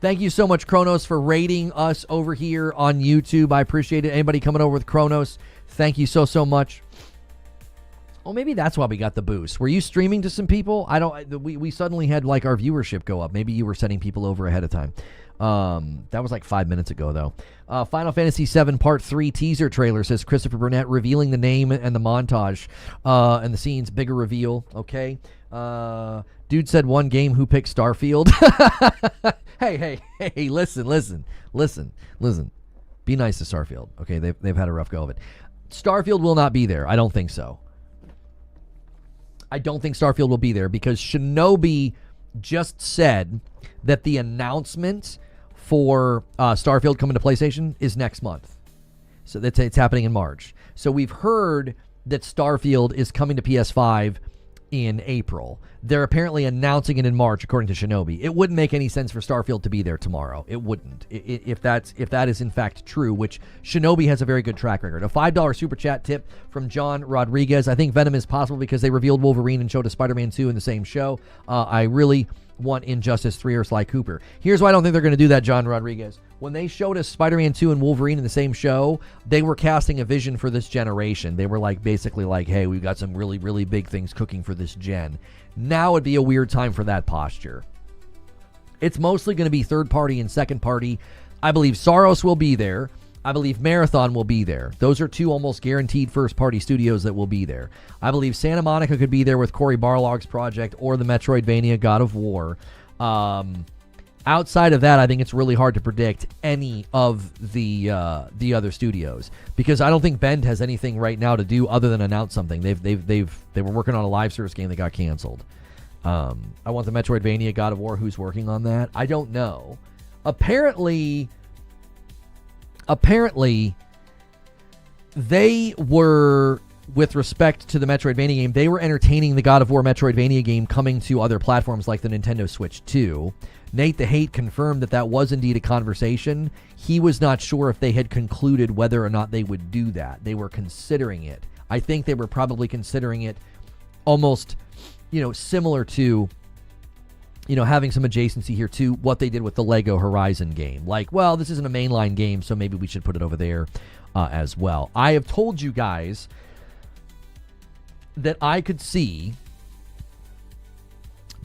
Thank you so much, Kronos, for rating us over here on YouTube. I appreciate it. Anybody coming over with Kronos, thank you so much. Oh, maybe that's why we got the boost. Were you streaming to some people? We suddenly had like our viewership go up. Maybe you were sending people over ahead of time. That was like 5 minutes ago, though. Final Fantasy VII Part 3 teaser trailer, says Christopher Burnett, revealing the name and the montage and the scenes. Bigger reveal. Okay. Dude said one game, who picked Starfield? Hey, listen. Be nice to Starfield. Okay, they've had a rough go of it. Starfield will not be there. I don't think so. I don't think Starfield will be there because Shinobi just said that the announcement for Starfield coming to PlayStation is next month. So it's happening in March. So we've heard that Starfield is coming to PS5 in April. They're apparently announcing it in March, according to Shinobi. It wouldn't make any sense for Starfield to be there tomorrow. It wouldn't. If that is in fact true, which Shinobi has a very good track record. A $5 super chat tip from John Rodriguez. I think Venom is possible because they revealed Wolverine and showed a Spider-Man 2 in the same show. I really want Injustice 3 or Sly Cooper. Here's why I don't think they're going to do that, John Rodriguez. When they showed us Spider-Man 2 and Wolverine in the same show, they were casting a vision for this generation. They were basically like, hey, we've got some really, really big things cooking for this gen. Now would be a weird time for that posture. It's mostly going to be third party and second party. I believe SAROS will be there. I believe Marathon will be there. Those are two almost guaranteed first-party studios that will be there. I believe Santa Monica could be there with Cory Barlog's project or the Metroidvania God of War. Outside of that, I think it's really hard to predict any of the other studios because I don't think Bend has anything right now to do other than announce something. They were working on a live service game that got canceled. I want the Metroidvania God of War. Who's working on that? I don't know. Apparently, they were, with respect to the Metroidvania game, they were entertaining the God of War Metroidvania game coming to other platforms like the Nintendo Switch 2. Nate the Hate confirmed that was indeed a conversation. He was not sure if they had concluded whether or not they would do that. They were considering it. I think they were probably considering it almost, similar to, having some adjacency here to what they did with the Lego Horizon game. Like, well, this isn't a mainline game, so maybe we should put it over there as well. I have told you guys that I could see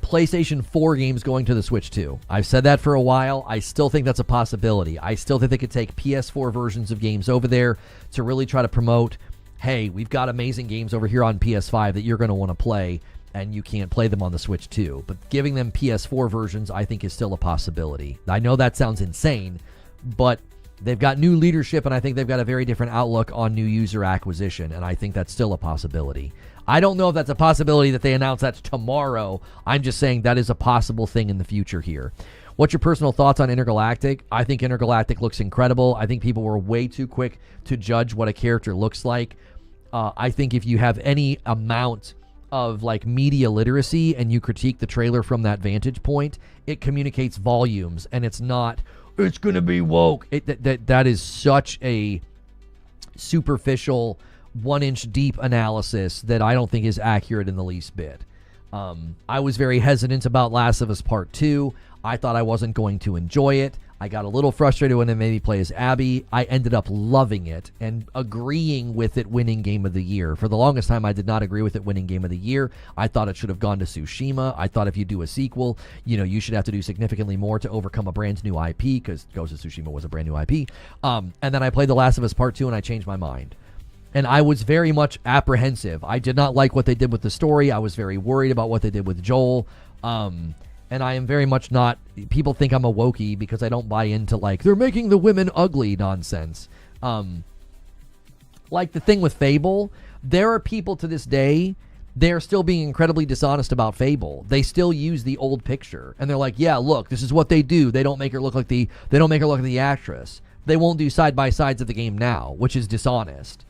PlayStation 4 games going to the Switch 2. I've said that for a while. I still think that's a possibility. I still think they could take PS4 versions of games over there to really try to promote, hey, we've got amazing games over here on PS5 that you're going to want to play, and you can't play them on the Switch 2. But giving them PS4 versions, I think, is still a possibility. I know that sounds insane, but they've got new leadership, and I think they've got a very different outlook on new user acquisition, and I think that's still a possibility. I don't know if that's a possibility that they announce that tomorrow. I'm just saying that is a possible thing in the future here. What's your personal thoughts on Intergalactic? I think Intergalactic looks incredible. I think people were way too quick to judge what a character looks like. I think if you have any amount of media literacy and you critique the trailer from that vantage point, it communicates volumes, and it's not, it's going to be woke. That is such a superficial, 1-inch deep analysis that I don't think is accurate in the least bit. I was very hesitant about Last of Us Part 2. I thought I wasn't going to enjoy it. I got a little frustrated when it made me play as Abby. I ended up loving it and agreeing with it winning Game of the Year. For the longest time, I did not agree with it winning Game of the Year. I thought it should have gone to Tsushima. I thought if you do a sequel, you should have to do significantly more to overcome a brand new IP, because Ghost of Tsushima was a brand new IP. And then I played The Last of Us Part 2 and I changed my mind. And I was very much apprehensive. I did not like what they did with the story. I was very worried about what they did with Joel. And I am very much not, people think I'm a wokey because I don't buy into they're making the women ugly nonsense. Like the thing with Fable, there are people to this day, they're still being incredibly dishonest about Fable. They still use the old picture. And they're like, yeah, look, this is what they do. They don't make her look like the actress. They won't do side-by-sides of the game now, which is dishonest.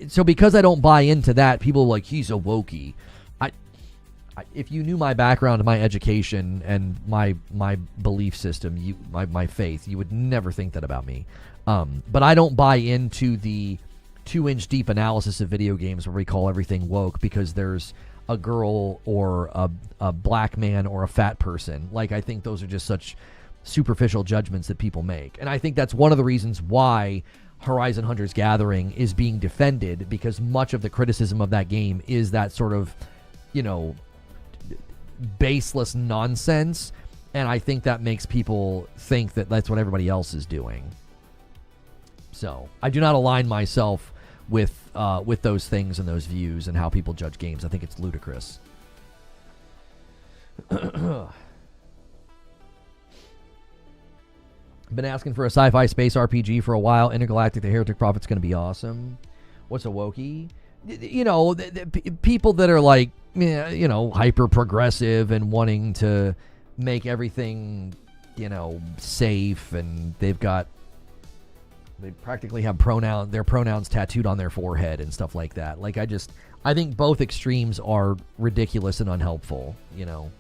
So because I don't buy into that, people are like, he's a wokey. If you knew my background, my education, and my belief system, my faith, you would never think that about me. But I don't buy into the 2-inch deep analysis of video games where we call everything woke because there's a girl or a black man or a fat person. I think those are just such superficial judgments that people make. And I think that's one of the reasons why Horizon Hunters Gathering is being defended, because much of the criticism of that game is that sort of, baseless nonsense, and I think that makes people think that that's what everybody else is doing. So I do not align myself with those things and those views and how people judge games. I think it's ludicrous. Been asking for a sci-fi space RPG for a while. Intergalactic: The Heretic Prophet's going to be awesome. What's a wokey? you know, people that are like, you know, hyper progressive and wanting to make everything, you know, safe, and they practically have their pronouns tattooed on their forehead and stuff like that. Like, I think both extremes are ridiculous and unhelpful, you know.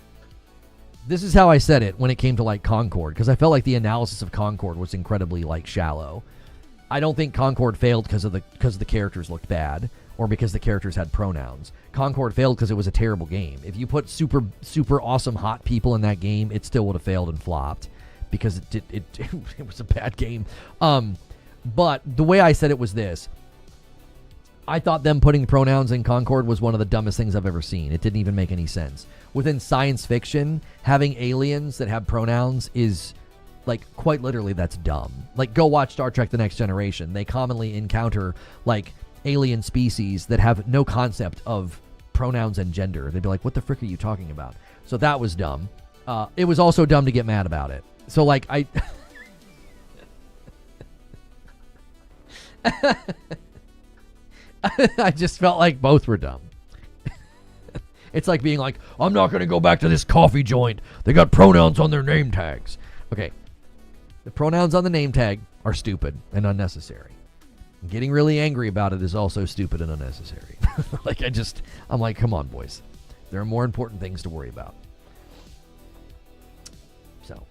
This is how I said it when it came to, like, Concord, because I felt like the analysis of Concord was incredibly, like, shallow. I don't think Concord failed because the characters looked bad or because the characters had pronouns. Concord failed because it was a terrible game. If you put super, super awesome hot people in that game, it still would have failed and flopped because it was a bad game. But the way I said it was this. I thought them putting pronouns in Concord was one of the dumbest things I've ever seen. It didn't even make any sense. Within science fiction, having aliens that have pronouns is, like, quite literally, that's dumb. Like, go watch Star Trek The Next Generation. They commonly encounter, like, alien species that have no concept of pronouns and gender. They'd be like, what the frick are you talking about? So that was dumb. It was also dumb to get mad about it. So, like, I just felt like both were dumb. It's like being like, I'm not going to go back to this coffee joint. They got pronouns on their name tags. Okay. The pronouns on the name tag are stupid and unnecessary. Getting really angry about it is also stupid and unnecessary. Like, I'm like, come on, boys. There are more important things to worry about. So,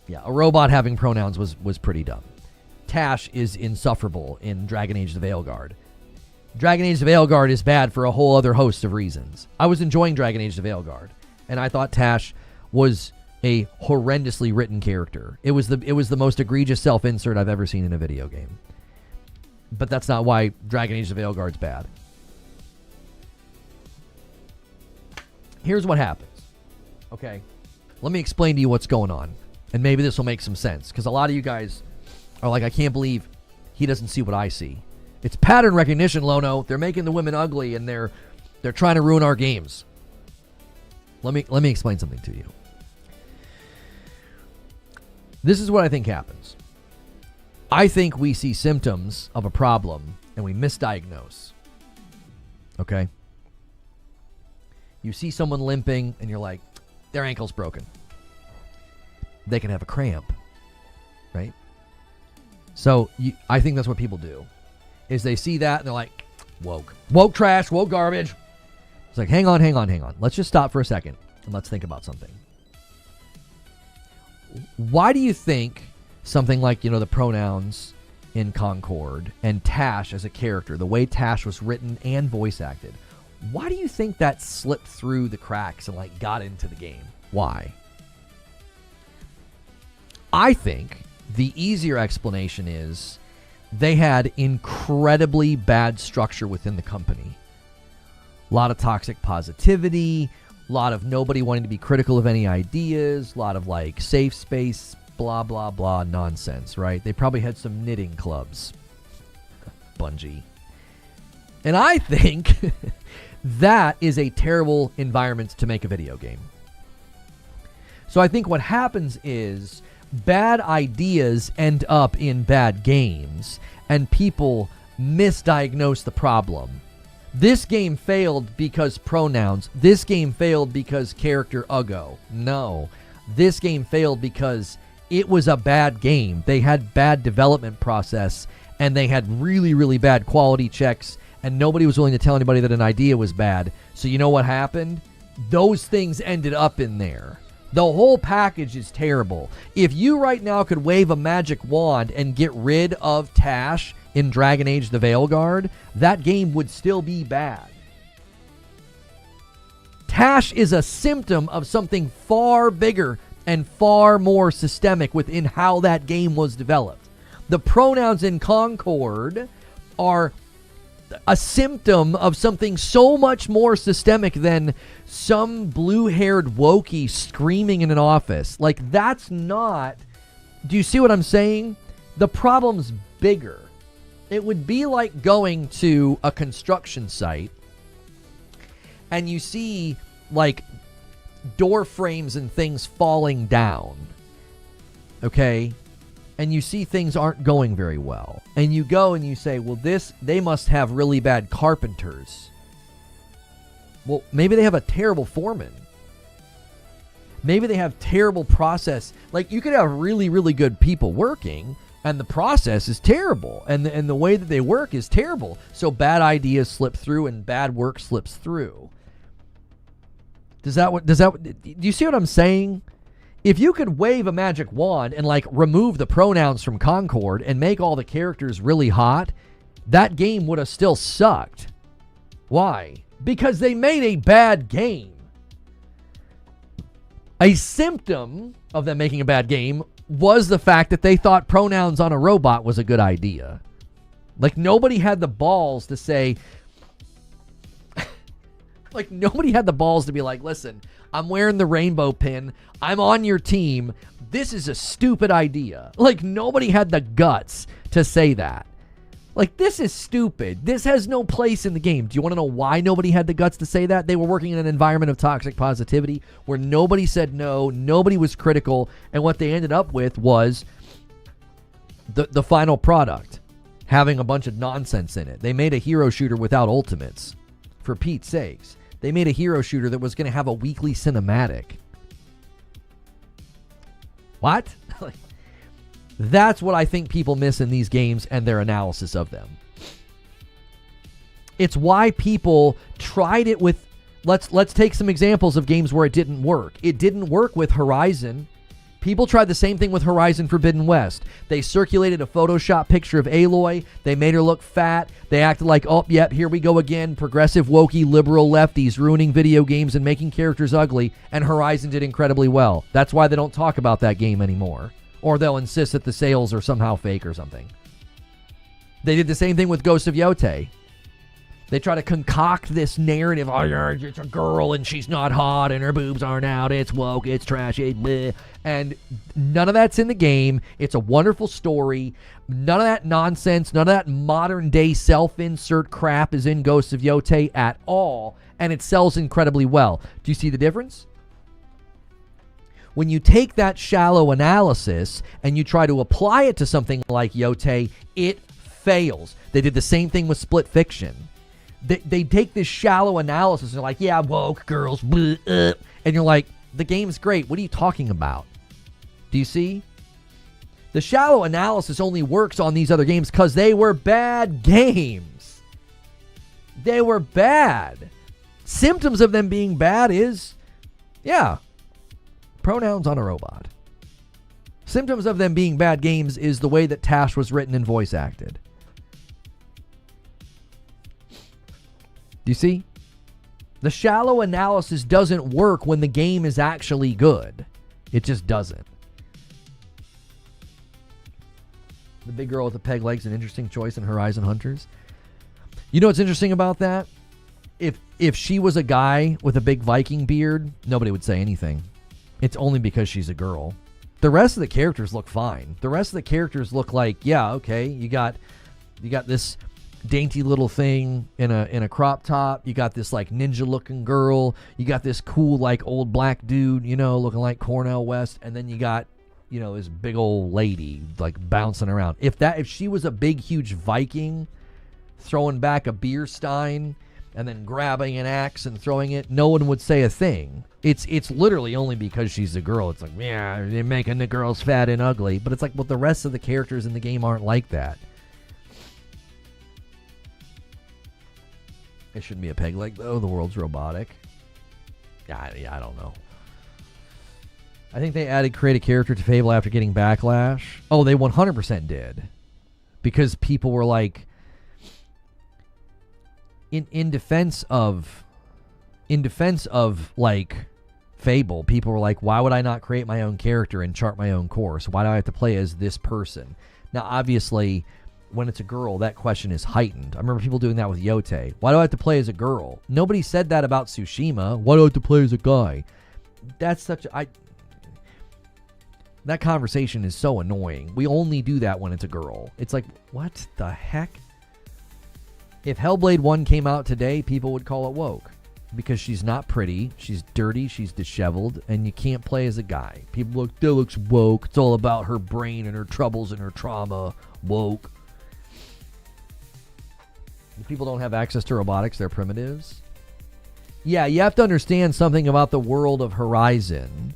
yeah, a robot having pronouns was pretty dumb. Tash is insufferable in Dragon Age the Veilguard. Dragon Age the Veilguard is bad for a whole other host of reasons. I was enjoying Dragon Age the Veilguard, and I thought Tash was a horrendously written character. It was the most egregious self-insert I've ever seen in a video game. But that's not why Dragon Age the Veilguard's bad. Here's what happens. Okay? Let me explain to you what's going on, and maybe this will make some sense, because a lot of you guys are like, I can't believe he doesn't see what I see. It's pattern recognition, Lono. They're making the women ugly, and they're trying to ruin our games. Let me explain something to you. This is what I think happens. I think we see symptoms of a problem, and we misdiagnose. Okay? You see someone limping, and you're like, their ankle's broken. They can have a cramp, right? So I think that's what people do. Is they see that and they're like, woke trash, woke garbage. It's like, hang on. Let's just stop for a second and let's think about something. Why do you think something like, you know, the pronouns in Concord and Tash as a character, the way Tash was written and voice acted, why do you think that slipped through the cracks and, like, got into the game? Why? I think the easier explanation is they had incredibly bad structure within the company. A lot of toxic positivity, a lot of nobody wanting to be critical of any ideas, a lot of, like, safe space, blah, blah, blah nonsense, right? They probably had some knitting clubs. Bungie. And I think that is a terrible environment to make a video game. So I think what happens is bad ideas end up in bad games, and people misdiagnose the problem. This game failed because pronouns. This game failed because character uggo. No. This game failed because it was a bad game. They had bad development process, and they had really, really bad quality checks, and nobody was willing to tell anybody that an idea was bad. So you know what happened? Those things ended up in there. The whole package is terrible. If you right now could wave a magic wand and get rid of Tash in Dragon Age the Veilguard, that game would still be bad. Tash is a symptom of something far bigger and far more systemic within how that game was developed. The pronouns in Concord are a symptom of something so much more systemic than some blue-haired wokey screaming in an office. Like, that's not... Do you see what I'm saying? The problem's bigger. It would be like going to a construction site and you see, like, door frames and things falling down. Okay? and you see things aren't going very well, and you go and you say, well, they must have really bad carpenters. Well, maybe they have a terrible foreman. Maybe they have terrible process. Like, you could have really, really good people working, and the process is terrible, and the way that they work is terrible. So bad ideas slip through, and bad work slips through. Do you see what I'm saying? If you could wave a magic wand and like remove the pronouns from Concord and make all the characters really hot, that game would have still sucked. Why? Because they made a bad game. A symptom of them making a bad game was the fact that they thought pronouns on a robot was a good idea. Like, nobody had the balls to say, like, nobody had the balls to be like, listen, I'm wearing the rainbow pin. I'm on your team. This is a stupid idea. Like, nobody had the guts to say that. Like, this is stupid. This has no place in the game. Do you want to know why nobody had the guts to say that? They were working in an environment of toxic positivity where nobody said no, nobody was critical, and what they ended up with was the final product having a bunch of nonsense in it. They made a hero shooter without ultimates, for Pete's sakes. They made a hero shooter that was going to have a weekly cinematic. What? That's what I think people miss in these games and their analysis of them. It's why people tried it with... Let's take some examples of games where it didn't work. It didn't work with Horizon. People tried the same thing with Horizon Forbidden West. They circulated a Photoshop picture of Aloy. They made her look fat. They acted like, oh, yep, here we go again. Progressive, wokey, liberal lefties ruining video games and making characters ugly. And Horizon did incredibly well. That's why they don't talk about that game anymore. Or they'll insist that the sales are somehow fake or something. They did the same thing with Ghost of Yotei. They try to concoct this narrative. Oh, it's a girl and she's not hot and her boobs aren't out. It's woke. It's trashy. Bleh. And none of that's in the game. It's a wonderful story. None of that nonsense, none of that modern day self-insert crap is in Ghost of Yotei at all. And it sells incredibly well. Do you see the difference? When you take that shallow analysis and you try to apply it to something like Yotei, it fails. They did the same thing with Split Fiction. They take this shallow analysis and they're like, yeah, woke girls, bleh, and you're like, the game's great. What are you talking about? Do you see? The shallow analysis only works on these other games because they were bad games. They were bad. Symptoms of them being bad is, yeah, pronouns on a robot. Symptoms of them being bad games is the way that Tash was written and voice acted. Do you see? The shallow analysis doesn't work when the game is actually good. It just doesn't. The big girl with the peg leg's an interesting choice in Horizon Hunters. You know what's interesting about that? If she was a guy with a big Viking beard, nobody would say anything. It's only because she's a girl. The rest of the characters look fine. The rest of the characters look like, yeah, okay, you got this dainty little thing in a crop top. You got this like ninja looking girl. You got this cool like old black dude, you know, looking like Cornel West, and then you got, you know, this big old lady like bouncing around. If she was a big huge Viking throwing back a beer stein and then grabbing an axe and throwing it, no one would say a thing. It's literally only because she's a girl. It's like, yeah, they're making the girls fat and ugly. But it's like, well, the rest of the characters in the game aren't like that. It shouldn't be a peg leg, though. The world's robotic. Yeah, I don't know. I think they added create a character to Fable after getting backlash. Oh, they 100% did. Because people were like, in defense of like Fable, people were like, why would I not create my own character and chart my own course? Why do I have to play as this person? Now, obviously, when it's a girl, that question is heightened. I remember people doing that with Yotei. Why do I have to play as a girl? Nobody said that about Tsushima. Why do I have to play as a guy? That's such that conversation is so annoying. We only do that when it's a girl. It's like, what the heck? If Hellblade 1 came out today, people would call it woke. because she's not pretty, she's dirty, she's disheveled, and you can't play as a guy. People look, that looks woke. It's all about her brain and her troubles and her trauma. Woke. People don't have access to robotics, they're primitives. Yeah, you have to understand something about the world of Horizon.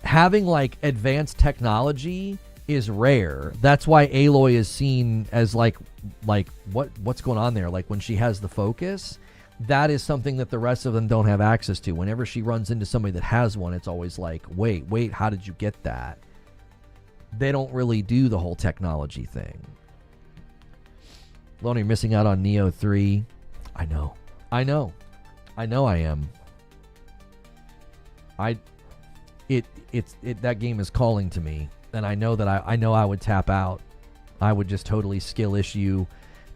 Having like advanced technology is rare. That's why Aloy is seen as like what's going on there? Like when she has the focus, that is something that the rest of them don't have access to. Whenever she runs into somebody that has one, it's always like, wait, how did you get that? They don't really do the whole technology thing. Lone, you're missing out on Neo 3. I know I am. That game is calling to me, and I know that I would tap out. I would just totally skill issue,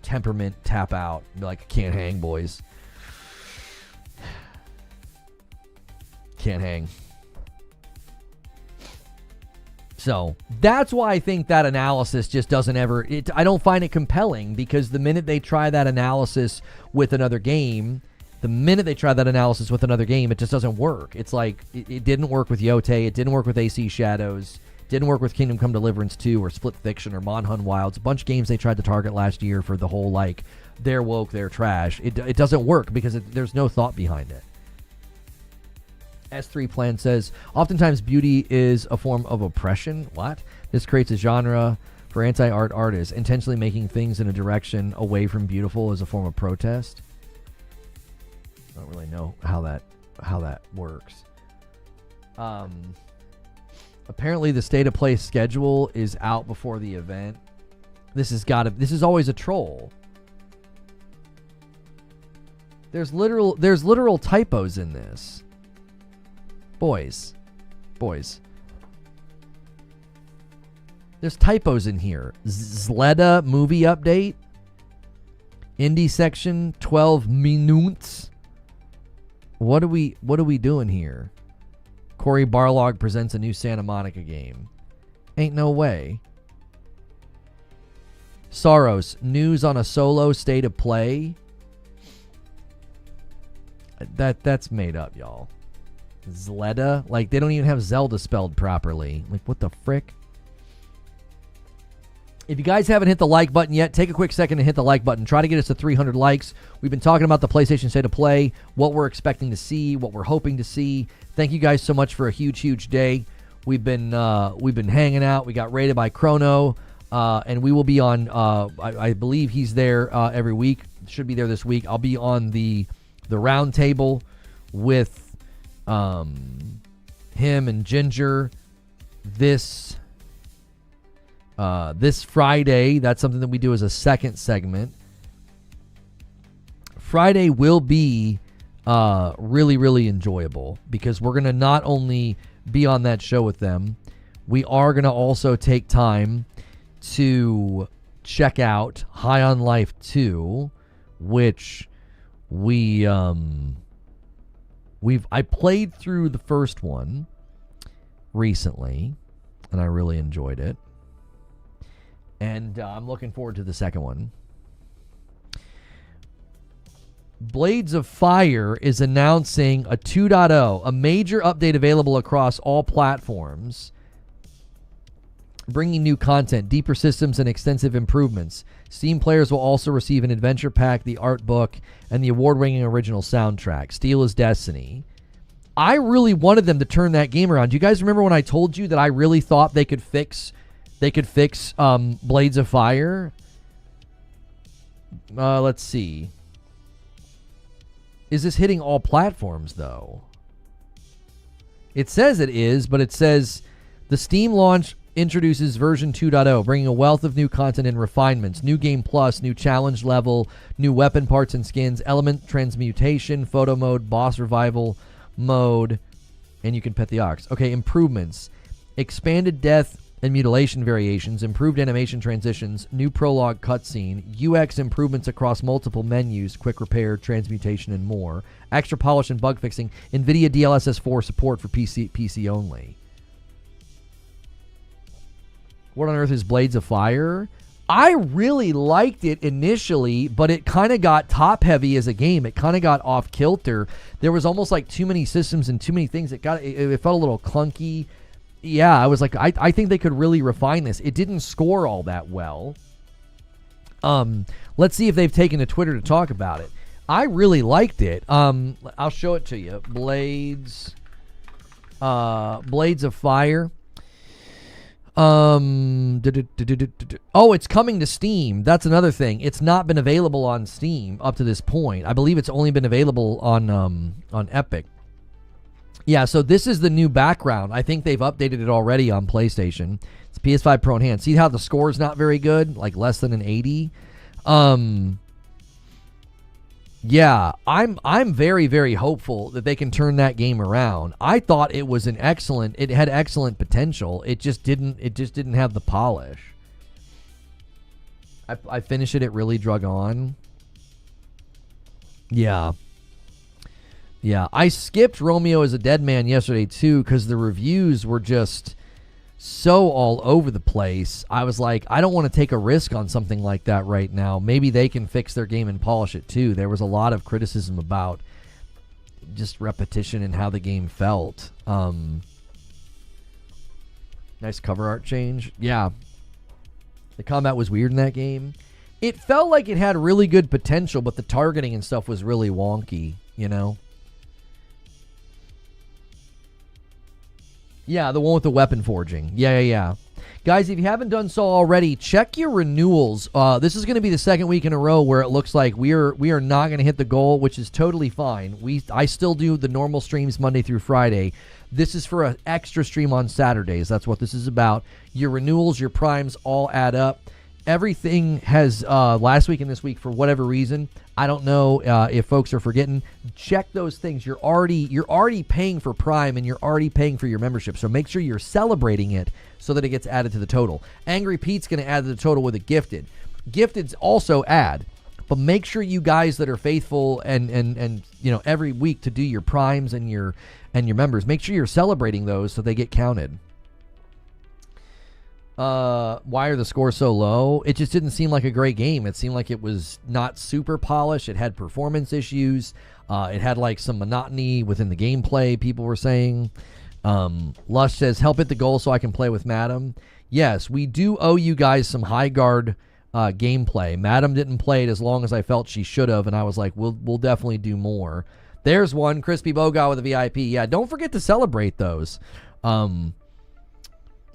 temperament tap out, be like, can't hang, boys. Can't hang. So that's why I think that analysis just doesn't ever. I don't find it compelling, because the minute they try that analysis with another game, it just doesn't work. It's like it didn't work with Yote, it didn't work with AC Shadows, didn't work with Kingdom Come Deliverance 2 or Split Fiction or Monhun Wilds. A bunch of games they tried to target last year for the whole like they're woke, they're trash. It doesn't work because there's no thought behind it. S3 Plan says, oftentimes beauty is a form of oppression. What? This creates a genre for anti-art artists, intentionally making things in a direction away from beautiful as a form of protest. I don't really know how that works. Apparently the state of play schedule is out before the event. This is always a troll. There's literal typos in this. Boys. There's typos in here. Zleda movie update. Indie section 12 minutes. What are we doing here? Corey Barlog presents a new Santa Monica game. Ain't no way. SAROS, news on a solo state of play. That's made up, y'all. Zleda, like they don't even have Zelda spelled properly. Like what the frick? If you guys haven't hit the like button yet, take a quick second to hit the like button. Try to get us to 300 likes. We've been talking about the PlayStation State of Play, what we're expecting to see, what we're hoping to see. Thank you guys so much for a huge day. We've been hanging out. We got rated by Chrono, and we will be on. I believe he's there every week. Should be there this week. I'll be on the round table with him and Ginger this Friday. That's something that we do as a second segment. Friday will be really enjoyable because we're going to not only be on that show with them, we are going to also take time to check out High on Life 2, which I played through the first one recently and I really enjoyed it. And I'm looking forward to the second one. Blades of Fire is announcing a 2.0, a major update available across all platforms, bringing new content, deeper systems, and extensive improvements. Steam players will also receive an adventure pack, the art book, and the award-winning original soundtrack. Steel is Destiny. I really wanted them to turn that game around. Do you guys remember when I told you that I really thought they could fix Blades of Fire? Let's see. Is this hitting all platforms, though? It says it is, but it says the Steam launch introduces version 2.0, bringing a wealth of new content and refinements. New game plus, new challenge level, new weapon parts and skins, element transmutation, photo mode, boss revival mode, and you can pet the ox. Okay, improvements. Expanded death and mutilation variations, improved animation transitions, new prologue cutscene, UX improvements across multiple menus, quick repair, transmutation, and more. Extra polish and bug fixing. NVIDIA DLSS 4 support for PC only. What on earth is Blades of Fire? I really liked it initially, but it kind of got top heavy as a game. It kind of got off kilter. There was almost like too many systems and too many things. It felt a little clunky. Yeah, I was like, I think they could really refine this. It didn't score all that well. Let's see if they've taken to Twitter to talk about it. I really liked it. I'll show it to you. Blades of Fire. Oh, it's coming to Steam. That's another thing. It's not been available on Steam up to this point. I believe it's only been available on Epic. Yeah, so this is the new background. I think they've updated it already on PlayStation. It's PS5 Pro in hand. See how the score is not very good? Like less than an 80? Yeah, I'm very, very hopeful that they can turn that game around. I thought it was it had excellent potential. It just didn't have the polish. I finished it, it really drug on. Yeah. Yeah, I skipped Romeo as a Dead Man yesterday too because the reviews were just so all over the place. I was like, I don't want to take a risk on something like that right now. Maybe they can fix their game and polish it too. There was a lot of criticism about just repetition and how the game felt. Nice cover art change. Yeah. The combat was weird in that game. It felt like it had really good potential, but the targeting and stuff was really wonky, you know? Yeah, the one with the weapon forging. Yeah. Guys, if you haven't done so already, check your renewals. This is going to be the second week in a row where it looks like we are not going to hit the goal, which is totally fine. I still do the normal streams Monday through Friday. This is for an extra stream on Saturdays. That's what this is about. Your renewals, your primes all add up. Everything has last week and this week for whatever reason. I don't know if folks are forgetting. Check those things. You're already paying for Prime and you're already paying for your membership. So make sure you're celebrating it so that it gets added to the total. Angry Pete's going to add to the total with a gifted. Gifteds also add, but make sure you guys that are faithful and you know every week to do your primes and your members, make sure you're celebrating those so they get counted. Why are the scores so low? It just didn't seem like a great game. It seemed like it was not super polished. It had performance issues. It had like some monotony within the gameplay, people were saying. Lush says, help hit the goal so I can play with Madam. Yes, we do owe you guys some high guard gameplay. Madam didn't play it as long as I felt she should have, and I was like, we'll definitely do more. There's one, Crispy Boga with a VIP. Yeah, don't forget to celebrate those.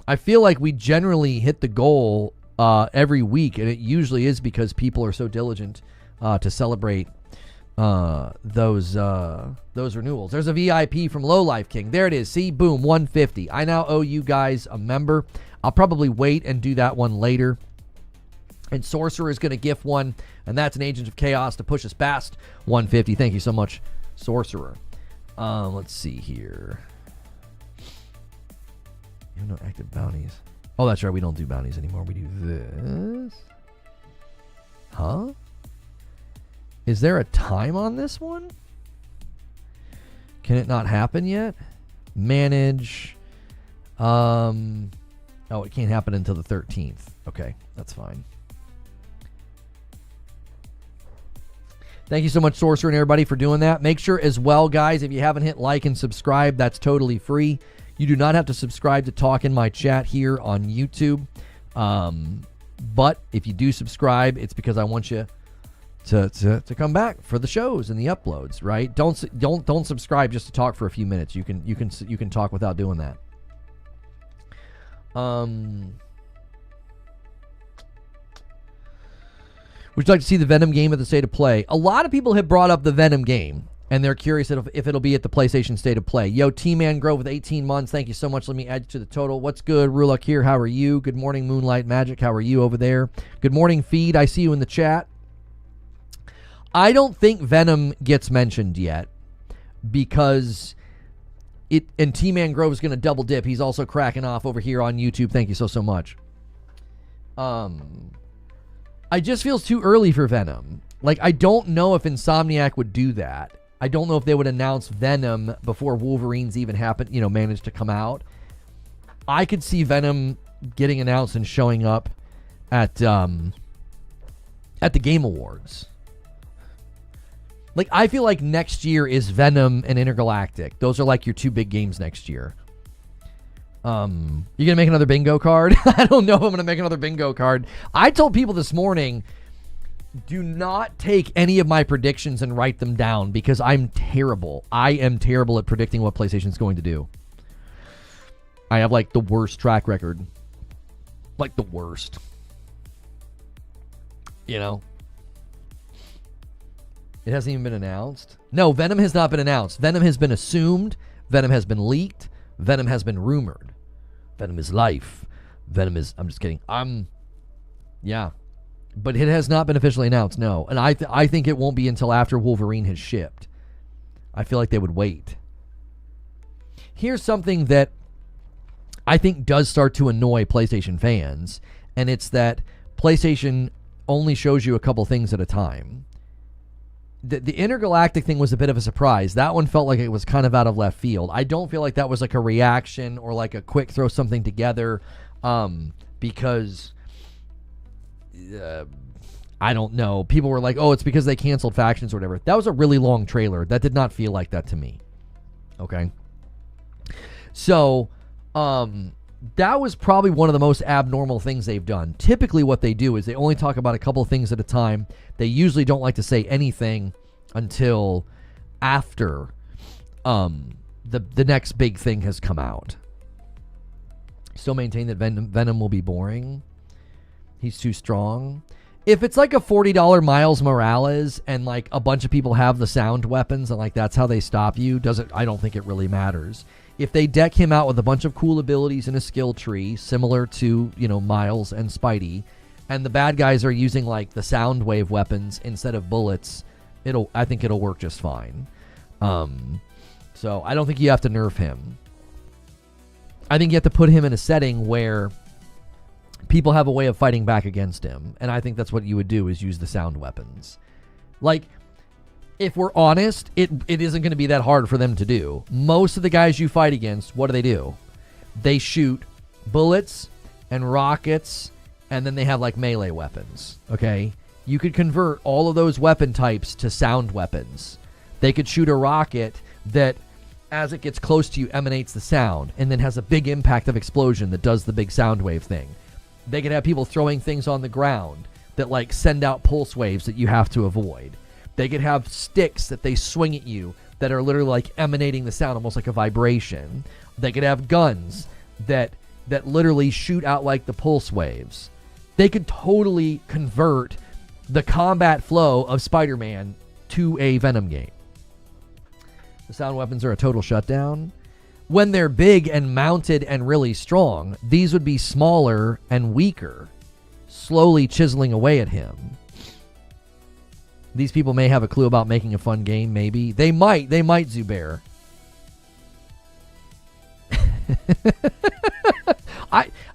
I feel like we generally hit the goal every week, and it usually is because people are so diligent to celebrate those renewals. There's a VIP from Low Life King. There it is. See, boom, 150. I now owe you guys a member. I'll probably wait and do that one later. And Sorcerer is going to gift one, and that's an Agent of Chaos to push us past 150. Thank you so much, Sorcerer. Let's see here. No active bounties. Oh, that's right. We don't do bounties anymore. We do this. Huh? Is there a time on this one? Can it not happen yet? Manage. Oh, it can't happen until the 13th. Okay, that's fine. Thank you so much, Sorcerer, and everybody for doing that. Make sure as well, guys, if you haven't hit like and subscribe, that's totally free. You do not have to subscribe to talk in my chat here on YouTube. But if you do subscribe, it's because I want you to come back for the shows and the uploads, right? Don't subscribe just to talk for a few minutes. You can talk without doing that. Would you like to see the Venom game at the State of Play? A lot of people have brought up the Venom game, and they're curious if it'll be at the PlayStation State of Play. Yo, T-Man Grove with 18 months. Thank you so much. Let me add you to the total. What's good? Rulak here. How are you? Good morning, Moonlight Magic. How are you over there? Good morning, Feed. I see you in the chat. I don't think Venom gets mentioned yet because and T-Man Grove is going to double dip. He's also cracking off over here on YouTube. Thank you so much. I just feels too early for Venom. Like, I don't know if Insomniac would do that. I don't know if they would announce Venom before Wolverine's even managed to come out. I could see Venom getting announced and showing up at the Game Awards. Like, I feel like next year is Venom and Intergalactic. Those are like your two big games next year. You gonna make another bingo card? I don't know if I'm gonna make another bingo card. I told people this morning, do not take any of my predictions and write them down because I'm terrible. I am terrible at predicting what PlayStation's going to do. I have like the worst track record. Like the worst. You know? It hasn't even been announced. No, Venom has not been announced. Venom has been assumed. Venom has been leaked. Venom has been rumored. Venom is life. Venom is... I'm just kidding. Yeah. But it has not been officially announced, no. And I think it won't be until after Wolverine has shipped. I feel like they would wait. Here's something that I think does start to annoy PlayStation fans, and it's that PlayStation only shows you a couple things at a time. The Intergalactic thing was a bit of a surprise. That one felt like it was kind of out of left field. I don't feel like that was like a reaction or like a quick throw something together because I don't know. People were like, oh, it's because they canceled Factions or whatever. That was a really long trailer. That did not feel like that to me. Okay. So that was probably one of the most abnormal things they've done. Typically what they do is they only talk about a couple of things at a time. They usually don't like to say anything until after the next big thing has come out. Still maintain that Venom will be boring. He's too strong. If it's like a $40 Miles Morales and like a bunch of people have the sound weapons and like that's how they stop you, I don't think it really matters. If they deck him out with a bunch of cool abilities in a skill tree, similar to, Miles and Spidey, and the bad guys are using like the sound wave weapons instead of bullets, I think it'll work just fine. So I don't think you have to nerf him. I think you have to put him in a setting where people have a way of fighting back against him, and I think that's what you would do is use the sound weapons. Like, if we're honest, it isn't going to be that hard for them to do. Most of the guys you fight against, what do? They shoot bullets and rockets, and then they have like melee weapons, okay? You could convert all of those weapon types to sound weapons. They could shoot a rocket that, as it gets close to you, emanates the sound, and then has a big impact of explosion that does the big sound wave thing. They could have people throwing things on the ground that like send out pulse waves that you have to avoid. They could have sticks that they swing at you that are literally like emanating the sound, almost like a vibration. They could have guns that literally shoot out like the pulse waves. They could totally convert the combat flow of Spider-Man to a Venom game. The sound weapons are a total shutdown. When they're big and mounted and really strong, these would be smaller and weaker, slowly chiseling away at him. These people may have a clue about making a fun game, maybe. They might, Zubair.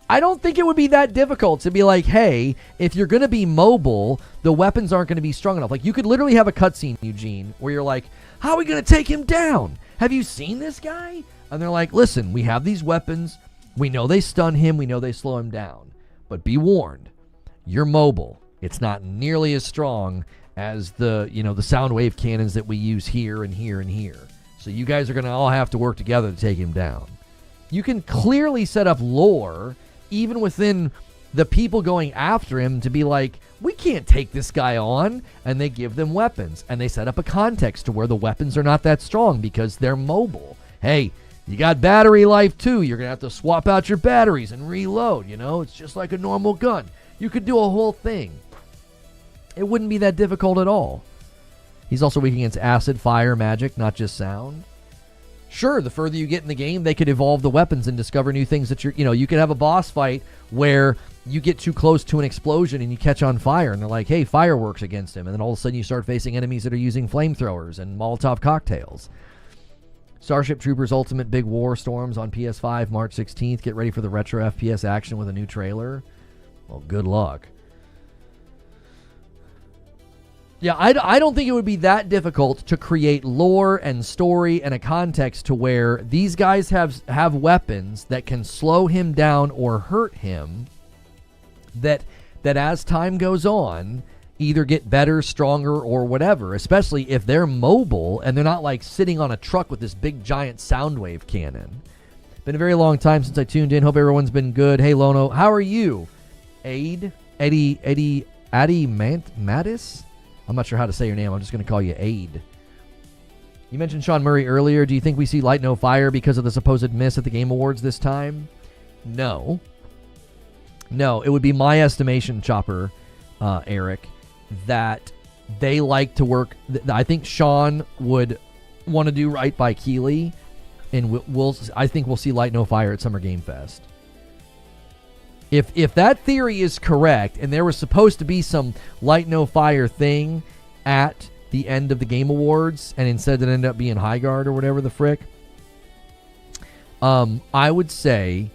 I don't think it would be that difficult to be like, hey, if you're going to be mobile, the weapons aren't going to be strong enough. Like, you could literally have a cutscene, Eugene, where you're like, how are we going to take him down? Have you seen this guy? And they're like, listen, we have these weapons. We know they stun him. We know they slow him down. But be warned, you're mobile. It's not nearly as strong as the sound wave cannons that we use here and here and here. So you guys are going to all have to work together to take him down. You can clearly set up lore, even within the people going after him, to be like, we can't take this guy on. And they give them weapons. And they set up a context to where the weapons are not that strong because they're mobile. Hey, you got battery life too. You're going to have to swap out your batteries and reload. It's just like a normal gun. You could do a whole thing. It wouldn't be that difficult at all. He's also weak against acid, fire, magic, not just sound. Sure, the further you get in the game, they could evolve the weapons and discover new things that you could have a boss fight where you get too close to an explosion and you catch on fire and they're like, hey, fire works against him. And then all of a sudden you start facing enemies that are using flamethrowers and Molotov cocktails. Starship Troopers Ultimate Big War Storms on PS5 March 16th. Get ready for the retro FPS action with a new trailer. Well, good luck. Yeah, I don't think it would be that difficult to create lore and story and a context to where these guys have weapons that can slow him down or hurt him that that as time goes on, either get better, stronger, or whatever, especially if they're mobile and they're not like sitting on a truck with this big giant sound wave cannon. Been a very long time since I tuned in. Hope everyone's been good. Hey, Lono, how are you? Aid? Eddie Mattis? I'm not sure how to say your name. I'm just going to call you Aid. You mentioned Sean Murray earlier. Do you think we see Light No Fire because of the supposed miss at the Game Awards this time? No. No, it would be my estimation, Chopper, Eric, that they like to work. I think Sean would want to do right by Keighley, and I think we'll see Light No Fire at Summer Game Fest. If that theory is correct, and there was supposed to be some Light No Fire thing at the end of the Game Awards, and instead it ended up being High Guard or whatever the frick, I would say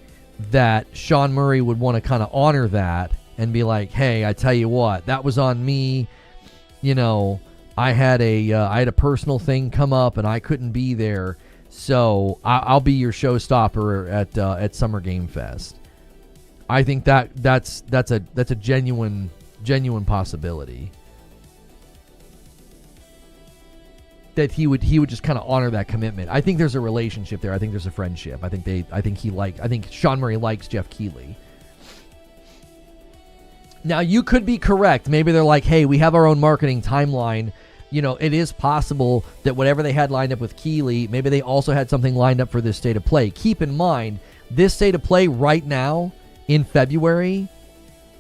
that Sean Murray would want to kind of honor that and be like, hey, I tell you what, that was on me. You know, I had a personal thing come up and I couldn't be there, so I'll be your showstopper at Summer Game Fest. I think that's a genuine possibility. That he would just kind of honor that commitment. I think there's a relationship there. I think there's a friendship. I think Sean Murray likes Jeff Keighley. Now, you could be correct. Maybe they're like, hey, we have our own marketing timeline. You know, it is possible that whatever they had lined up with Keighley, maybe they also had something lined up for this State of Play. Keep in mind, this State of Play right now in February,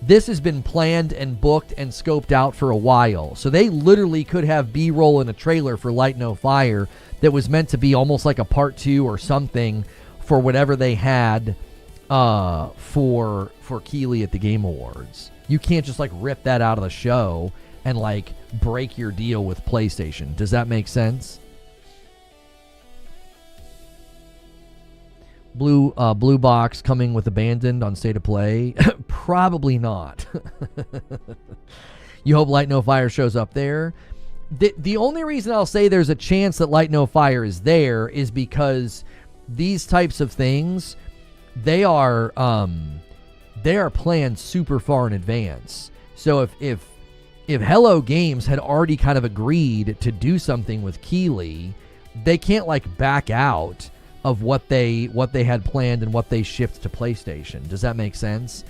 this has been planned and booked and scoped out for a while. So they literally could have B-roll in a trailer for Light No Fire that was meant to be almost like a part 2 or something for whatever they had for Keighley at the Game Awards. You can't just like rip that out of the show and like break your deal with PlayStation. Does that make sense? Blue box coming with Abandoned on State of Play? Probably not. You hope Light No Fire shows up there? The only reason I'll say there's a chance that Light No Fire is there is because these types of things, they are planned super far in advance. So if Hello Games had already kind of agreed to do something with Keighley, they can't like back out of what they had planned and what they shipped to PlayStation. Does that make sense?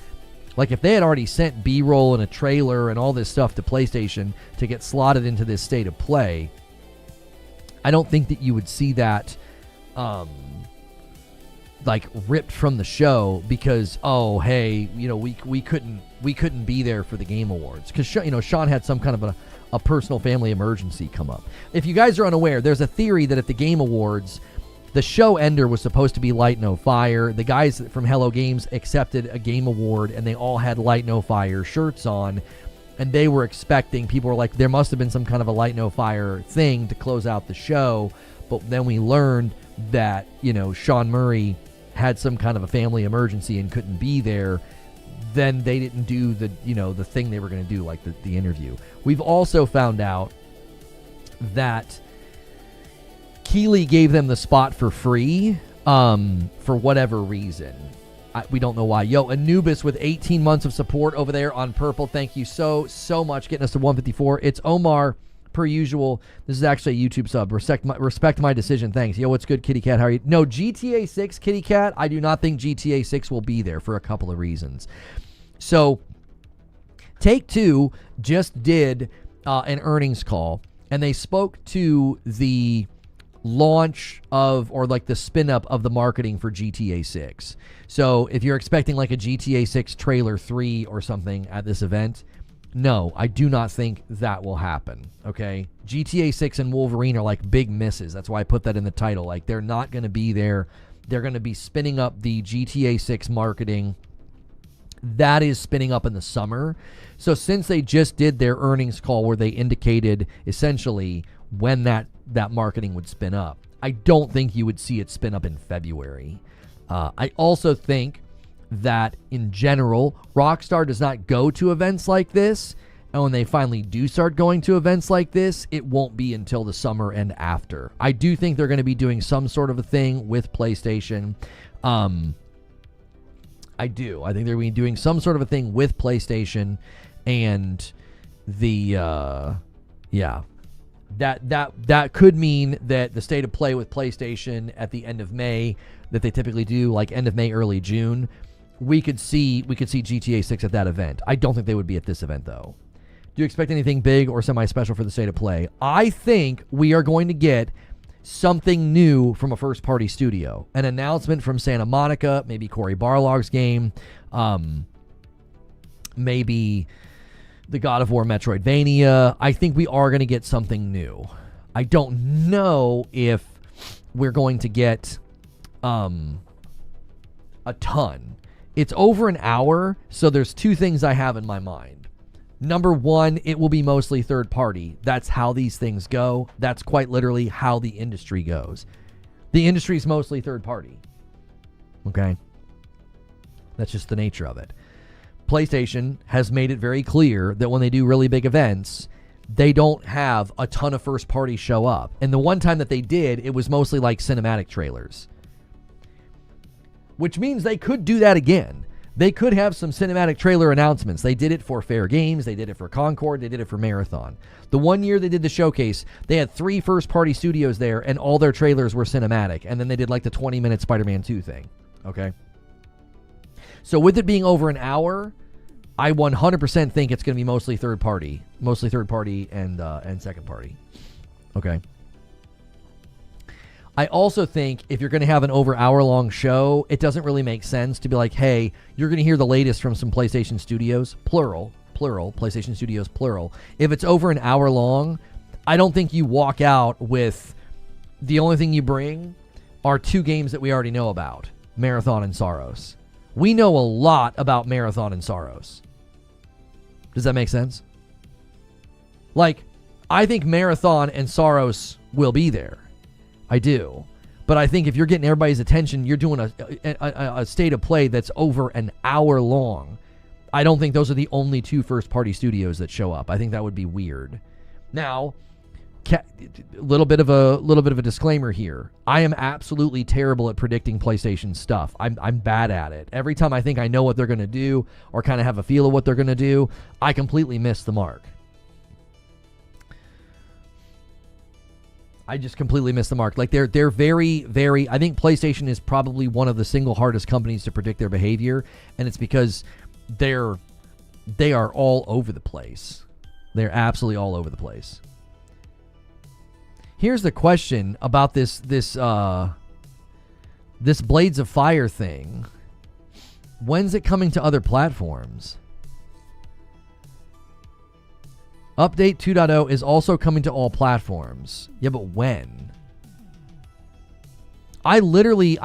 Like if they had already sent B-roll and a trailer and all this stuff to PlayStation to get slotted into this State of Play, I don't think that you would see that like ripped from the show because, oh, hey, you know, we couldn't be there for the Game Awards because, you know, Sean had some kind of a personal family emergency come up. If you guys are unaware, there's a theory that at the Game Awards, the show ender was supposed to be Light No Fire. The guys from Hello Games accepted a game award, and they all had Light No Fire shirts on, and they were expecting, people were like, there must have been some kind of a Light No Fire thing to close out the show, but then we learned that, you know, Sean Murray had some kind of a family emergency and couldn't be there. Then they didn't do the, you know, the thing they were going to do, like the interview. We've also found out that Keighley gave them the spot for free for whatever reason. We don't know why. Yo, Anubis with 18 months of support over there on Purple. Thank you so much. Getting us to 154. It's Omar, per usual. This is actually a YouTube sub. Respect my decision. Thanks. Yo, what's good, Kitty Cat? How are you? No, GTA 6, Kitty Cat. I do not think GTA 6 will be there for a couple of reasons. So, Take-Two just did an earnings call, and they spoke to the launch of, or like the spin up of the marketing for GTA 6. So if you're expecting like a GTA 6 trailer 3 or something at this event, no, I do not think that will happen. Okay, GTA 6 and Wolverine are like big misses. That's why I put that in the title. Like they're not going to be there. They're going to be spinning up the GTA 6 marketing. That is spinning up in the summer. So since they just did their earnings call where they indicated essentially when that marketing would spin up, I don't think you would see it spin up in February. I also think that in general, Rockstar does not go to events like this, and when they finally do start going to events like this, it won't be until the summer and after. I do think they're going to be doing some sort of a thing with PlayStation. I do. I think they're going to be doing some sort of a thing with PlayStation and the that could mean that the state of play with PlayStation at the end of May that they typically do, like end of May, early June, we could see GTA 6 at that event. I don't think they would be at this event though. Do you expect anything big or semi-special for the state of play? I think we are going to get something new from a first-party studio. An announcement from Santa Monica, maybe Cory Barlog's game, maybe the God of War Metroidvania. I think we are going to get something new. I don't know if we're going to get a ton. It's over an hour, so there's two things I have in my mind. Number one, it will be mostly third party. That's how these things go. That's quite literally how the industry goes. The industry is mostly third party. Okay? That's just the nature of it. PlayStation has made it very clear that when they do really big events, they don't have a ton of first party show up. And the one time that they did, it was mostly like cinematic trailers. Which means they could do that again. They could have some cinematic trailer announcements. They did it for Fair Games. They did it for Concord. They did it for Marathon. The one year they did the showcase, they had 3 first-party studios there, and all their trailers were cinematic. And then they did like the 20-minute Spider-Man 2 thing. Okay? So with it being over an hour, I 100% think it's going to be mostly third-party. Mostly third-party and second-party. Okay? I also think if you're going to have an over hour-long show, it doesn't really make sense to be like, hey, you're going to hear the latest from some PlayStation Studios, plural, PlayStation Studios, plural. If it's over an hour long, I don't think you walk out with the only thing you bring are 2 games that we already know about, Marathon and SAROS. We know a lot about Marathon and SAROS. Does that make sense? Like, I think Marathon and SAROS will be there. I do. But I think if you're getting everybody's attention, you're doing a state of play that's over an hour long. I don't think those are the only 2 first-party studios that show up. I think that would be weird. Now, a little bit of a disclaimer here. I am absolutely terrible at predicting PlayStation stuff. I'm bad at it. Every time I think I know what they're going to do or kind of have a feel of what they're going to do, I completely miss the mark. I just completely missed the mark. Like they're very, very. I think PlayStation is probably one of the single hardest companies to predict their behavior, and it's because they are all over the place. They're absolutely all over the place. Here's the question about this Blades of Fire thing. When's it coming to other platforms? Update 2.0 is also coming to all platforms. Yeah, but when? I literally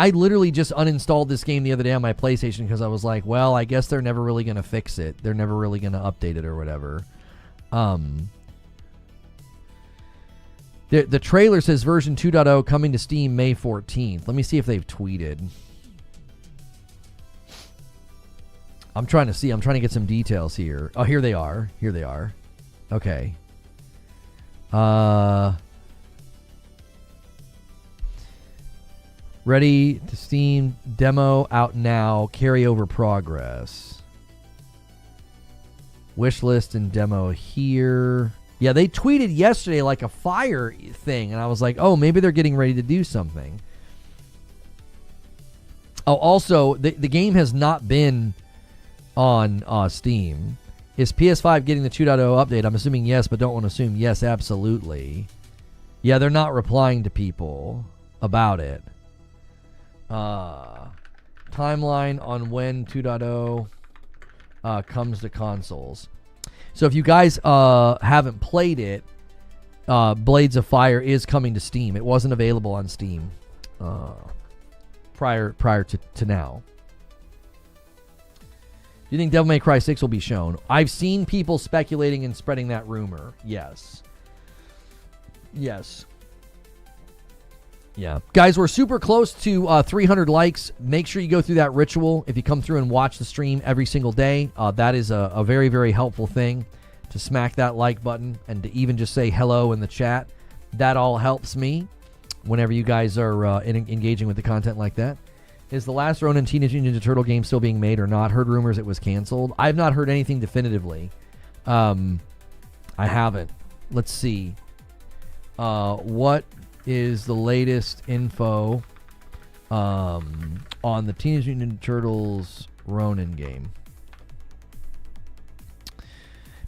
just uninstalled this game the other day on my PlayStation because I was like, well, I guess they're never really going to fix it. They're never really going to update it or whatever. The trailer says version 2.0 coming to Steam May 14th. Let me see if they've tweeted. I'm trying to see. I'm trying to get some details here. Oh, here they are. Here they are. Okay. Ready to Steam demo out now. Carryover progress. Wishlist and demo here. Yeah, they tweeted yesterday like a fire thing, and I was like, oh, maybe they're getting ready to do something. Oh, also, the game has not been on Steam. Is PS5 getting the 2.0 update? I'm assuming yes, but don't want to assume yes, absolutely. Yeah, they're not replying to people about it. Timeline on when 2.0 comes to consoles. So if you guys haven't played it, Blades of Fire is coming to Steam. It wasn't available on Steam prior to now. Do you think Devil May Cry 6 will be shown? I've seen people speculating and spreading that rumor. Yes. Yes. Yeah. Guys, we're super close to 300 likes. Make sure you go through that ritual. If you come through and watch the stream every single day, that is a very, very helpful thing to smack that like button and to even just say hello in the chat. That all helps me whenever you guys are engaging with the content like that. Is the last Ronin Teenage Mutant Ninja Turtle game still being made or not? Heard rumors it was canceled. I've not heard anything definitively. I haven't. Let's see. What is the latest info on the Teenage Mutant Ninja Turtles Ronin game?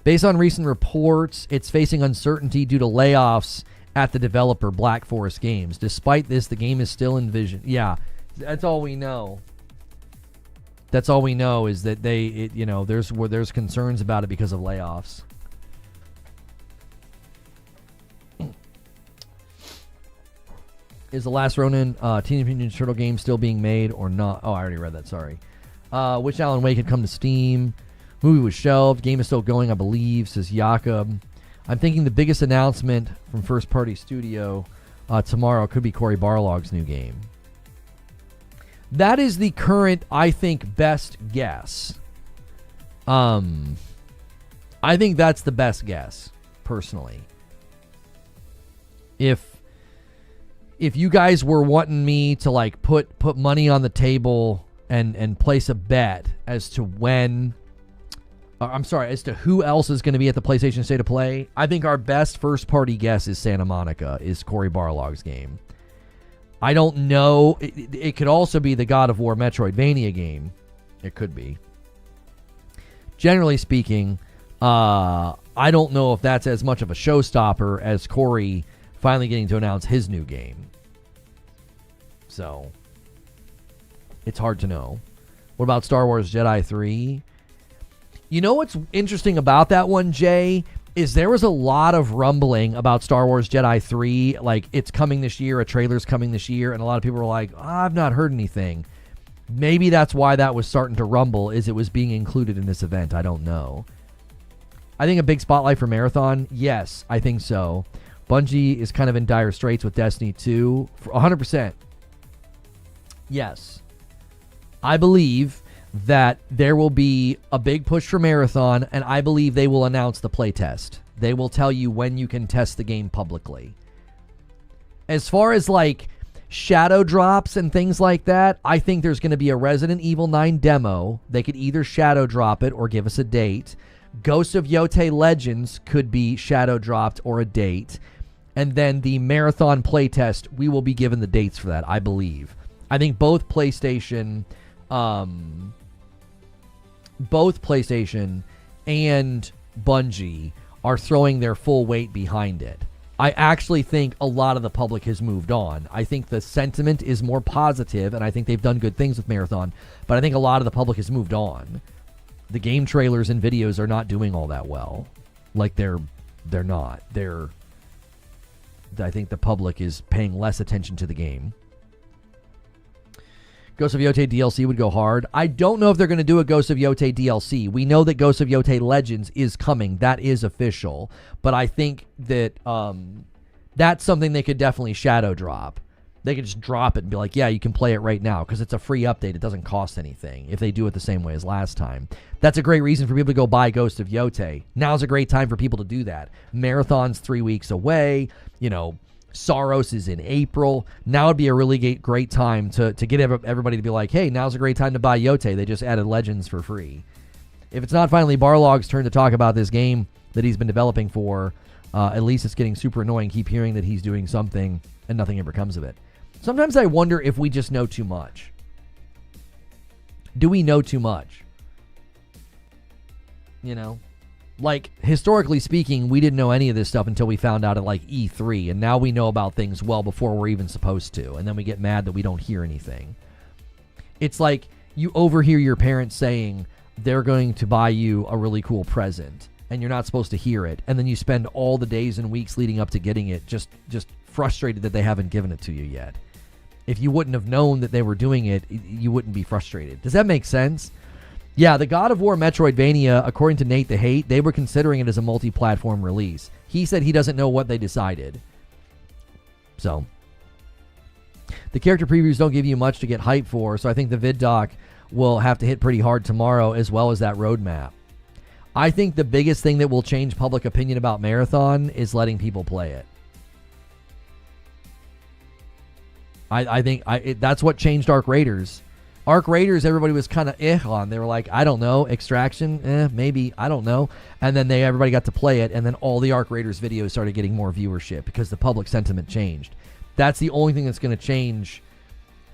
Based on recent reports, it's facing uncertainty due to layoffs at the developer Black Forest Games. Despite this, the game is still in vision. Yeah, that's all we know. That's all we know is that there's concerns about it because of layoffs. Is the last Ronin Teenage Mutant Ninja Turtle game still being made or not? Oh, I already read that. Sorry. Which Alan Wake had come to Steam. Movie was shelved. Game is still going, I believe, says Jakob. I'm thinking the biggest announcement from first party studio tomorrow could be Cory Barlog's new game. That is the current, I think, best guess. I think that's the best guess, personally. If you guys were wanting me to like put money on the table and place a bet as to when, as to who else is going to be at the PlayStation State of Play, I think our best first party guess is Santa Monica, is Cory Barlog's game. I don't know. It could also be the God of War Metroidvania game. It could be. Generally speaking, I don't know if that's as much of a showstopper as Cory finally getting to announce his new game. So, it's hard to know. What about Star Wars Jedi 3? You know what's interesting about that one, Jay, is there was a lot of rumbling about Star Wars Jedi 3, like it's coming this year, a trailer's coming this year, and a lot of people were like, I've not heard anything. Maybe that's why that was starting to rumble, is it was being included in this event. I don't know. I think a big spotlight for Marathon, yes, I think so. Bungie is kind of in dire straits with Destiny 2, for 100%. Yes. I believe that there will be a big push for Marathon, and I believe they will announce the playtest. They will tell you when you can test the game publicly. As far as like shadow drops and things like that, I think there's going to be a Resident Evil 9 demo. They could either shadow drop it or give us a date. Ghosts of Yotei Legends could be shadow dropped or a date. And then the Marathon playtest, we will be given the dates for that, I believe. I think both PlayStation and Bungie are throwing their full weight behind it. I actually think a lot of the public has moved on. I think the sentiment is more positive, and I think they've done good things with Marathon, but I think a lot of the public has moved on. The game trailers and videos are not doing all that well. Like they're not. I think the public is paying less attention to the game. Ghost of Yotei DLC would go hard. I don't know if they're going to do a Ghost of Yotei DLC. We know that Ghost of Yotei Legends is coming. That is official. But I think that that's something they could definitely shadow drop. They could just drop it and be like, yeah, you can play it right now because it's a free update. It doesn't cost anything if they do it the same way as last time. That's a great reason for people to go buy Ghost of Yotei. Now's a great time for people to do that. Marathon's 3 weeks away. You know, SAROS is in April. Now would be a really great time to get everybody to be like, hey, now's a great time to buy Yotei. They just added Legends for free. If it's not finally Barlog's turn to talk about this game that he's been developing for, at least it's getting super annoying. Keep hearing that he's doing something and nothing ever comes of it. Sometimes I wonder if we just know too much. Do we know too much? You know? Like, historically speaking, we didn't know any of this stuff until we found out at, like, E3, and now we know about things well before we're even supposed to, and then we get mad that we don't hear anything. It's like you overhear your parents saying they're going to buy you a really cool present, and you're not supposed to hear it, and then you spend all the days and weeks leading up to getting it just frustrated that they haven't given it to you yet. If you wouldn't have known that they were doing it, you wouldn't be frustrated. Does that make sense? Yeah, the God of War Metroidvania, according to Nate the Hate, they were considering it as a multi-platform release. He said he doesn't know what they decided. So, the character previews don't give you much to get hyped for, so I think the vid doc will have to hit pretty hard tomorrow as well as that roadmap. I think the biggest thing that will change public opinion about Marathon is letting people play it. I think that's what changed Arc Raiders. Arc Raiders, everybody was kind of on. They were like, I don't know. Extraction, maybe, I don't know. And then everybody got to play it, and then all the Arc Raiders videos started getting more viewership because the public sentiment changed. That's the only thing that's going to change.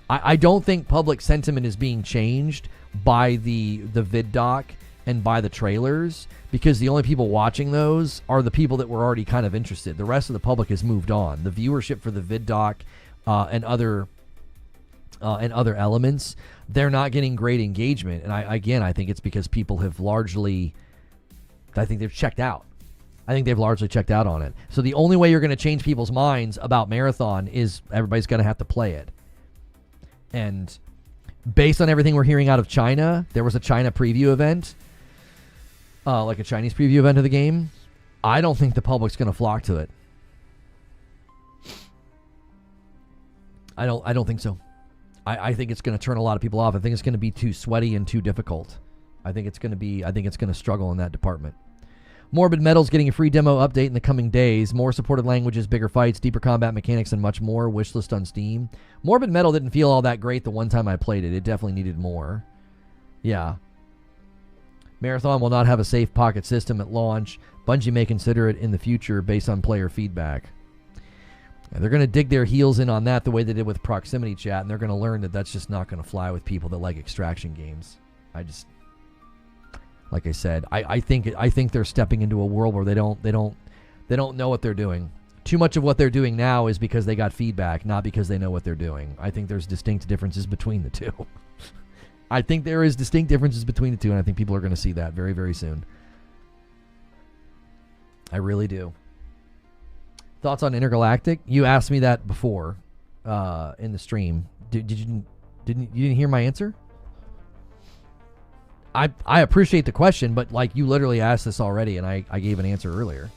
I don't think public sentiment is being changed by the vid doc and by the trailers, because the only people watching those are the people that were already kind of interested. The rest of the public has moved on. The viewership for the vid doc and other elements, they're not getting great engagement. And I think it's because people have largely, I think they've checked out. I think they've largely checked out on it. So the only way you're going to change people's minds about Marathon is everybody's going to have to play it. And based on everything we're hearing out of China, there was a China preview event, like a Chinese preview event of the game. I don't think the public's going to flock to it. I don't think so. I think it's going to turn a lot of people off. I think it's going to be too sweaty and too difficult. I think it's going to struggle in that department. Morbid Metal's getting a free demo update in the coming days. More supported languages, bigger fights, deeper combat mechanics, and much more. Wishlist on Steam. Morbid Metal didn't feel all that great the one time I played it. It definitely needed more. Yeah. Marathon will not have a safe pocket system at launch. Bungie may consider it in the future based on player feedback. They're going to dig their heels in on that the way they did with proximity chat, and they're going to learn that that's just not going to fly with people that like extraction games. Like I said, I think they're stepping into a world where they don't know what they're doing. Too much of what they're doing now is because they got feedback, not because they know what they're doing. I think there's distinct differences between the two. I think there is distinct differences between the two, and I think people are going to see that very, very soon. I really do. Thoughts on Intergalactic? You asked me that before in the stream. Did you didn't hear my answer? I appreciate the question, but like you literally asked this already, and I gave an answer earlier.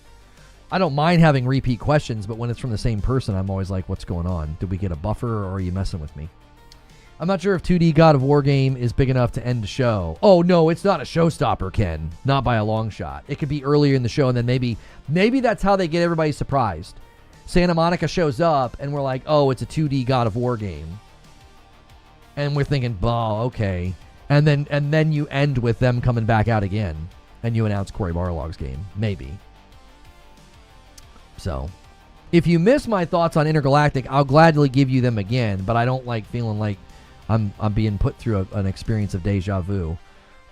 I don't mind having repeat questions, but when it's from the same person, I'm always like, what's going on? Did we get a buffer, or are you messing with me? I'm not sure if 2D God of War game is big enough to end the show. Oh, no, it's not a showstopper, Ken. Not by a long shot. It could be earlier in the show, and then maybe that's how they get everybody surprised. Santa Monica shows up, and we're like, oh, it's a 2D God of War game. And we're thinking, oh, okay. And then you end with them coming back out again, and you announce Cory Barlog's game. Maybe. So, if you miss my thoughts on Intergalactic, I'll gladly give you them again, but I don't like feeling like I'm being put through an experience of deja vu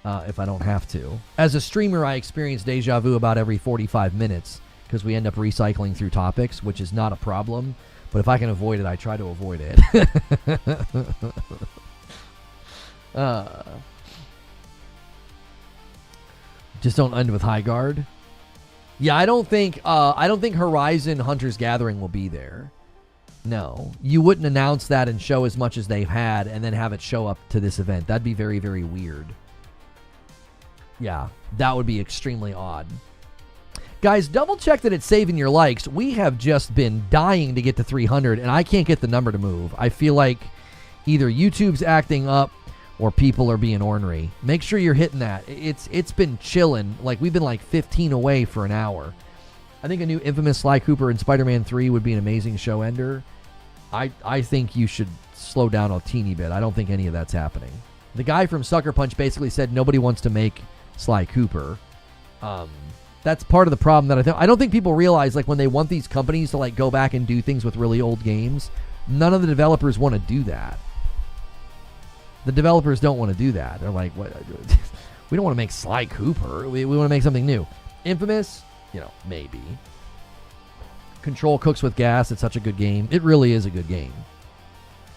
if I don't have to. As a streamer, I experience deja vu about every 45 minutes because we end up recycling through topics, which is not a problem. But if I can avoid it, I try to avoid it. Just don't end with high guard. Yeah, I don't think Horizon Hunter's Gathering will be there. No, you wouldn't announce that and show as much as they've had and then have it show up to this event. That'd be very, very weird. Yeah, that would be extremely odd. Guys, double check that it's saving your likes. We have just been dying to get to 300, and I can't get the number to move. I feel like either YouTube's acting up or people are being ornery. Make sure you're hitting that. It's been chilling. Like, we've been like 15 away for an hour. I think a new Infamous Sly Cooper in Spider-Man 3 would be an amazing show ender. I think you should slow down a teeny bit. I don't think any of that's happening. The guy from Sucker Punch basically said nobody wants to make Sly Cooper. That's part of the problem that I don't think people realize, like, when they want these companies to like go back and do things with really old games, none of the developers want to do that. The developers don't want to do that. They're like, what? We don't want to make Sly Cooper. We want to make something new. Infamous, maybe. Control cooks with gas. It's such a good game. It really is a good game.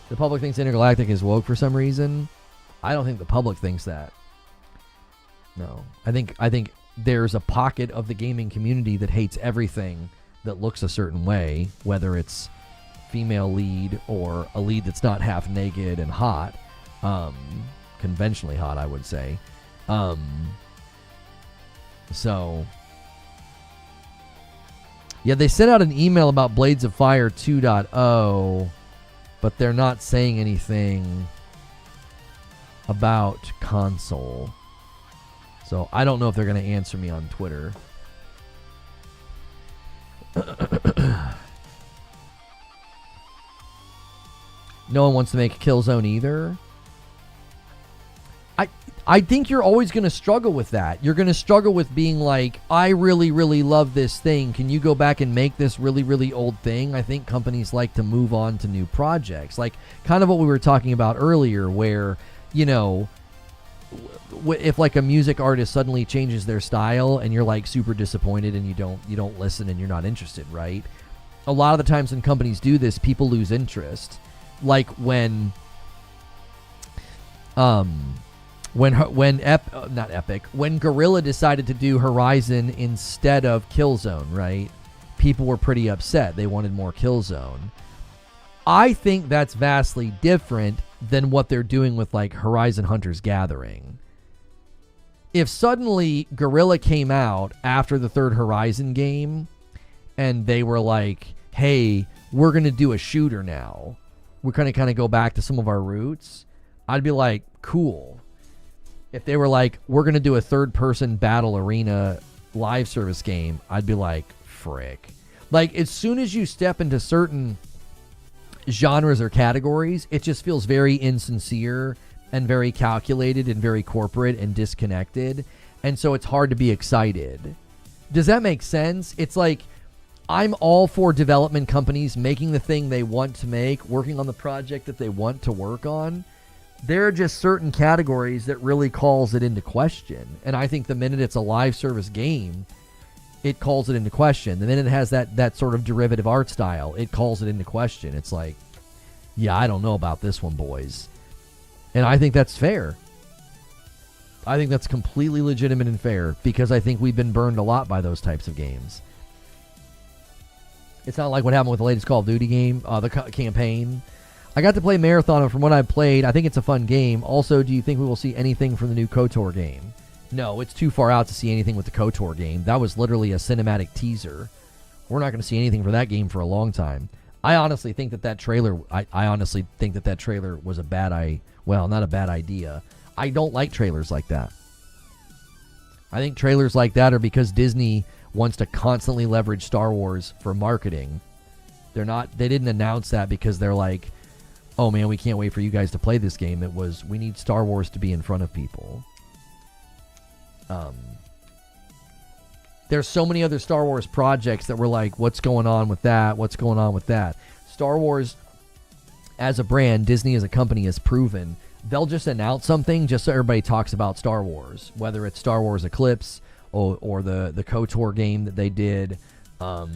The public thinks Intergalactic is woke for some reason. I don't think the public thinks that. No. I think there's a pocket of the gaming community that hates everything that looks a certain way, whether it's female lead or a lead that's not half naked and hot. Conventionally hot, I would say. So, yeah, they sent out an email about Blades of Fire 2.0, but they're not saying anything about console. So I don't know if they're going to answer me on Twitter. No one wants to make Killzone either. I think you're always going to struggle with that. You're going to struggle with being like, I really, really love this thing. Can you go back and make this really, really old thing? I think companies like to move on to new projects. Like kind of what we were talking about earlier where, you know, if like a music artist suddenly changes their style and you're like super disappointed and you don't listen and you're not interested, right? A lot of the times when companies do this, people lose interest. Like when Guerrilla decided to do Horizon instead of Killzone, right? People were pretty upset. They wanted more Killzone. I think that's vastly different than what they're doing with like Horizon Hunters Gathering. If suddenly Guerrilla came out after the third Horizon game and they were like, hey, we're going to do a shooter now. We're going to kind of go back to some of our roots. I'd be like, cool. If they were like, we're going to do a third-person battle arena live service game, I'd be like, frick. Like, as soon as you step into certain genres or categories, it just feels very insincere and very calculated and very corporate and disconnected. And so it's hard to be excited. Does that make sense? It's like, I'm all for development companies making the thing they want to make, working on the project that they want to work on. There are just certain categories that really calls it into question. And I think the minute it's a live service game, it calls it into question. The minute it has that sort of derivative art style, it calls it into question. It's like, yeah, I don't know about this one, boys. And I think that's fair. I think that's completely legitimate and fair because I think we've been burned a lot by those types of games. It's not like what happened with the latest Call of Duty game, the campaign. I got to play Marathon, and from what I've played, I think it's a fun game. Also, do you think we will see anything from the new KOTOR game? No, it's too far out to see anything with the KOTOR game. That was literally a cinematic teaser. We're not going to see anything for that game for a long time. I honestly think that trailer. I honestly think that trailer was a bad not a bad idea. I don't like trailers like that. I think trailers like that are because Disney wants to constantly leverage Star Wars for marketing. They didn't announce that because they're like, oh man, we can't wait for you guys to play this game. It was, we need Star Wars to be in front of people. There's so many other Star Wars projects that were like, what's going on with that? What's going on with that? Star Wars as a brand, Disney as a company has proven they'll just announce something just so everybody talks about Star Wars, whether it's Star Wars Eclipse or the KOTOR game that they did. There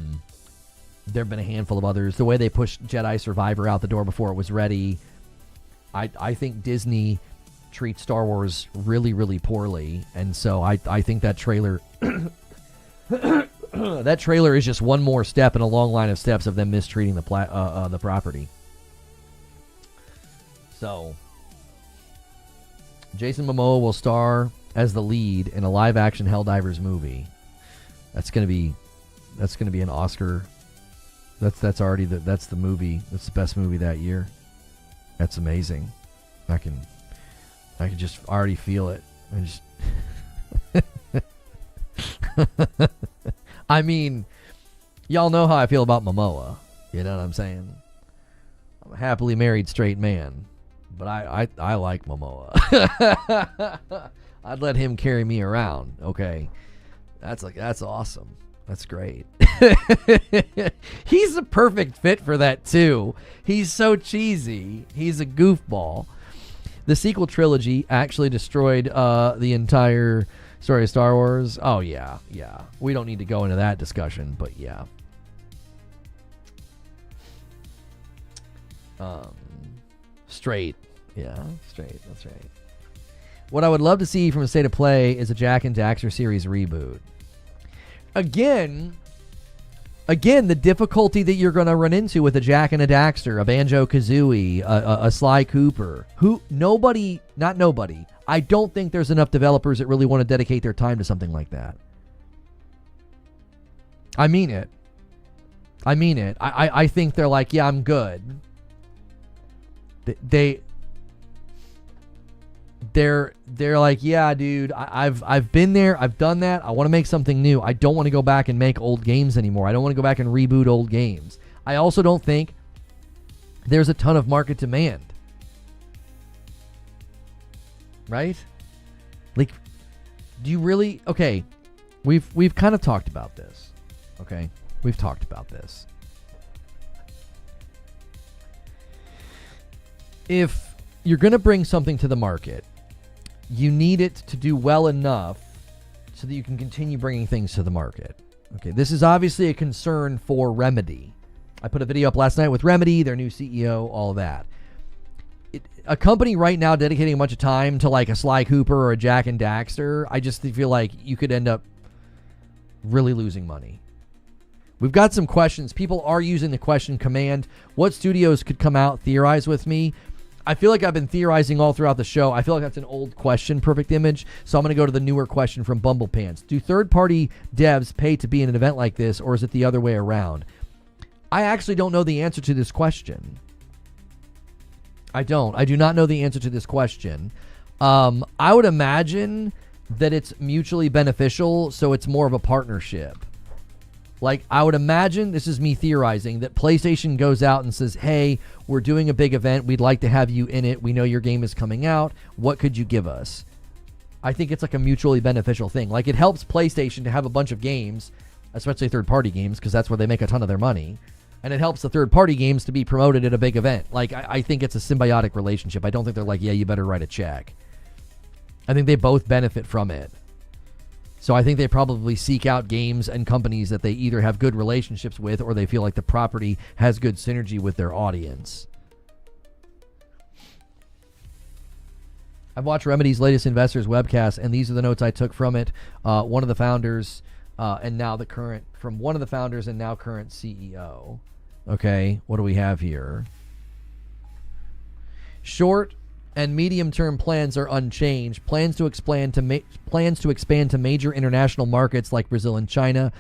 have been a handful of others. The way they pushed Jedi Survivor out the door before it was ready. I think Disney treats Star Wars really, really poorly. And so I think that trailer that trailer is just one more step in a long line of steps of them mistreating the property. So Jason Momoa will star as the lead in a live-action Helldivers movie. That's gonna be an Oscar. That's the movie. That's the best movie that year. That's amazing. I can just already feel it. I mean, y'all know how I feel about Momoa. You know what I'm saying? I'm a happily married straight man, but I like Momoa. I'd let him carry me around. Okay, that's awesome. That's great. He's a perfect fit for that too. He's so cheesy. He's a goofball. The sequel trilogy actually destroyed the entire story of Star Wars. Oh yeah. We don't need to go into that discussion, but yeah. Straight. Yeah, straight. That's right. What I would love to see from a State of Play is a Jak and Daxter series reboot. Again, the difficulty that you're going to run into with a Jak and a Daxter, a Banjo-Kazooie, a Sly Cooper, not nobody. I don't think there's enough developers that really want to dedicate their time to something like that. I mean it. I think they're like, yeah, I'm good. They're like, yeah, dude, I've been there, I've done that. I want to make something new. I don't want to go back and make old games anymore. I don't want to go back and reboot old games. I also don't think there's a ton of market demand. Right? Like, do you really? Okay, we've kind of talked about this. Okay, we've talked about this. If you're going to bring something to the market, you need it to do well enough so that you can continue bringing things to the market. Okay, this is obviously a concern for Remedy. I put a video up last night with Remedy, their new CEO, all that. A company right now dedicating a bunch of time to like a Sly Cooper or a Jack and Daxter, I just feel like you could end up really losing money. We've got some questions. People are using the question command. What studios could come out? Theorize with me. I feel like I've been theorizing all throughout the show. I feel like that's an old question, Perfect Image. So I'm going to go to the newer question from Bumblepants. Do third-party devs pay to be in an event like this, or is it the other way around? I actually don't know the answer to this question. I do not know the answer to this question. I would imagine that it's mutually beneficial, so it's more of a partnership. Like, I would imagine, this is me theorizing, that PlayStation goes out and says, hey, we're doing a big event. We'd like to have you in it. We know your game is coming out. What could you give us? I think it's like a mutually beneficial thing. Like, it helps PlayStation to have a bunch of games, especially third-party games, because that's where they make a ton of their money. And it helps the third-party games to be promoted at a big event. Like, I think it's a symbiotic relationship. I don't think they're like, yeah, you better write a check. I think they both benefit from it. So I think they probably seek out games and companies that they either have good relationships with or they feel like the property has good synergy with their audience. I've watched Remedy's latest Investors webcast, and these are the notes I took from it. One of the founders and now the current, from one of the founders and now current CEO. Okay, what do we have here? Short and medium-term plans are unchanged. Plans to expand to major international markets like Brazil and China.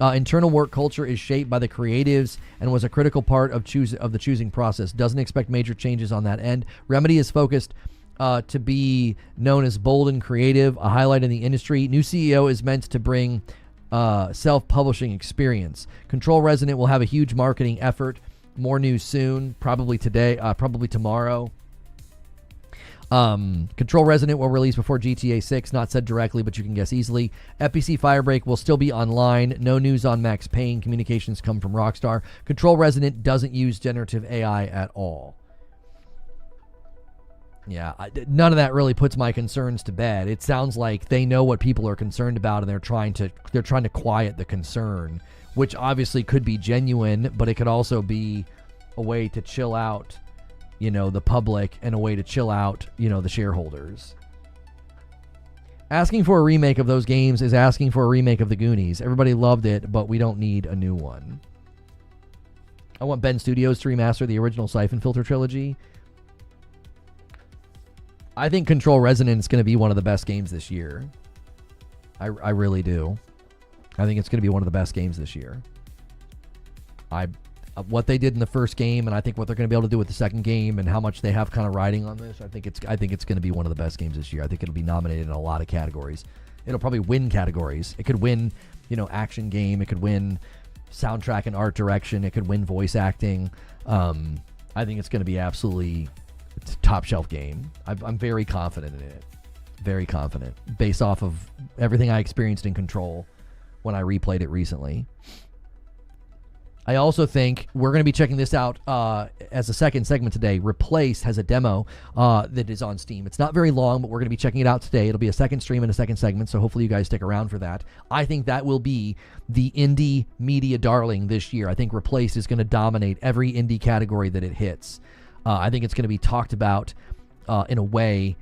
Internal work culture is shaped by the creatives and was a critical part of the choosing process. Doesn't expect major changes on that end. Remedy is focused to be known as bold and creative, a highlight in the industry. New CEO is meant to bring self-publishing experience. Control Resonant will have a huge marketing effort. More news soon, probably today, probably tomorrow. Control Resonant will release before GTA 6, not said directly, but you can guess easily. FBC Firebreak will still be online. No news on Max Payne. Communications come from Rockstar. Control Resonant doesn't use generative AI at all. Yeah, none of that really puts my concerns to bed. It sounds like they know what people are concerned about, and they're trying to quiet the concern, which obviously could be genuine, but it could also be a way to chill out, the public, and a way to chill out, the shareholders. Asking for a remake of those games is asking for a remake of The Goonies. Everybody loved it, but we don't need a new one. I want Ben Studios to remaster the original Siphon Filter trilogy. I think Control Resonant is going to be one of the best games this year. I really do. I think it's going to be one of the best games this year. What they did in the first game, and I think what they're going to be able to do with the second game, and how much they have kind of riding on this, I think it's going to be one of the best games this year. I think it'll be nominated in a lot of categories. It'll probably win categories. It could win, action game. It could win soundtrack and art direction. It could win voice acting. I think it's going to be absolutely top shelf game. I'm very confident in it. Very confident, based off of everything I experienced in Control when I replayed it recently. I also think we're going to be checking this out as a second segment today. Replaced has a demo that is on Steam. It's not very long, but we're going to be checking it out today. It'll be a second stream and a second segment, so hopefully you guys stick around for that. I think that will be the indie media darling this year. I think Replaced is going to dominate every indie category that it hits. I think it's going to be talked about in a way.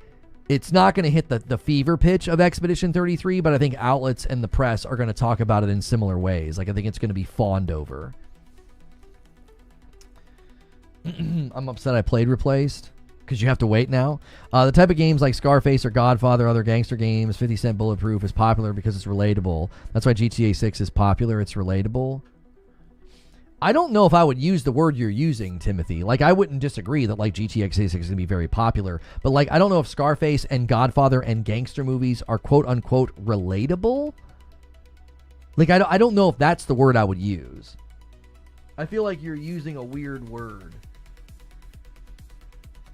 It's not going to hit the fever pitch of Expedition 33, but I think outlets and the press are going to talk about it in similar ways. Like, I think it's going to be fawned over. I'm upset I played Replaced because you have to wait now. The type of games like Scarface or Godfather, other gangster games, 50 Cent Bulletproof is popular because it's relatable. That's why GTA 6 is popular. It's relatable. I don't know if I would use the word you're using, Timothy. Like, I wouldn't disagree that, like, GTA 6 is going to be very popular. But, like, I don't know if Scarface and Godfather and gangster movies are quote-unquote relatable. Like, I don't know if that's the word I would use. I feel like you're using a weird word.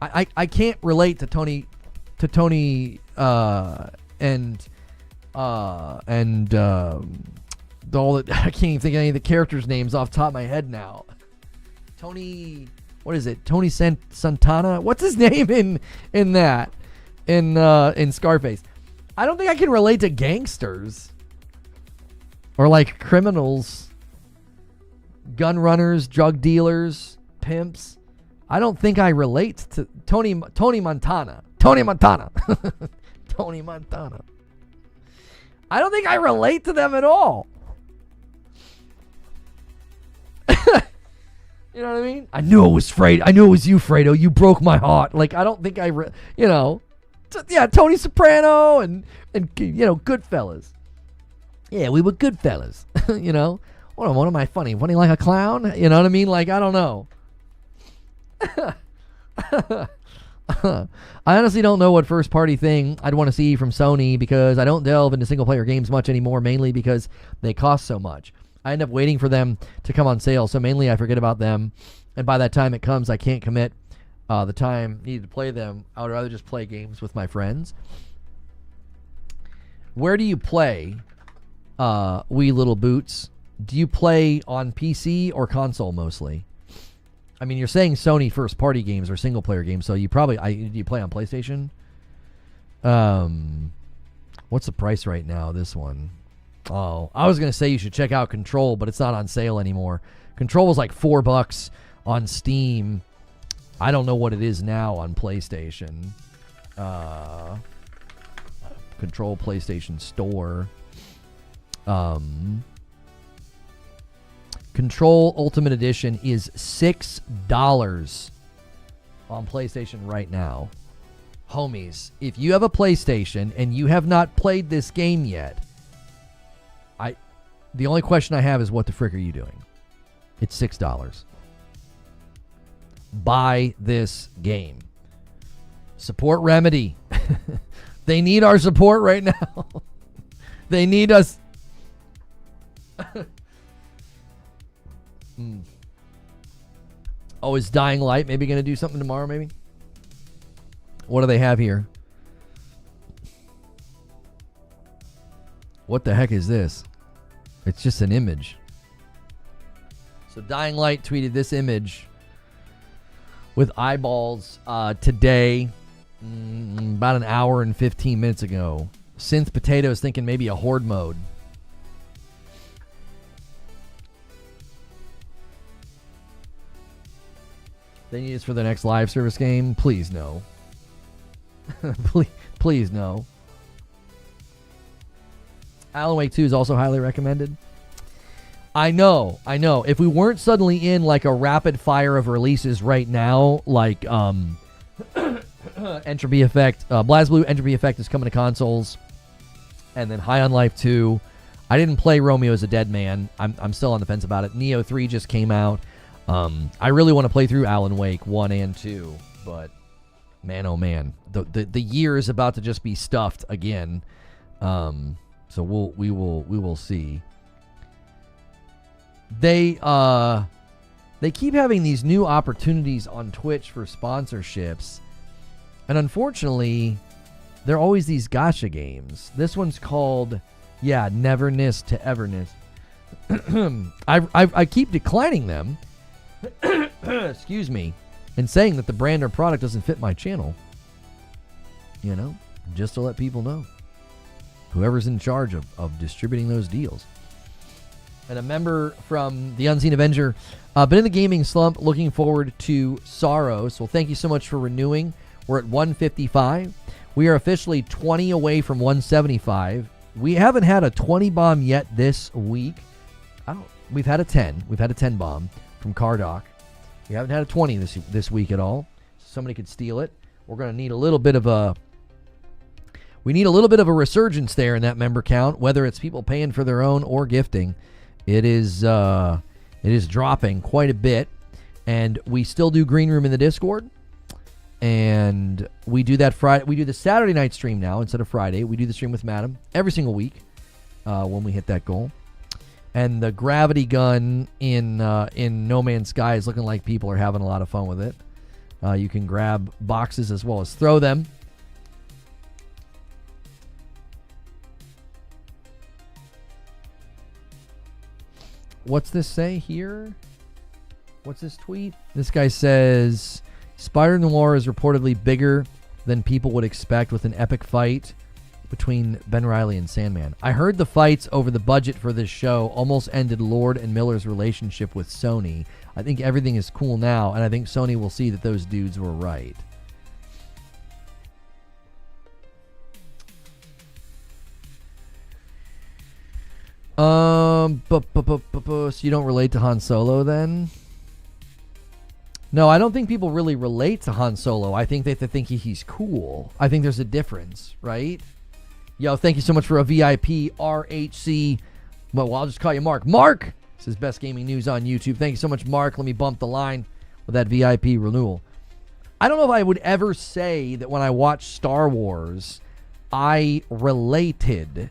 I can't relate to Tony and all that. I can't even think of any of the characters' names off the top of my head now. Tony, what is it? Tony Santana? What's his name in that? In Scarface. I don't think I can relate to gangsters or like criminals, gun runners, drug dealers, pimps. I don't think I relate to Tony Montana. Tony Montana. Tony Montana. I don't think I relate to them at all. You know what I mean? I knew it was I knew it was you, Fredo. You broke my heart. Like, I don't think yeah, Tony Soprano and Goodfellas. Yeah, we were good fellas. What am I funny? Funny like a clown? You know what I mean? Like, I don't know. I honestly don't know what first party thing I'd want to see from Sony, because I don't delve into single player games much anymore, mainly because they cost so much. I end up waiting for them to come on sale, so mainly I forget about them, and by that time it comes, I can't commit the time needed to play them. I would rather just play games with my friends. Where do you play, wee little boots? Do you play on PC or console mostly? I mean, you're saying Sony first party games or single player games, so you probably do you play on PlayStation? What's the price right now? This one. Oh, I was gonna say you should check out Control, but it's not on sale anymore. Control was like $4 on Steam. I don't know what it is now on PlayStation. Control PlayStation Store. Control Ultimate Edition is $6 on PlayStation right now. Homies, if you have a PlayStation and you have not played this game yet, the only question I have is, what the frick are you doing? It's $6. Buy this game. Support Remedy. They need our support right now. They need us. Oh, is Dying Light maybe going to do something tomorrow, maybe? What do they have here? What the heck is this? It's just an image. So Dying Light tweeted this image with eyeballs today, about an hour and 15 minutes ago. Synth Potatoes thinking maybe a horde mode. They need this for the next live service game? Please no. please no. Alan Wake 2 is also highly recommended. I know. If we weren't suddenly in like a rapid fire of releases right now, like Entropy Effect, BlazBlue Entropy Effect is coming to consoles, and then High on Life 2. I didn't play Romeo as a Dead Man. I'm still on the fence about it. Neo 3 just came out. I really want to play through Alan Wake 1 and 2, but man, oh man, the year is about to just be stuffed again. So we will see. They keep having these new opportunities on Twitch for sponsorships, and unfortunately, they're always these gacha games. This one's called, Neverness to Everness. I keep declining them. Excuse me, and saying that the brand or product doesn't fit my channel. Just to let people know. Whoever's in charge of distributing those deals. And a member from the Unseen Avenger, been in the gaming slump, looking forward to SAROS. Well, thank you so much for renewing. We're at 155. We are officially 20 away from 175. We haven't had a 20 bomb yet this week. We've had a 10. We've had a 10 bomb from Cardoc. We haven't had a 20 this week at all. Somebody could steal it. We're going to need a little bit of a resurgence there in that member count, whether it's people paying for their own or gifting. It is dropping quite a bit, and we still do Green Room in the Discord, and we do that Friday. We do the Saturday night stream now instead of Friday. We do the stream with Madam every single week when we hit that goal. And the gravity gun in No Man's Sky is looking like people are having a lot of fun with it. You can grab boxes as well as throw them. what's this say here? What's this tweet? This guy says, Spider-Noir is reportedly bigger than people would expect with an epic fight between Ben Reilly and Sandman. I heard the fights over the budget for this show almost ended Lord and Miller's relationship with Sony. I think everything is cool now, and I think Sony will see that those dudes were right. So you don't relate to Han Solo then? No, I don't think people really relate to Han Solo. I think they think he's cool. I think there's a difference, right? Yo, thank you so much for a VIP RHC. Well, I'll just call you Mark. Mark! This is Best Gaming News on YouTube. Thank you so much, Mark. Let me bump the line with that VIP renewal. I don't know if I would ever say that when I watched Star Wars, I related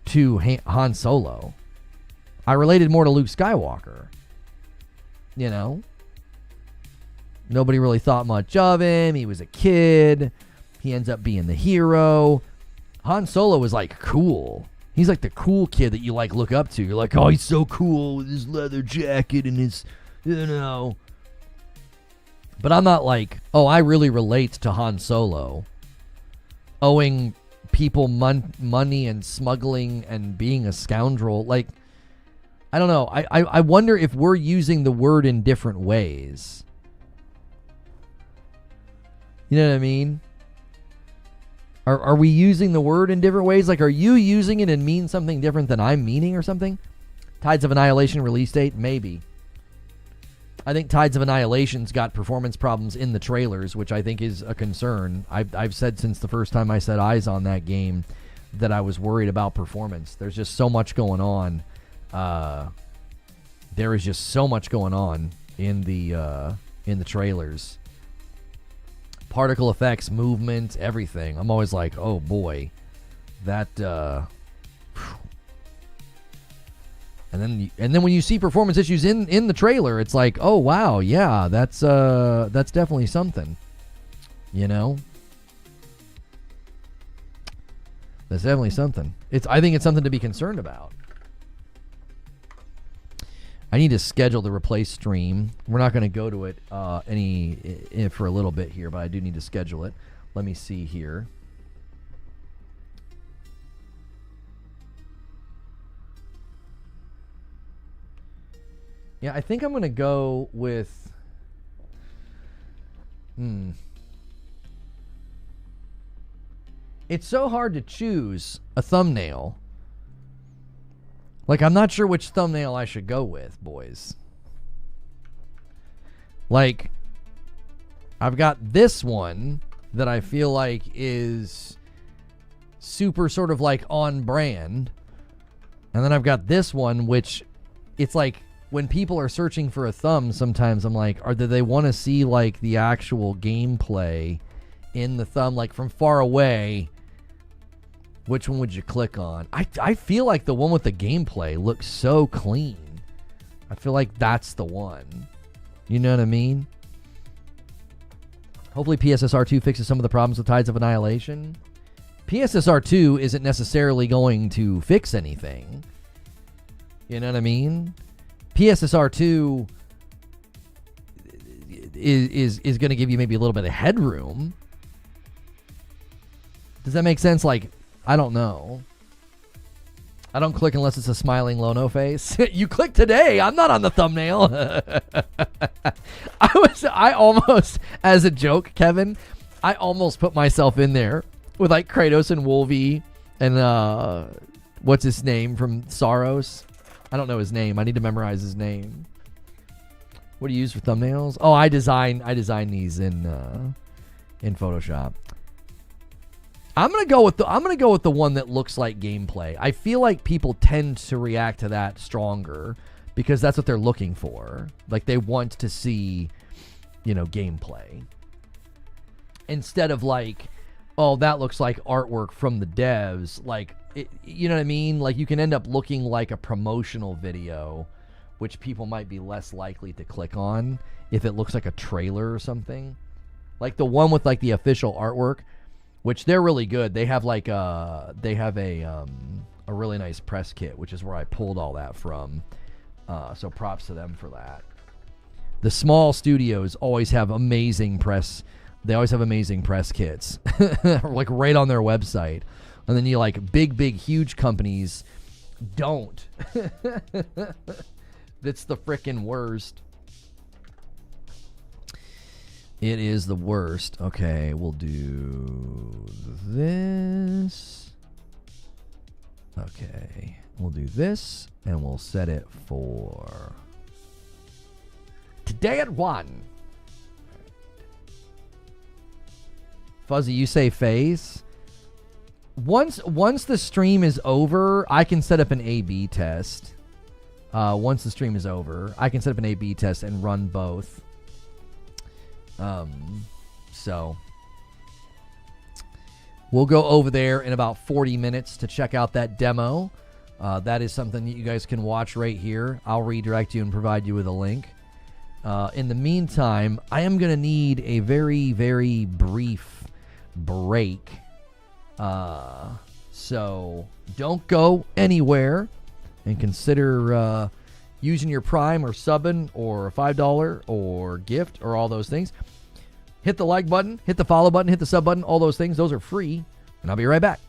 to Han Solo. I related more to Luke Skywalker. You know? Nobody really thought much of him. He was a kid. He ends up being the hero. Han Solo is like cool. He's like the cool kid that you like look up to. You're like, oh, he's so cool with his leather jacket and his, you know. But I'm not like, oh, I really relate to Han Solo. Owing people money and smuggling and being a scoundrel. Like, I don't know. I wonder if we're using the word in different ways. You know what I mean? Are we using the word in different ways? Like, are you using it and mean something different than I'm meaning or something? Tides of Annihilation release date? Maybe. I think Tides of Annihilation's got performance problems in the trailers, which I think is a concern. I've said since the first time I set eyes on that game that I was worried about performance. There's just so much going on. There is just so much going on in the trailers. Particle effects, movement, everything. I'm always like, oh boy, that. And then when you see performance issues in the trailer, it's like, oh wow, yeah, that's definitely something. You know, that's definitely something. I think it's something to be concerned about. I need to schedule the replace stream. We're not going to go to it for a little bit here, but I do need to schedule it. Let me see here. Yeah, I think I'm going to go with... It's so hard to choose a thumbnail. Like, I'm not sure which thumbnail I should go with, boys. Like, I've got this one that I feel like is super sort of like on brand. And then I've got this one, which it's like when people are searching for a thumb, sometimes I'm like, do they want to see like the actual gameplay in the thumb, like from far away? Which one would you click on? I feel like the one with the gameplay looks so clean. I feel like that's the one. You know what I mean? Hopefully PSSR 2 fixes some of the problems with Tides of Annihilation. PSSR 2 isn't necessarily going to fix anything. You know what I mean? PSSR 2 is going to give you maybe a little bit of headroom. Does that make sense? Like, I don't know. I don't click unless it's a smiling Lono face. You click today. I'm not on the thumbnail. I almost, as a joke, Kevin, I almost put myself in there with like Kratos and Wolvie and what's his name from SAROS? I don't know his name. I need to memorize his name. What do you use for thumbnails? Oh, I design these in Photoshop. I'm gonna go with the one that looks like gameplay. I feel like people tend to react to that stronger because that's what they're looking for. Like they want to see, you know, gameplay instead of like, oh, that looks like artwork from the devs. Like, you know what I mean? Like you can end up looking like a promotional video, which people might be less likely to click on if it looks like a trailer or something. Like the one with like the official artwork, which they're really good. They have like a really nice press kit, which is where I pulled all that from. So props to them for that. The small studios always have amazing press. They always have amazing press kits, like right on their website. And then you like big, huge companies don't. That's the frickin' worst. It is the worst. Okay, we'll do this. Okay, we'll do this, and we'll set it for today at 1. Fuzzy, you say phase? Once the stream is over, I can set up an A/B test. Once the stream is over, I can set up an A/B test and run both. So we'll go over there in about 40 minutes to check out that demo. That is something that you guys can watch right here. I'll redirect you and provide you with a link. In the meantime, I am going to need a very, very brief break. So don't go anywhere, and consider using your Prime or subbing or $5 or gift or all those things. Hit the like button, hit the follow button, hit the sub button, all those things. Those are free, and I'll be right back.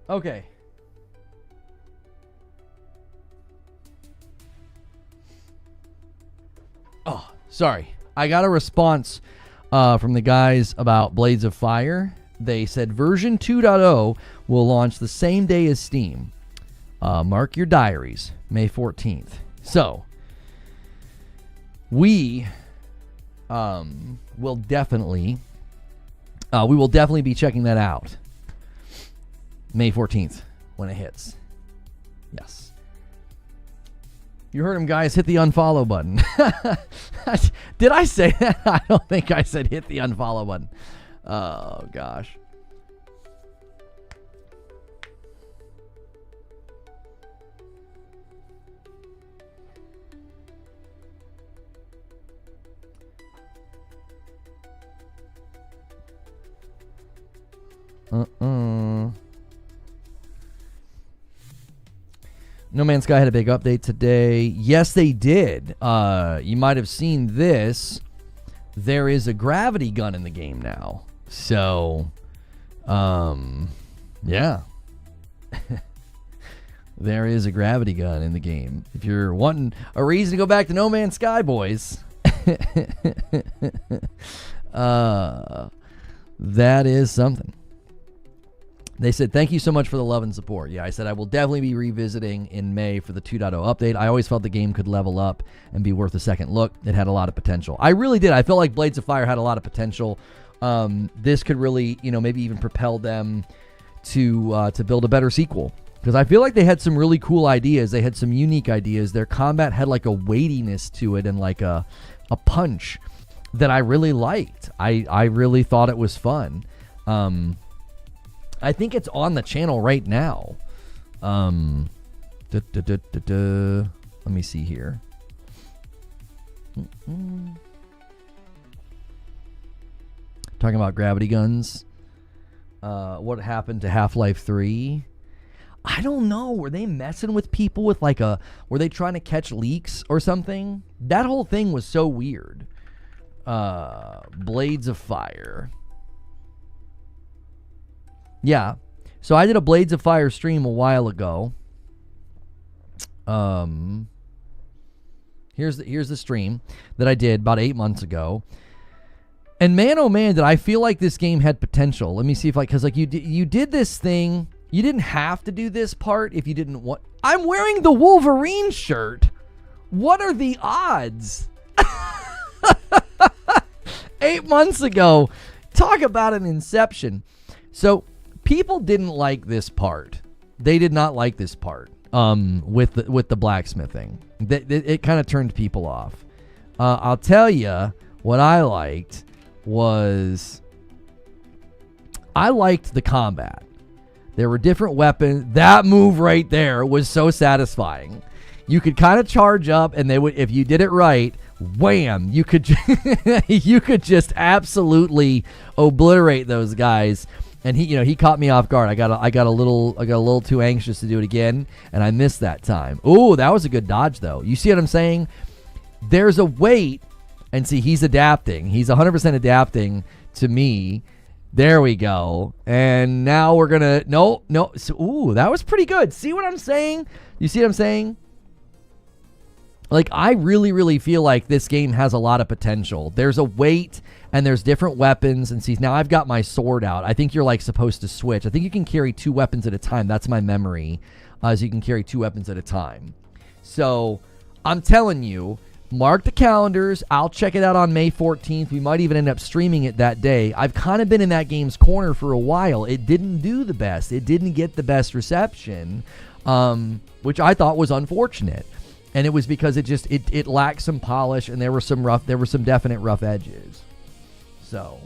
Okay. Oh, sorry. I got a response from the guys about Blades of Fire. They said version 2.0 will launch the same day as Steam. Mark your diaries, May 14th. So, we will definitely be checking that out. May 14th when it hits. Yes. You heard him, guys. Hit the unfollow button. Did I say that? I don't think I said hit the unfollow button. Oh, gosh. No Man's Sky had a big update today. Yes, they did. You might have seen this. There is a gravity gun in the game now. So, yeah. There is a gravity gun in the game. If you're wanting a reason to go back to No Man's Sky, boys. That is something. They said, thank you so much for the love and support. Yeah, I said I will definitely be revisiting in May for the 2.0 update. I always felt the game could level up and be worth a second look. It had a lot of potential. I really did. I felt like Blades of Fire had a lot of potential. This could really, maybe even propel them to build a better sequel. Because I feel like they had some really cool ideas. They had some unique ideas. Their combat had like a weightiness to it and like a punch that I really liked. I really thought it was fun. I think it's on the channel right now. Let me see here. Talking about gravity guns. What happened to Half-Life 3? I don't know. Were they messing with people with were they trying to catch leaks or something? That whole thing was so weird. Blades of Fire. Yeah. So I did a Blades of Fire stream a while ago. Here's the stream that I did about 8 months ago. And man, oh man, did I feel like this game had potential. Let me see if because you did this thing. You didn't have to do this part if you didn't want. I'm wearing the Wolverine shirt. What are the odds? 8 months ago. Talk about an inception. So people didn't like this part. They did not like this part with the blacksmithing. It kind of turned people off. I'll tell you what I liked was I liked the combat. There were different weapons. That move right there was so satisfying. You could kind of charge up, and they would, if you did it right, wham! You could you could just absolutely obliterate those guys. And he caught me off guard. I got a little too anxious to do it again, and I missed that time. Ooh, that was a good dodge though. You see what I'm saying? There's a weight, and see, he's adapting. He's 100% adapting to me. There we go. And now we're gonna no. So, ooh, that was pretty good. See what I'm saying? You see what I'm saying? Like, I really, really feel like this game has a lot of potential. There's a weight, and there's different weapons. And see, now I've got my sword out. I think you're, like, supposed to switch. I think you can carry 2 weapons at a time. That's my memory, so you can carry 2 weapons at a time. So, I'm telling you, mark the calendars. I'll check it out on May 14th. We might even end up streaming it that day. I've kind of been in that game's corner for a while. It didn't do the best. It didn't get the best reception, which I thought was unfortunate. And it was because it lacked some polish, and there were some definite rough edges. So,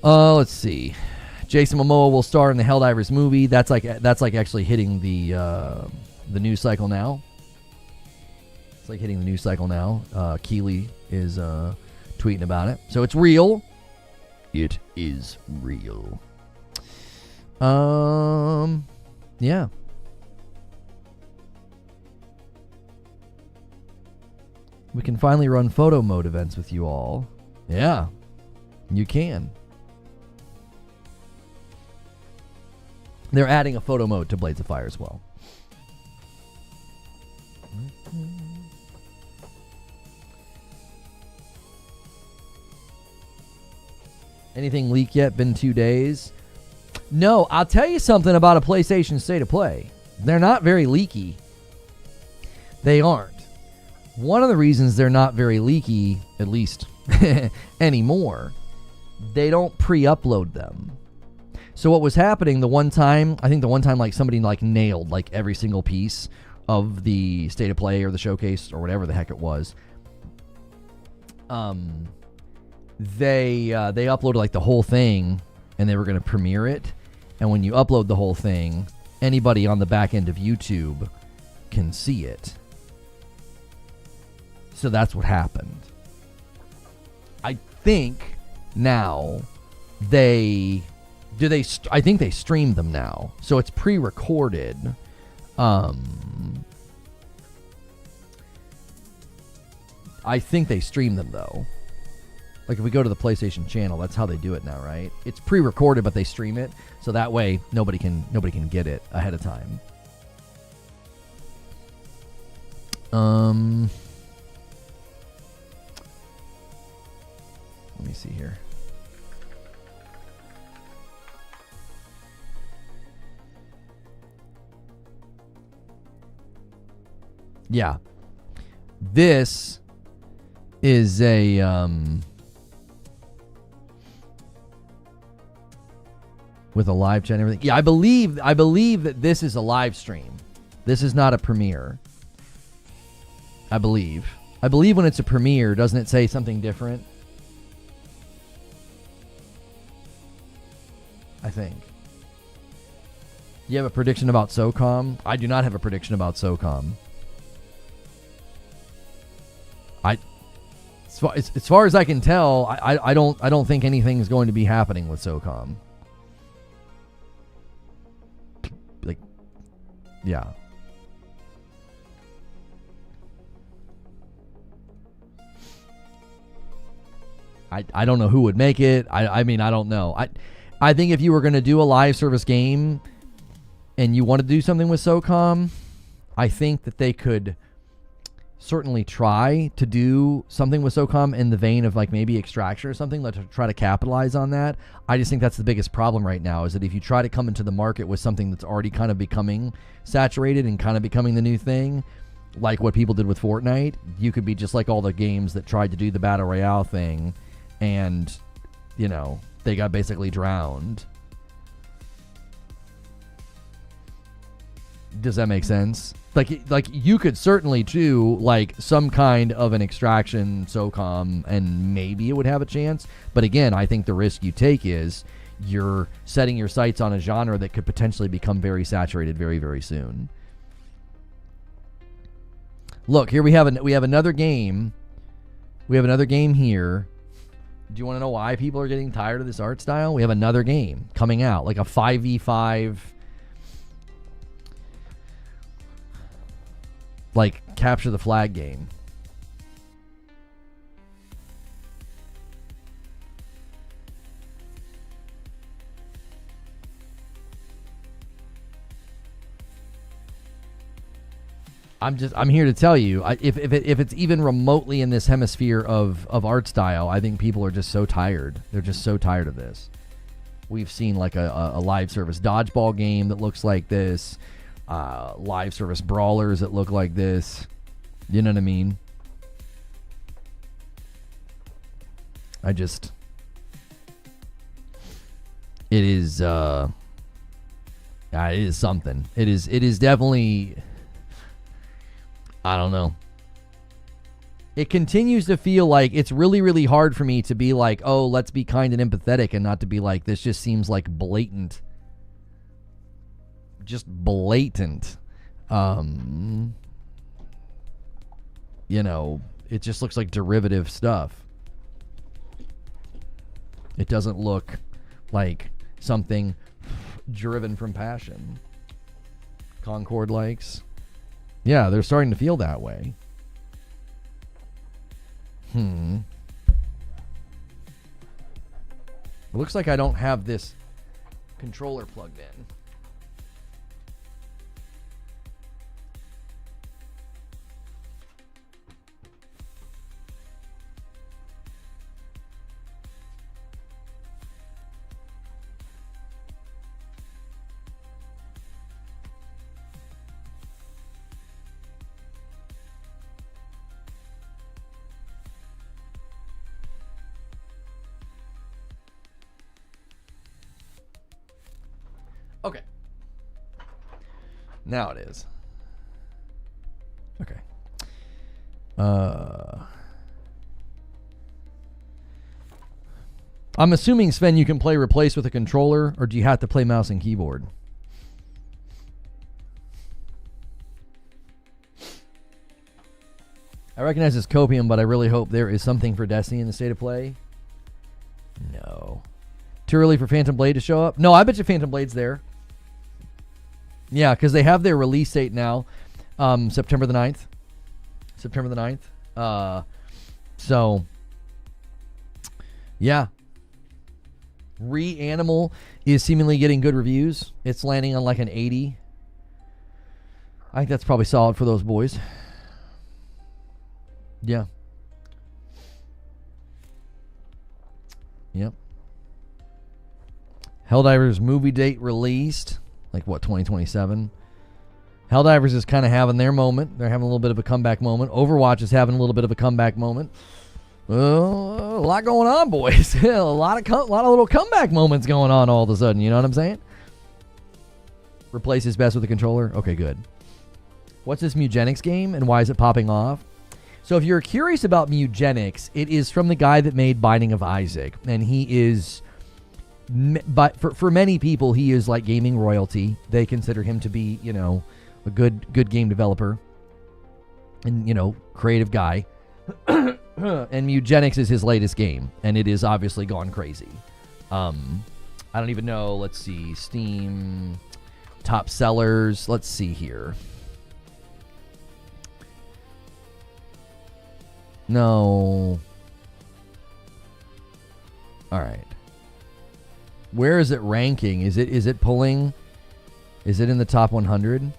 let's see. Jason Momoa will star in the Helldivers movie. That's like actually hitting the news cycle now. It's like hitting the news cycle now. Keeley is tweeting about it. So it's real. It is real. Yeah. We can finally run photo mode events with you all. Yeah. You can. They're adding a photo mode to Blades of Fire as well. Anything leaked yet? Been 2 days? No, I'll tell you something about a PlayStation State of Play. They're not very leaky. They aren't. One of the reasons they're not very leaky, at least anymore, they don't pre-upload them. So what was happening the one time like somebody like nailed like every single piece of the State of Play or the showcase or whatever the heck it was. They uploaded like the whole thing, and they were going to premiere it. And when you upload the whole thing, anybody on the back end of YouTube can see it. So that's what happened. I think now I think they streamed them now. So it's pre-recorded. I think they stream them though. Like if we go to the PlayStation channel, that's how they do it now, right? It's pre-recorded, but they stream it, so that way nobody can get it ahead of time. Let me see here. Yeah. This is a with a live chat and everything. Yeah, I believe that this is a live stream. This is not a premiere. I believe when it's a premiere, doesn't it say something different? I think. You have a prediction about SOCOM? I do not have a prediction about SOCOM. As far as I can tell, I don't think anything is going to be happening with SOCOM. Like, yeah. I don't know who would make it. I mean, I don't know. I think if you were going to do a live service game and you want to do something with SOCOM, I think that they could certainly try to do something with SOCOM in the vein of like maybe Extraction or something, to try to capitalize on that. I just think that's the biggest problem right now, is that if you try to come into the market with something that's already kind of becoming saturated and kind of becoming the new thing, like what people did with Fortnite, you could be just like all the games that tried to do the Battle Royale thing and, you know, they got basically drowned. Does that make sense? Like you could certainly do like some kind of an Extraction SOCOM and maybe it would have a chance. But again, I think the risk you take is you're setting your sights on a genre that could potentially become very saturated very, very soon. Look, here we have another game. We have another game here. Do you want to know why people are getting tired of this art style? We have another game coming out, like a 5v5, like capture the flag game. I'm here to tell you, if it's even remotely in this hemisphere of art style, I think people are just so tired. They're just so tired of this. We've seen like a live service dodgeball game that looks like this, live service brawlers that look like this. You know what I mean? It is something. It is definitely, I don't know. It continues to feel like it's really, really hard for me to be like, oh, let's be kind and empathetic, and not to be like, this just seems like blatant. Just blatant. You know, it just looks like derivative stuff. It doesn't look like something driven from passion. Concord likes. Yeah, they're starting to feel that way. It looks like I don't have this controller plugged in. Okay. Now it is. Okay. I'm assuming, Sven, you can play replace with a controller, or do you have to play mouse and keyboard? I recognize it's copium, but I really hope there is something for Destiny in the state of play. No. Too early for Phantom Blade to show up? No, I bet you Phantom Blade's there. Yeah, because they have their release date now, September the 9th. September the 9th. So, yeah. Reanimal is seemingly getting good reviews. It's landing on like an 80. I think that's probably solid for those boys. Yeah. Yep. Helldivers movie date released. Like what, 2027? Helldivers is kind of having their moment. They're having a little bit of a comeback moment. Overwatch is having a little bit of a comeback moment. A lot going on, boys. a lot of little comeback moments going on all of a sudden. You know what I'm saying? Replaces best with a controller. Okay, good. What's this Mugenics game and why is it popping off? So if you're curious about Mugenics, it is from the guy that made Binding of Isaac, and he is, but for many people, he is like gaming royalty. They consider him to be, you know, a good game developer and, you know, creative guy. And Mugenics is his latest game, and it is obviously gone crazy. I don't even know. Let's see. Steam top sellers. Let's see here. No. All right. Where is it ranking? Is it pulling? Is it in the top 100?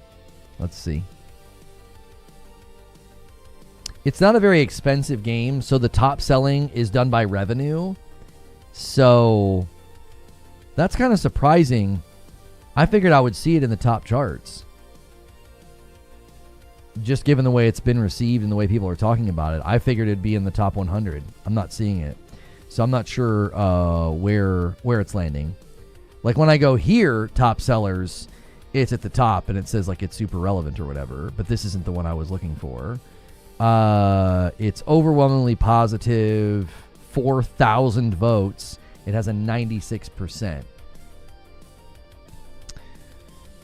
Let's see. It's not a very expensive game, so the top selling is done by revenue. So that's kind of surprising. I figured I would see it in the top charts. Just given the way it's been received and the way people are talking about it, I figured it'd be in the top 100. I'm not seeing it. So I'm not sure where it's landing. Like when I go here, top sellers, it's at the top and it says like it's super relevant or whatever, but this isn't the one I was looking for. It's overwhelmingly positive, 4,000 votes. It has a 96%.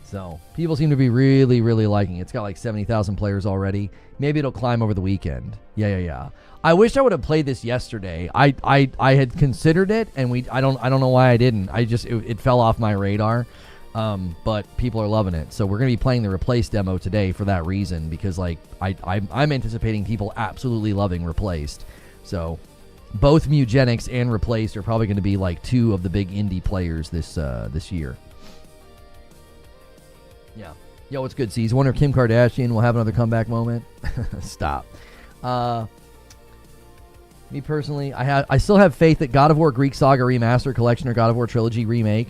So people seem to be really, really liking it. It's got like 70,000 players already. Maybe it'll climb over the weekend. Yeah. I wish I would have played this yesterday. I had considered it, and I don't know why I didn't. It fell off my radar. But people are loving it. So we're gonna be playing the Replaced demo today for that reason, because like I'm anticipating people absolutely loving Replaced. So both Mugenics and Replaced are probably gonna be like two of the big indie players this year. Yeah. Yo, what's good, C's? Wonder if Kim Kardashian will have another comeback moment. Stop. Me personally, I still have faith that God of War Greek Saga Remaster Collection or God of War Trilogy Remake.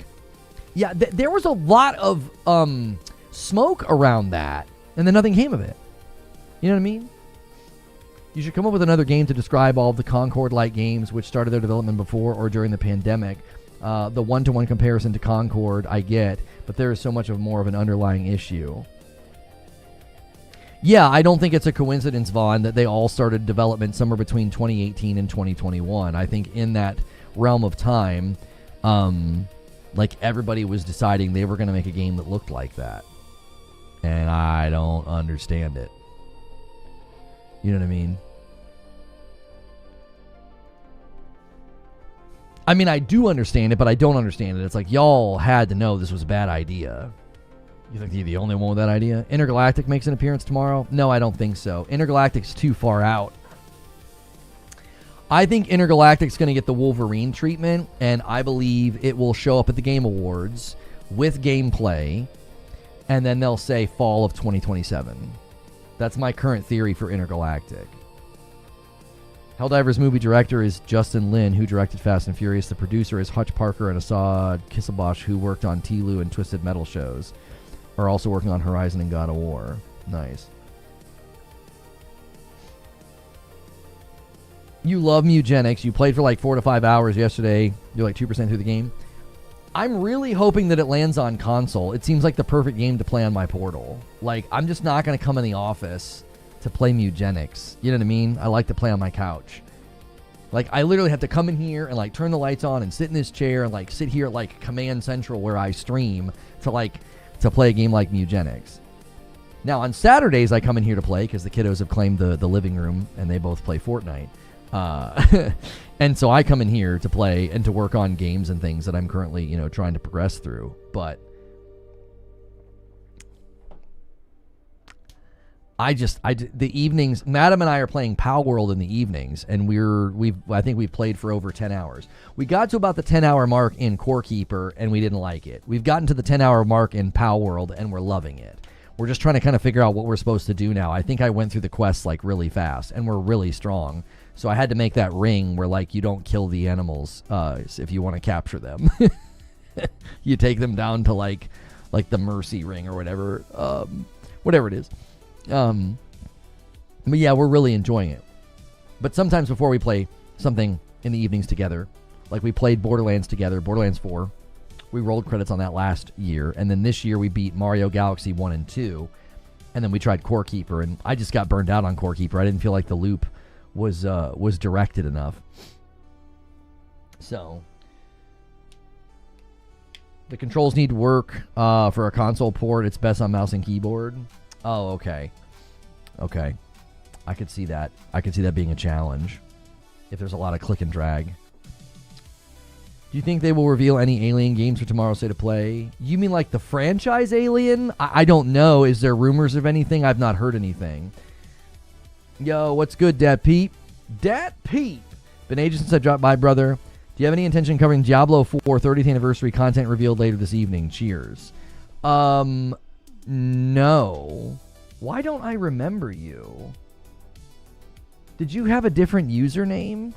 Yeah, there was a lot of smoke around that, and then nothing came of it. You know what I mean? You should come up with another game to describe all of the Concord-like games which started their development before or during the pandemic. The one-to-one comparison to Concord, I get, but there is so much of more of an underlying issue. Yeah, I don't think it's a coincidence, Vaughn, that they all started development somewhere between 2018 and 2021. I think in that realm of time, like everybody was deciding they were going to make a game that looked like that. And I don't understand it. You know what I mean? I mean, I do understand it, but I don't understand it. It's like, y'all had to know this was a bad idea. You think you're the only one with that idea? Intergalactic makes an appearance tomorrow? No, I don't think so. Intergalactic's too far out. I think Intergalactic's going to get the Wolverine treatment, and I believe it will show up at the Game Awards with gameplay, and then they'll say fall of 2027. That's my current theory for Intergalactic. Helldivers movie director is Justin Lin, who directed Fast and Furious. The producer is Hutch Parker and Assad Kisselbosh, who worked on Tlu and Twisted Metal shows. Are also working on Horizon and God of War. Nice. You love Mugenics. You played for like 4 to 5 hours yesterday. You're like 2% through the game. I'm really hoping that it lands on console. It seems like the perfect game to play on my Portal. Like, I'm just not going to come in the office to play Mugenics. You know what I mean? I like to play on my couch. Like, I literally have to come in here and like turn the lights on and sit in this chair and like sit here at like Command Central where I stream to play a game like Mugenics. Now, on Saturdays, I come in here to play because the kiddos have claimed the living room, and they both play Fortnite. And so I come in here to play and to work on games and things that I'm currently, trying to progress through. But the evenings, Madam and I are playing Pow World in the evenings, and I think we've played for over 10 hours. We got to about the 10-hour mark in Core Keeper, and we didn't like it. We've gotten to the 10-hour mark in Pow World, and we're loving it. We're just trying to kind of figure out what we're supposed to do now. I think I went through the quests like really fast, and we're really strong. So I had to make that ring where like you don't kill the animals if you want to capture them. You take them down to like the mercy ring or whatever it is. But yeah, we're really enjoying it. But sometimes before we play something in the evenings together, like we played Borderlands together, Borderlands 4. We rolled credits on that last year, and then this year we beat Mario Galaxy 1 and 2, and then we tried Core Keeper, and I just got burned out on Core Keeper. I didn't feel like the loop was directed enough. So the controls need work for a console port. It's best on mouse and keyboard. Oh, okay. I could see that. I could see that being a challenge if there's a lot of click and drag. Do you think they will reveal any Alien games for tomorrow's State of Play? You mean like the franchise Alien? I don't know. Is there rumors of anything? I've not heard anything. Yo, what's good, Dat Peep? Dat Peep! Been ages since I dropped by, brother. Do you have any intention of covering Diablo 4 30th anniversary content revealed later this evening? Cheers. No. Why don't I remember you? Did you have a different username?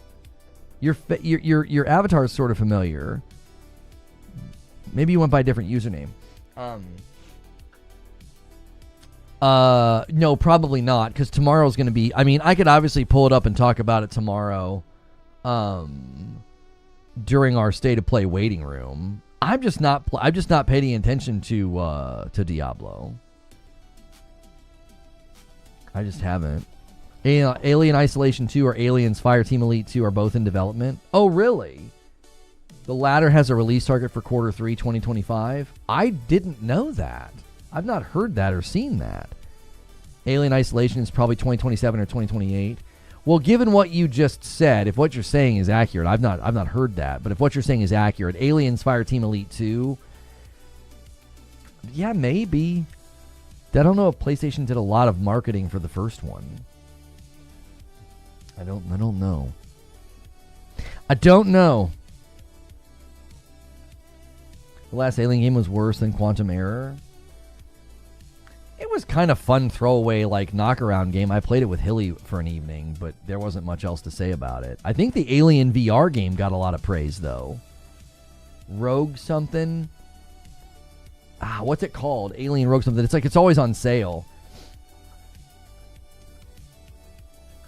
Your avatar is sort of familiar. Maybe you went by a different username. No, probably not, because tomorrow's going to be... I mean, I could obviously pull it up and talk about it tomorrow during our State of Play waiting room. I've just not paid any attention to Diablo. I just haven't. Alien Isolation 2 or Aliens Fireteam Elite 2 are both in development. Oh, really? The latter has a release target for Q3 2025. I didn't know that. I've not heard that or seen that. Alien Isolation is probably 2027 or 2028. Well, given what you just said, if what you're saying is accurate, I've not heard that, but if what you're saying is accurate, Aliens Fireteam Elite 2, yeah, maybe. I don't know if PlayStation did a lot of marketing for the first one. I don't know. I don't know. The last Alien game was worse than Quantum Error. It was kind of fun throwaway like knockaround game. I played it with Hilly for an evening, but there wasn't much else to say about it. I think the Alien VR game got a lot of praise though. Rogue something. What's it called? Alien Rogue something. It's like it's always on sale.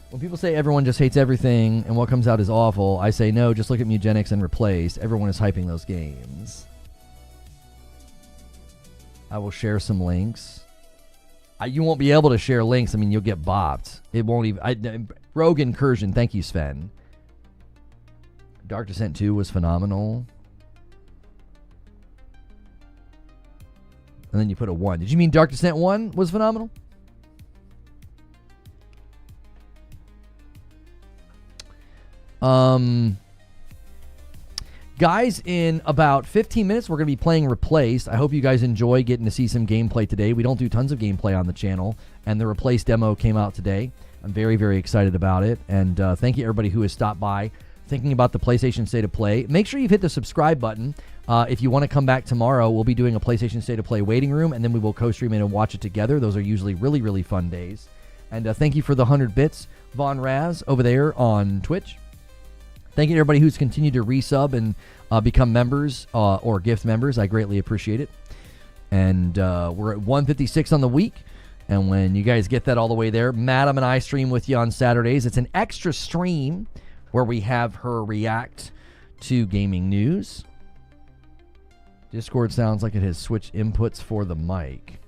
When people say everyone just hates everything and what comes out is awful, I say no, just look at Mugenics and Replace. Everyone is hyping those games. I will share some links. You won't be able to share links. I mean, you'll get bopped. It won't even... Rogue Incursion. Thank you, Sven. Dark Descent 2 was phenomenal. And then you put a 1. Did you mean Dark Descent 1 was phenomenal? Guys, in about 15 minutes, we're going to be playing Replaced. I hope you guys enjoy getting to see some gameplay today. We don't do tons of gameplay on the channel, and the Replaced demo came out today. I'm very, very excited about it, and thank you everybody who has stopped by thinking about the PlayStation State of Play. Make sure you've hit the subscribe button. If you want to come back tomorrow, we'll be doing a PlayStation State of Play waiting room, and then we will co-stream it and watch it together. Those are usually really, really fun days. And thank you for the 100 bits, Von Raz, over there on Twitch. Thank you to everybody who's continued to resub and become members or gift members. I greatly appreciate it. And we're at 156 on the week. And when you guys get that all the way there, Madam and I stream with you on Saturdays. It's an extra stream where we have her react to gaming news. Discord sounds like it has switched inputs for the mic.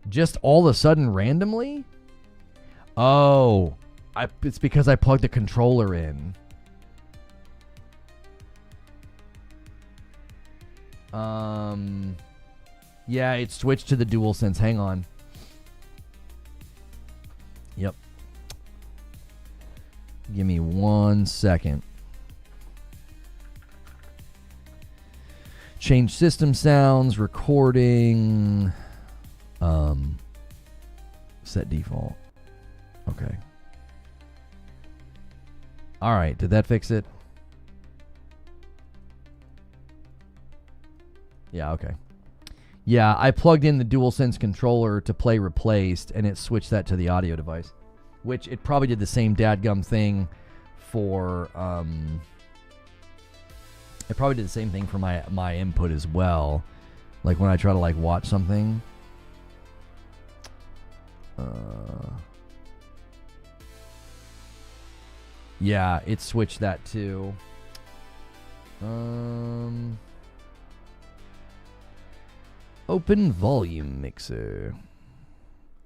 Just all of a sudden randomly? Oh, it's because I plugged the controller in. Yeah, it switched to the DualSense. Hang on. Give me 1 second. Change system sounds, recording, set default. Okay. All right, did that fix it? Yeah, okay. Yeah, I plugged in the DualSense controller to play Replaced, and it switched that to the audio device, which it probably did the same dadgum thing for, it probably did the same thing for my input as well. Like when I try to like watch something. Yeah, it switched that too. Open volume mixer.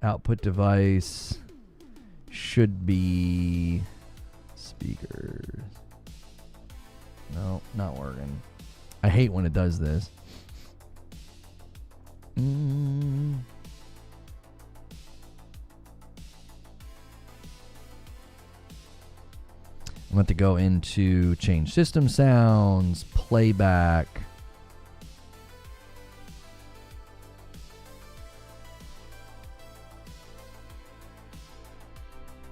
Output device should be speakers. No, not working. I hate when it does this. I'm going to go into change system sounds, playback.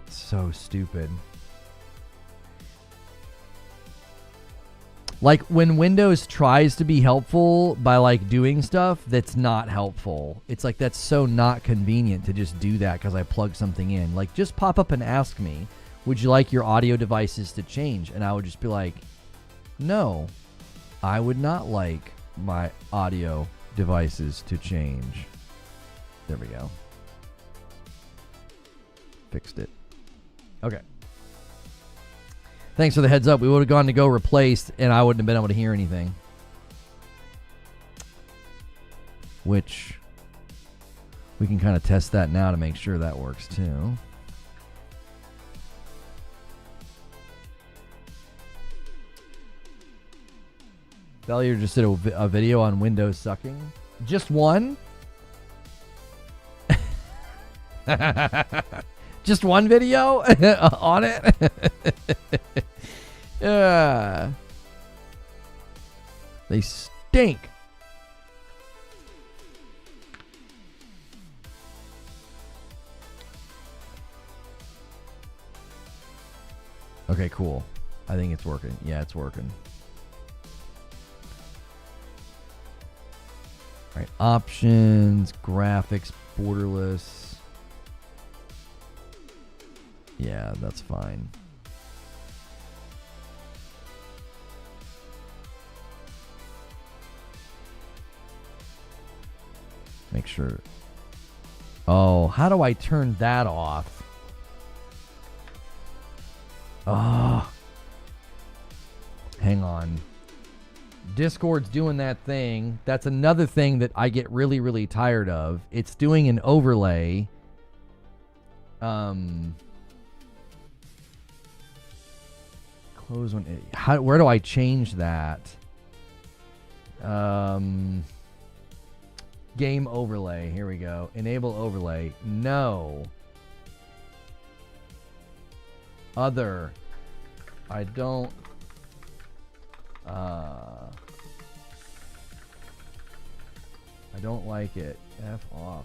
So stupid. Like when Windows tries to be helpful by like doing stuff that's not helpful. It's like that's so not convenient to just do that because I plug something in. Like just pop up and ask me, would you like your audio devices to change? And I would just be like, no, I would not like my audio devices to change. There we go. Fixed it. Okay. Thanks for the heads up. We would have gone to go Replaced, and I wouldn't have been able to hear anything. Which, we can kind of test that now to make sure that works too. Bellier just did a video on Windows sucking. Just one? Just one video on it? They stink. Okay, cool. I think it's working. Yeah, it's working. All right, options, graphics, borderless. Yeah, that's fine. Make sure. Oh, how do I turn that off? Oh. Hang on. Discord's doing that thing. That's another thing that I get really, really tired of. It's doing an overlay. Close one. Where do I change that? Game overlay. Here we go. Enable overlay. No. Other. I don't. I don't like it. F off.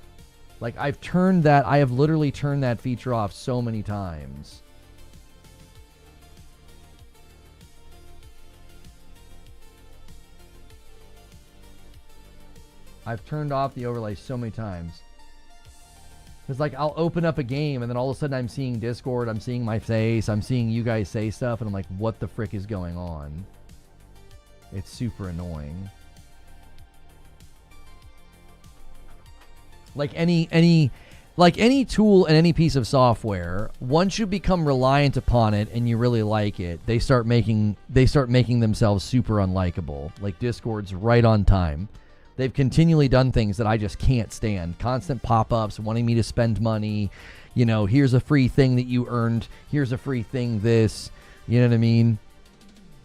Like I've turned that. I have literally turned that feature off so many times. I've turned off the overlay so many times. It's like I'll open up a game and then all of a sudden I'm seeing Discord, I'm seeing my face, I'm seeing you guys say stuff, and I'm like, what the frick is going on? It's super annoying. Like any tool and any piece of software, once you become reliant upon it and you really like it, they start making themselves super unlikable. Like Discord's right on time. They've continually done things that I just can't stand. Constant pop-ups, wanting me to spend money. You know, here's a free thing that you earned. Here's a free thing this. You know what I mean?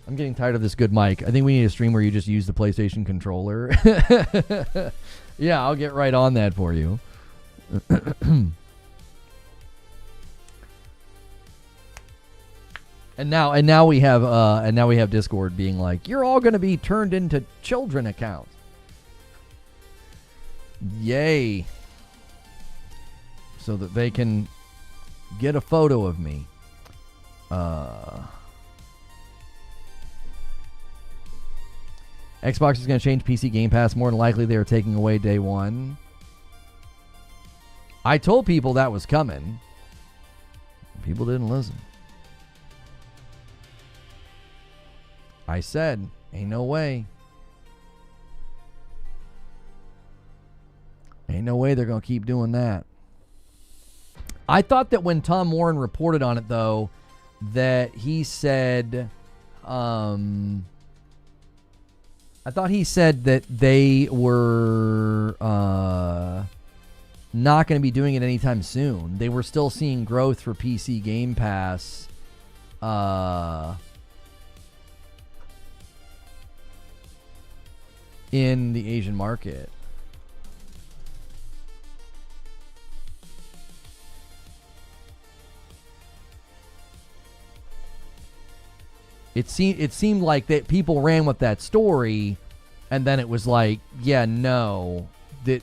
I'm getting tired of this good mic. I think we need a stream where you just use the PlayStation controller. Yeah, I'll get right on that for you. And now we have Discord being like, you're all going to be turned into children accounts. Yay. So that they can get a photo of me. Xbox is going to change PC Game Pass. More than likely, they are taking away day one. I told people that was coming. People didn't listen. I said, ain't no way. Ain't no way they're going to keep doing that. I thought that when Tom Warren reported on it, though, that he said, I thought he said that they were not going to be doing it anytime soon. They were still seeing growth for PC Game Pass. In the Asian market. It seemed like that people ran with that story, and then it was like, yeah, no, that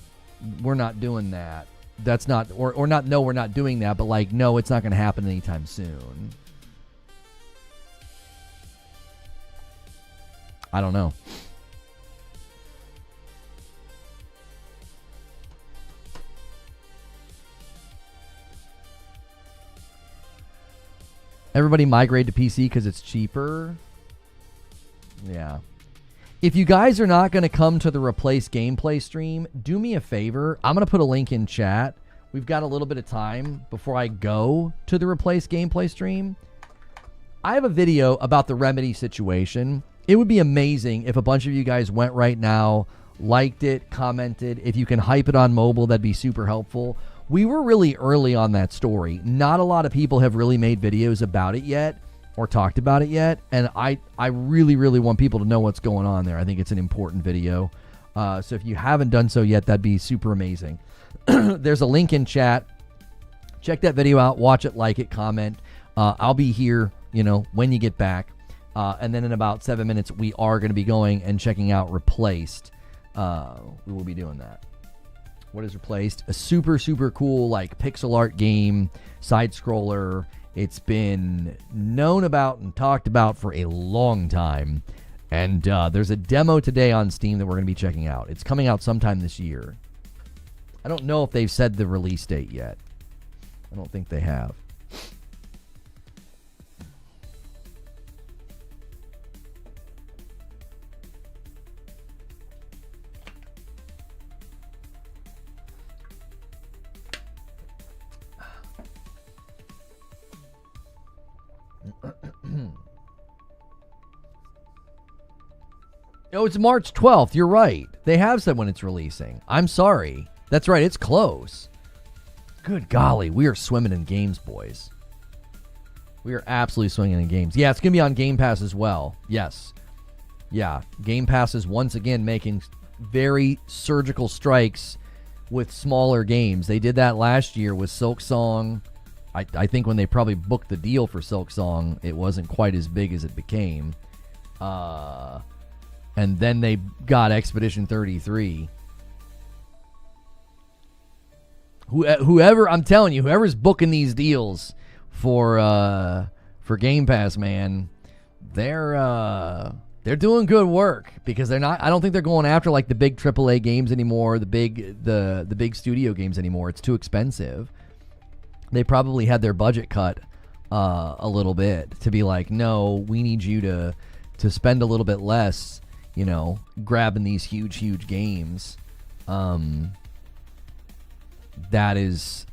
we're not doing that. That's not, or not, no, we're not doing that, but like, no, it's not going to happen anytime soon. I don't know. Everybody migrate to PC because it's cheaper. Yeah. If you guys are not going to come to the Replace gameplay stream, do me a favor. I'm going to put a link in chat. We've got a little bit of time before I go to the Replace gameplay stream. I have a video about the Remedy situation. It would be amazing if a bunch of you guys went right now, liked it, commented. If you can hype it on mobile, that'd be super helpful. We were really early on that story. Not a lot of people have really made videos about it yet or talked about it yet. And I really, really want people to know what's going on there. I think it's an important video. So if you haven't done so yet, that'd be super amazing. There's a link in chat. Check that video out. Watch it, like it, comment. I'll be here, when you get back. And then in about 7 minutes, we are going to be going and checking out Replaced. We will be doing that. What is Replaced? A super, super cool, pixel art game, side scroller. It's been known about and talked about for a long time. And there's a demo today on Steam that we're going to be checking out. It's coming out sometime this year. I don't know if they've said the release date yet. I don't think they have. Oh, it's March 12th. You're right. They have said when it's releasing. I'm sorry. That's right. It's close. Good golly. We are swimming in games, boys. We are absolutely swimming in games. Yeah, it's going to be on Game Pass as well. Yes. Yeah. Game Pass is once again making very surgical strikes with smaller games. They did that last year with Silk Song. I think when they probably booked the deal for Silk Song, it wasn't quite as big as it became. And then they got Expedition 33. Whoever, I'm telling you, whoever's booking these deals for Game Pass, man, they're doing good work because they're not. I don't think they're going after the big AAA games anymore, the big studio games anymore. It's too expensive. They probably had their budget cut a little bit to be like, no, we need you to spend a little bit less, grabbing these huge games. That is,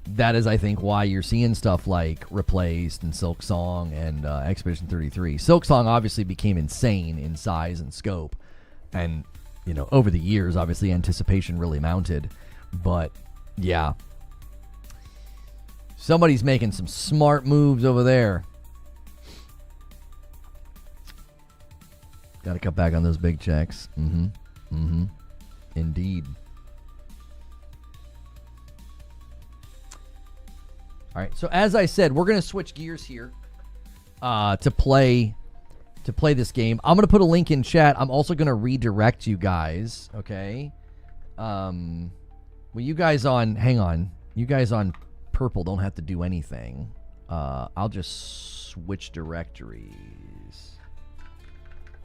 I think, why you're seeing stuff like Replaced and Silk Song and Expedition 33. Silk Song obviously became insane in size and scope. And, over the years, obviously, anticipation really mounted. But, yeah. Somebody's making some smart moves over there. Got to cut back on those big checks. Indeed. All right, so as I said, we're going to switch gears here. to play this game. I'm gonna put a link in chat. I'm also gonna redirect you guys. Okay. Well, you guys on purple don't have to do anything. I'll just switch directories.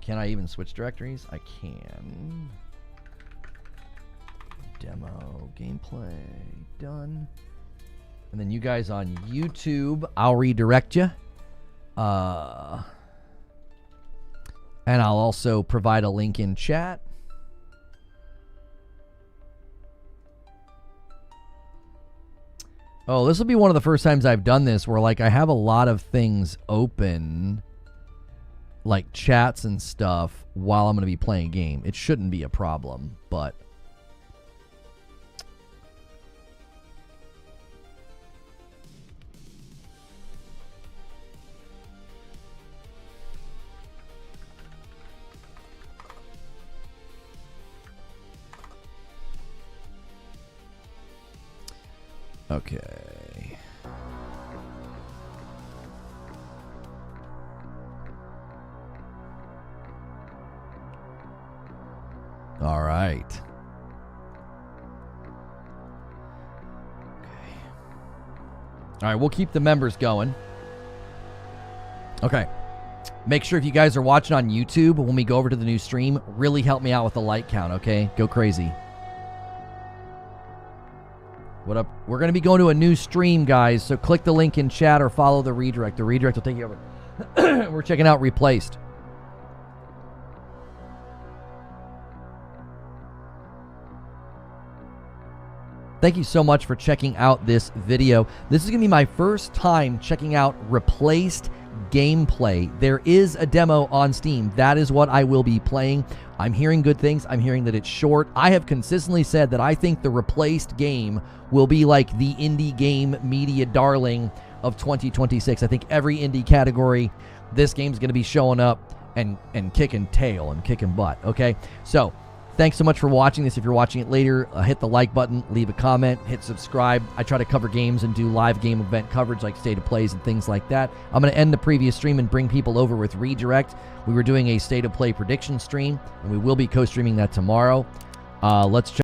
Can I even switch directories? I can. Demo, gameplay, done. And then you guys on YouTube, I'll redirect you. And I'll also provide a link in chat. Oh, this will be one of the first times I've done this where, like, I have a lot of things open, like chats and stuff, while I'm going to be playing a game. It shouldn't be a problem, but... Okay. All right. Okay. All right, we'll keep the members going. Okay. Make sure if you guys are watching on YouTube, when we go over to the new stream, really help me out with the like count, okay? Go crazy. What up? We're going to be going to a new stream, guys, so click the link in chat or follow the redirect. The redirect will take you over. We're checking out Replaced. Thank you so much for checking out this video. This is going to be my first time checking out Replaced gameplay. There is a demo on Steam. That is what I will be playing. I'm hearing good things. I'm hearing that it's short. I have consistently said that I think the Replaced game will be like the indie game media darling of 2026. I think every indie category, this game's going to be showing up and kicking tail and kicking butt, okay? So, thanks so much for watching this. If you're watching it later, hit the like button, leave a comment, hit subscribe. I try to cover games and do live game event coverage like State of Plays and things like that. I'm going to end the previous stream and bring people over with Redirect. We were doing a State of Play prediction stream, and we will be co-streaming that tomorrow. Let's check.